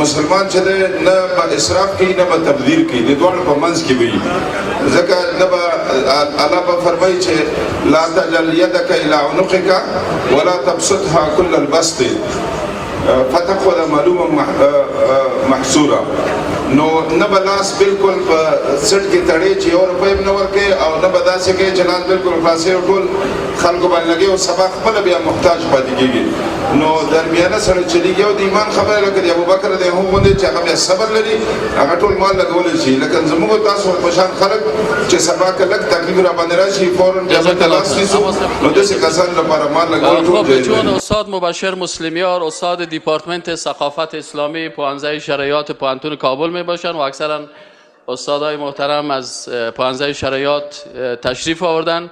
مسلمان چې دی نه به اسراف کوي نه به تبذیر کوي د دواړو په منځ کې وي ځکه نه به الله به فرمایي چې لا تجعل یدک الی عنقک ولا تبسطها کل البسط فتقعد ملوما محصورا نو نه به لاس بالکل په سټ کې تړې چې یو روپۍ هم نه ورکوي او نه به داسې کوي چې لاس بالکل خلاصوي او ټول خلکو باندې لګوي او سبا خپله بیا محتاج پاتې کېږي نو درمیانه سړی چلیږي او د ایمان خبره لکه د ابوبکر دی هم غوندې چې هغه بیا صبر لري هغه ټول مال لګولی شي لکه زموږ تاسو په شان خلک چې سبا که لږ تکلیف را باندې راشي فوراً جزاک الله نیسو نو داسې کسان لپاره مال لګول ټول جایز دی. چون استاد مبشر مسلمیار استاد دیپارتمنت ثقافت اسلامی پوهنځی شرایط پوهنتون کابل می باشن و اکثرا استادای محترم از پوهنځی شرایط تشریف آوردن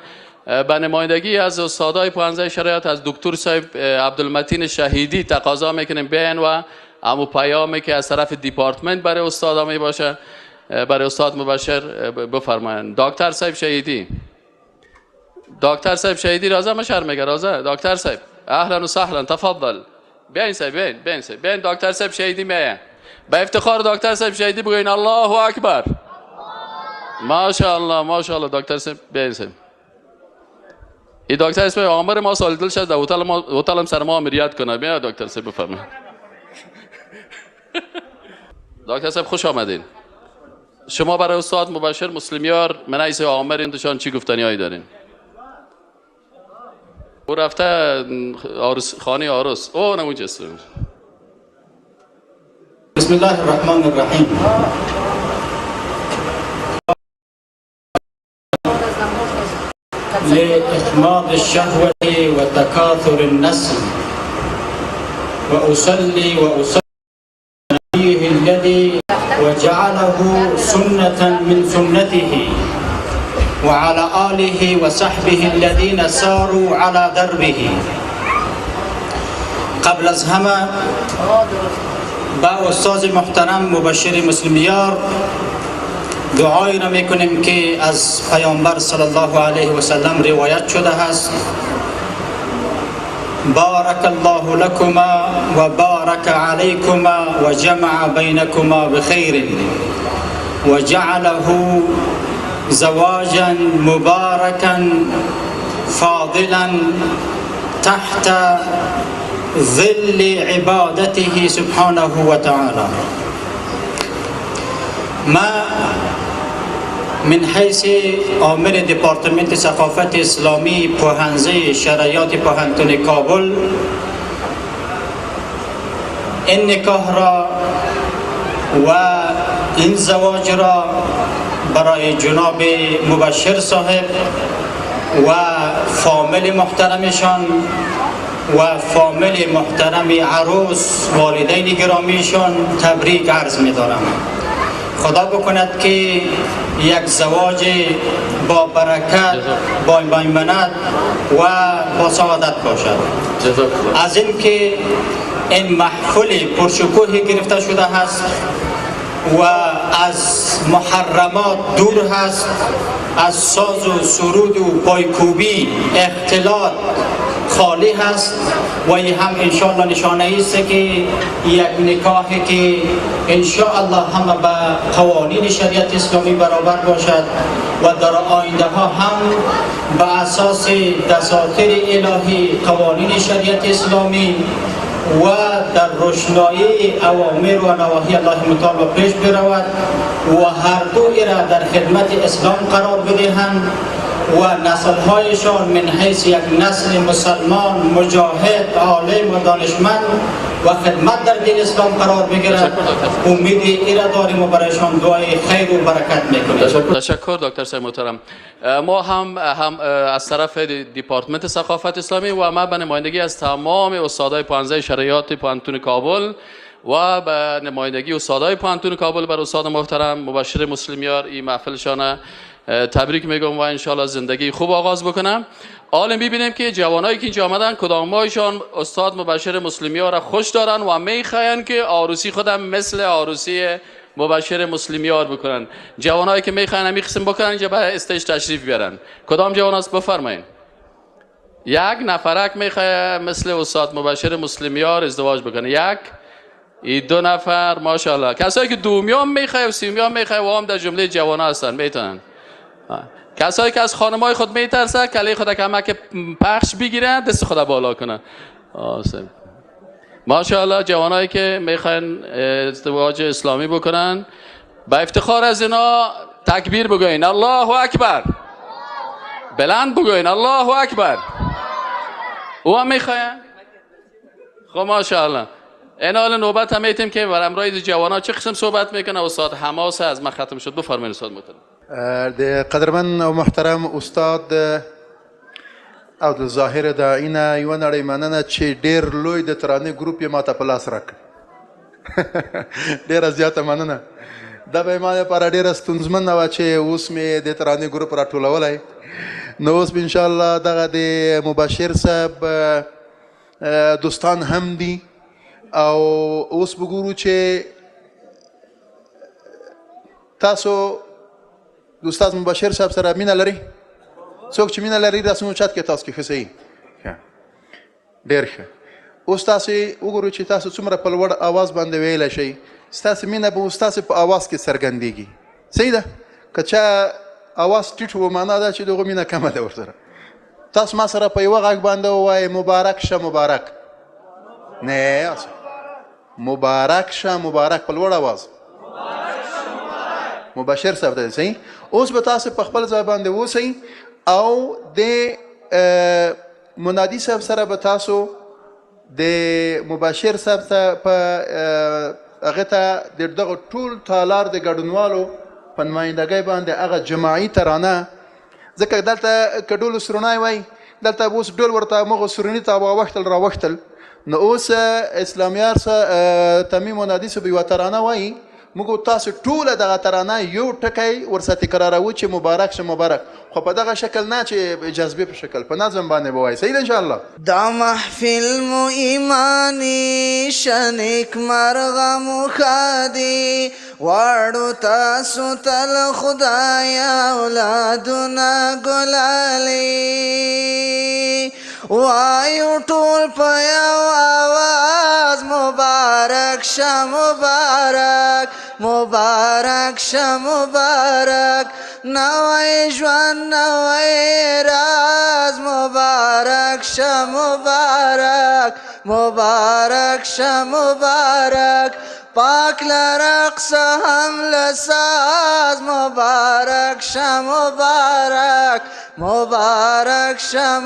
به نمایندگی از استادای پوهنځی شرایط از دکتر صاحب عبدالمتین شهیدی تقاضا میکنیم بیاین و همون پیامی که از طرف دیپارتمنت برای استادا می باشه برای استاد مبشر بفرمایند. دکتر صاحب شهیدی رازه مشهر میگه رازه دکتر صاحب اهلا و سهلا تفضل بیاین صاحب بیاین دکتر صاحب شهیدی میاین به افتخار دکتر صاحب شهیدی بگوین الله اکبر ماشاءالله دکتر صاحب بیاین صاحب این دکتر صاحب آمر ما سال دل شد هتل هم سر ما امریت کنه بیا دکتر صاحب بفرمایید. دکتر صاحب خوش آمدین. شما برای استاد مبشر مسلمیار منعیس آمر انتشان چی گفتنی هایی دارین؟ او رفته خانه عروس او نموجه بسم الله الرحمن الرحیم. لإخماد الشهوة وتكاثر النسل وأصلي نبيه الذي وجعله سنة من سنته وعلى آله وصحبه الذين ساروا على دربه. قبل از همه با استاد محترم مبشر مسلمیار دعایی را میکنیم که از پیامبر صلی الله علیه و سلم روایت شده است: بارک الله لكما و بارک علیکما و جمع بینکما بخیر و جعله زواجا مبارکا فاضلا تحت ظل عبادته سبحانه و تعالی. ما من حیث عامل دیپارتمنت ثقافت اسلامی پوهنځی شرایط پوهنتون کابل این نکاح را و این زواج را برای جناب مبشر صاحب و فامیل محترمشان و فامیل محترم عروس والدین گرامیشان تبریک عرض می دارم. خدا بکند که یک زواج با برکت با میمنت و با سعادت باشد. از این که این محفل پرشکوهی گرفته شده است و از محرمات دور هست، از ساز و سرود و پایکوبی اختلاط خالی هست و این هم انشاءالله نشانه است که یک نکاحی که انشاءالله همه به قوانین شریعت اسلامی برابر باشد و در آینده ها هم به اساس دساتیر الهی قوانین شریعت اسلامی و در روشنایی اوامر و نواهی الله متعال پیش برود و هر دو را در خدمت اسلام قرار بدهند و نسل‌هایشان من حیث یک نسل مسلمان مجاهد عالم و دانشمند و خدمت در دین اسلام قرار بگیرد. امید ایرا داریم و برایشان دعای خیر و برکت میکنیم. تشکر دکتر صاحب محترم. ما هم از طرف دیپارتمنت ثقافت اسلامی و ما به نمایندگی از تمام استادای پانزه شریعت پانتون کابل و به نمایندگی استادای پانتون کابل بر استاد محترم مبشر مسلمیار این محفلشان تبریک میگم و انشالله زندگی خوب آغاز بکنم. حالا میبینیم که جوانایی که اینجا آمدن کدامایشان استاد مبشر مسلمیار را خوش دارن و میخواین که عروسی خودم مثل عروسی مبشر مسلمیار بکنن. جوانایی که میخواین همین قسم بکنن اینجا به استیج تشریف بیارن. کدام جوان است بفرمایید. یک نفرک میخواد مثل استاد مبشر مسلمیار ازدواج بکنه. یک این دو نفر ماشاءالله. کسایی که دومیام میخواد و سومیام میخواد و هم در جمله جوانا هستن میتونن. کسایی که از خانمای خود میترسن کله خود کمک پخش بگیرن دست خود بالا کنن. ماشاءالله جوانایی که میخوان ازدواج اسلامی بکنن با افتخار از اینا تکبیر بگوین الله اکبر. بلند بگوین الله اکبر. او هم میخواین؟ خب ماشاءالله. این حال نوبت هم میتیم که بر امرای جوانا چه قسم صحبت میکنه. استاد حماس از ما ختم شد. بفرمایید استاد محترم. قدرمن او محترم استاد عبدالظاهر دا اینا یو نړۍ مننه چې ډېر لوی د ترانې ګروپ یې ماته په لاس راکړ. ډېره زیاته مننه. دا به ما لپاره ډېره ستونزمنه وه چې اوس مې د ترانې ګروپ راټولولی. نو اوس به انشاءالله دغه د مبشر صاحب دوستان هم دي او اوس به ګورو چې تاسو د استاد مبشر صاحب سره مینه لري؟ څوک چې مینه لري راسمو چت کې تاسو کې ښه صحیح ډېر ښه. اوس تاسو وګورو چې تاسو څومره په لوړ اواز باندې ویلی شئ. ستاسو مینه به ستاسو په اواز کې څرګندېږي. صحیح ده؟ که چا اواز ټیټ و معنا ده چې دغه مینه کمه ده ورسره. تاسو ما سره په یوه غږ باندې ووایئ مبارک شه مبارک. نه مبارک شه مبارک په لوړ اواز. مبشر صاحب ته صحیح. اوس به تاسو په خپل ځای باندې اوسئ او د منادي صاحب سره به تاسو د مبشر صاحب ته په هغه ته د دغه ټول تالار د ګډونوالو په نمایندګۍ باندې هغه جماعي ترانه ځکه دلته که ډول سرونای وای دلته اوس ډول ورته مغه سرونی ته واوښتل راوښتل. نو اوس اسلامیار تمیم منادي صاحب یوه ترانه وایي موږ تاسو ټوله دغه ترانه یو ټکی ورسره تکراروو چې مبارک شه مبارک خو په دغه شکل نه چې جذبې په شکل په نظم باندې به وایي. صحیح ده انشاءالله. دا محفل مو ایمانی شنیک مرغه مو خادي واړو تاسو تل خدایا اولادونه ګلالي وایو ټول په یو آواز مبارک شه مبارک مبارک شه مبارک نوی ژوند نوی راز مبارک شه مبارک مبارک شه مبارک پاک لرقص هم لساز مبارک شه مبارک مبارک شه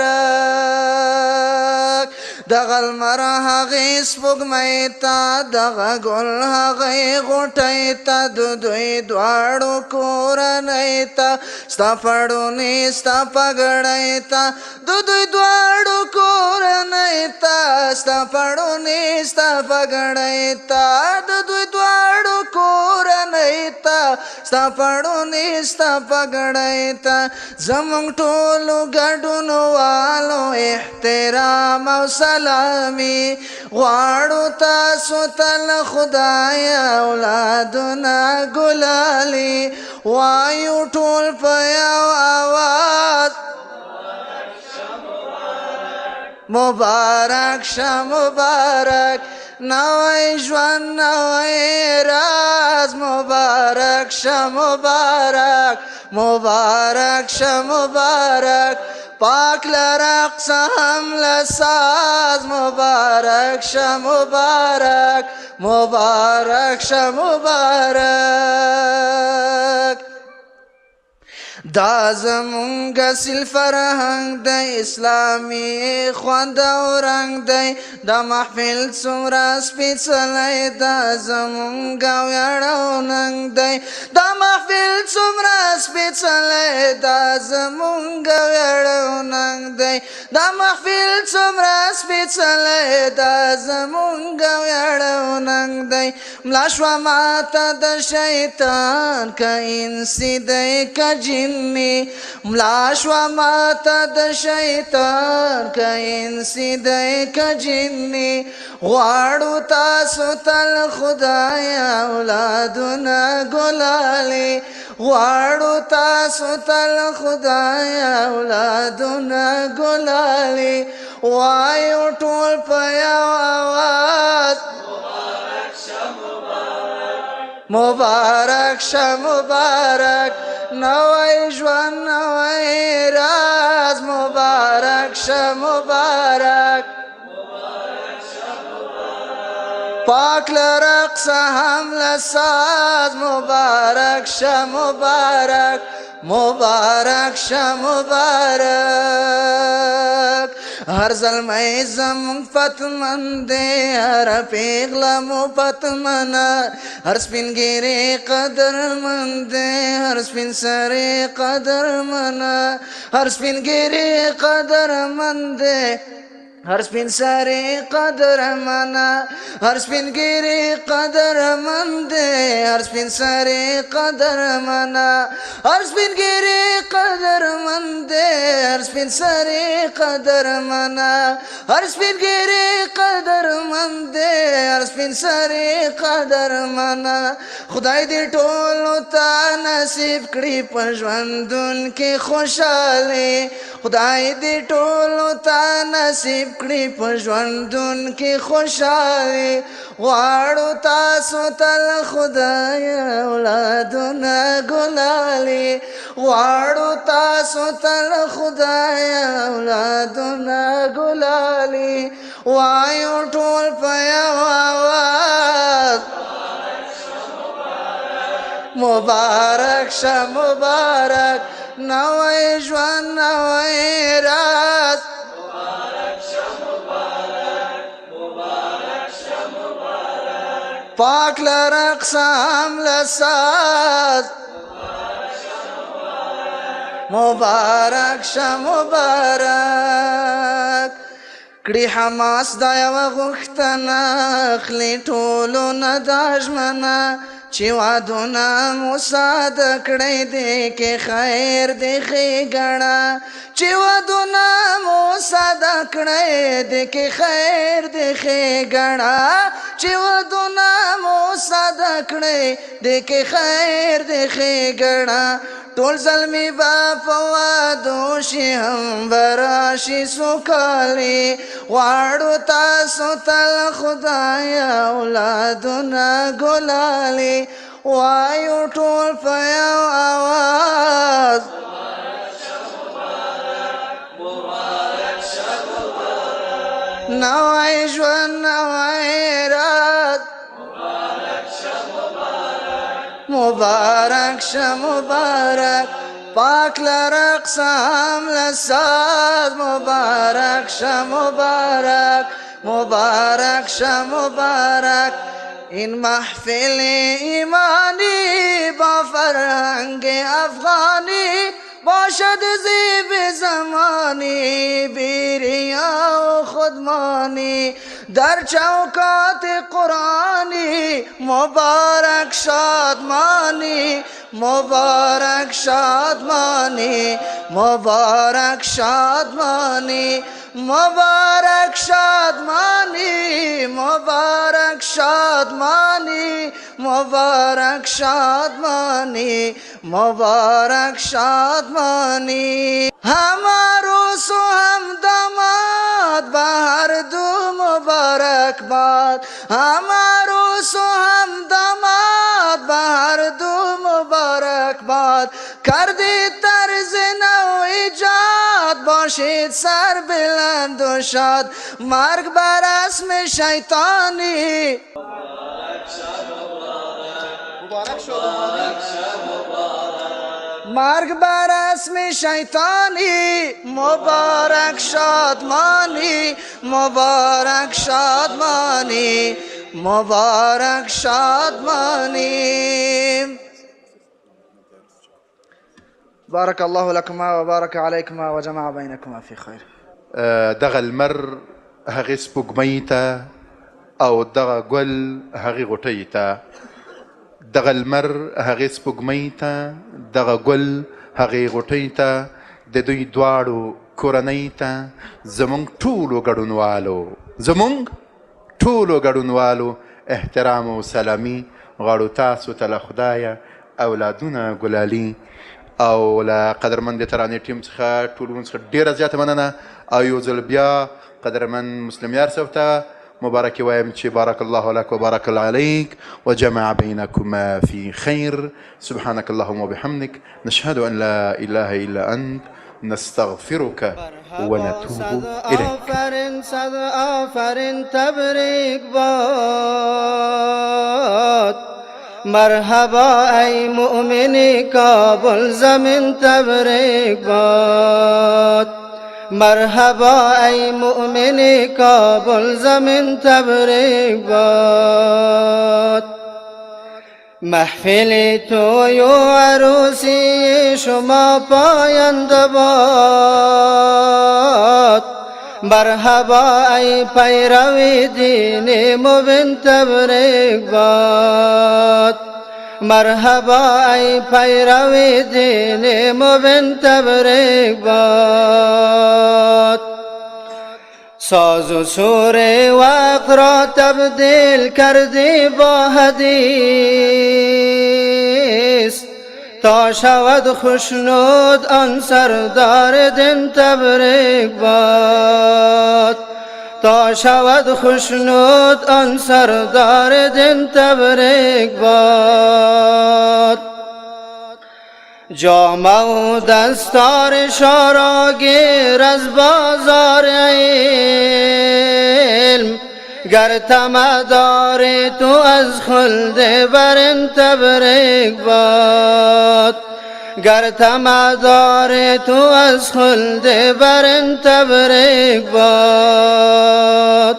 مبارک دغه لمر هغې سپوږمۍ ته دغه ګل هغې غوټۍ ته د دوی دواړو کورنۍ ته ستا پړونې ستا پګړۍ ته د دوی دواړو کورنۍ ته ستا پړونې ستا پګړۍ ته د دوی دواړو کورنۍ ته ستا پړونې ستا پګړۍ ته زموږ ټولو ګډونوالو احترام او سلامي غواړو تاسو تل خدایا اولادونه ګلالي وایو ټول په یو آواز مبارک شه مبارک نوی ژوند نوی راز مبارک شه مبارک مبارک شه مبارک پاک لرقص هم لساز مبارک شه مبارک مبارک شه مبارک دا زمونږ اصیل فرهنګ دی اسلامي خوند او رنګ دی دا محفل څومره سپېڅلی دا زمونږ ویاړ او ننګ دی دا محفل څومره سپېڅلی دا زمونږ ویاړ او ننګ دی دا محفل څومره سپېڅلی دا زمونږ ویاړ او ننګ دی ملا شوه ماته د شیطان که انسي دی که جن ملا شوه ماته د شیطان که انسي دی که جني غواړو تاسو تل خدایه اولادونه ګلالي غواړو تاسو تل خدایه اولادونه ګلالي وایو ټول په یو اواز مبارک شه مبارک نوی ژوند نوی راز مبارک شه مبارک پاک لرقص هم لساز مبارک شه مبارک مبارک شه مبارک هر زلمی زمون فتمن دی هر پیغله مو فتمنه هر سپینګیری قدرمند دی هر سپین سری قدرمنه هر سپینګیری قدرمند دی هر سپین سری قدرمنه هر سپینګیری قدرمند دی هر سپین سری قدرمنه هر سپینګیری قدرمند دی هر سپین سری قدرمنه هر سپینګیری قدرمند دی هر سپین سری قدرمنه خدای دې ټولو ته نصیب کړي په ژوندون کې خوشحالي خدای دې ټولو ته نصیب کړي په ژوندون کې خوشحالي غواړو تاسو تل خدایه اولادونه ګلالي غواړو تاسو تل خدایه اولادونه ګلالي وایو ټول په یو اواز مبارک شه مبارک نوی ژوند نوی راز پاک لرقص هم لساز مبارک شه مبارک کړي حماس دا یوه غوښتنه اخلي ټولو نه دا ژمنه چې وعدونه مو ساده کړی دی کې خیر دی ښېګڼه چې وعدونه مو ساده کړی دی کې خیر دی ښېګڼه چې وعدونه مو ساده کړی دی کې خیر دی ښېګڼه ټول زلمي به په وعدو شي هم به راشي سوکالي غواړو تاسو تل خدایه اولادونه ګلالي وایو ټول په یو اواز نوی ژوند نوی راز مبارک شه مبارک پاک لرقص هم لساز مبارک شه مبارک مبارک شه مبارک این محفل ایمانی با فرهنگ افغانی باشد زیب زمانی بیریا و خودمانی در چوکات قرآنی مبارک شادمانی مبارک شادمانی مبارک شادمانی مبارک شادمانی مبارک شادمانی مبارک شادمانی مبارک شادمانی هم عروس و هم داماد به هر دو مبارک باد هم عروس و هم داماد به هر دو مبارک باد کردی طرز نو ایجاد باشید سر بلند و شاد مرگ بر اسم شیطانی مرگ بر اسم شیطانی مبارک شادمانی مبارک شادمانی مبارک شادمانی بارك الله لكما وبارك عليكما وجمع بينكما في خير. دغه المر هغه سپوږمۍ ته او دغه ګل هغه غوټۍ ته، دغه المر هغه سپوږمۍ ته دغه ګل هغه غوټۍ ته، د دوی دواړو کورنۍ ته زمونږ ټولو ګډونوالو احترام او سلامي غواړو تاسو ته له خدایه اولادونه ګلالي او له قدرمند ترانې ټیم څخه ټولو څخه ډېره زیاته مننه او یو ځل بیا قدرمند مسلم یار صاحب ته مبارکي وایم چې بارک الله لك وبارك الله عليك وجمع بينكما في خير. سبحانك اللهم وبحمدك نشهد أن لا إله إلا أنت نستغفرك ونتوب إليك. صد آفرین تبریک باد مرحبا ای مؤمنی کابل زمین تبریک باد مرحبا ای مؤمنی کابل زمین تبریک باد محفل توی و عروسی شما پاینده باد مرحبا ای پیروی دین مبین تبریک باد مرحبا ای پیروی دین مبین تبریک باد ساز و سور وقت را تبدیل کردی با حدیث تا شود خوشنود آن سردار دین تبریک باد تا شود خوشنود آن سردار دین تبریک باد جامه و دستار شارا گیر از بازار علم گر طمع داری تو از خلد برین تبریک باد گر طمع داری تو از خلد برین تبریک باد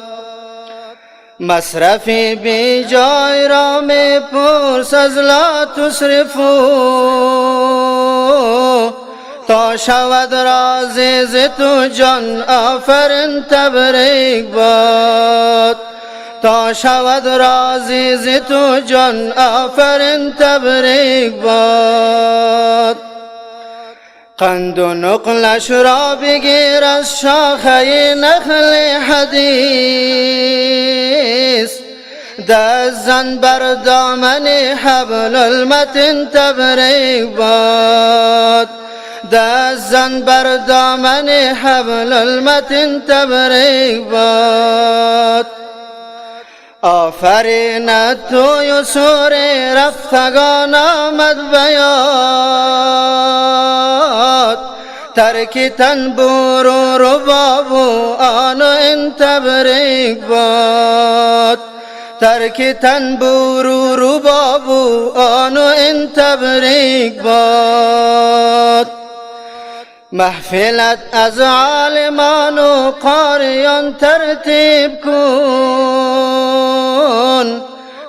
مصرفی بی جای را می پرس از لا تسرفو تا شود رازی ز تو جان آفرین تبریک باد تا شود رازی ز تو جان آفرین تبریک باد قند و نقلش را بگیر از شاخه نخل حدیث دست زن بر دامن حبل المتین تبریک باد دست زن بر دامن حبل المتین تبریک باد آفرینت تو یسور رفتگان آمد بیاد ترک تنبور و رباب و آن و این تبریک باد ترک تنبور و رباب و آن و این تبریک باد محفلت از عالمان و قاریان ترتیب کن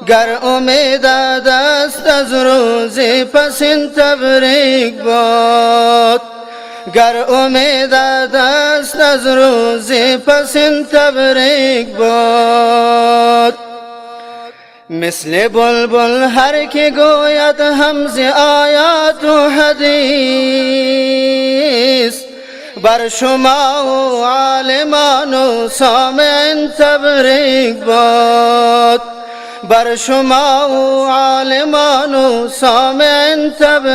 گر امید دست از روزی پس این تبریک باد گر امید دست از روزی پس این تبریک باد مثل بلبل هر که گوید همز آیات و حدیث بر شما و عالمان و سامعین تبریک باد بر شما و عالمان و سامعین تبریک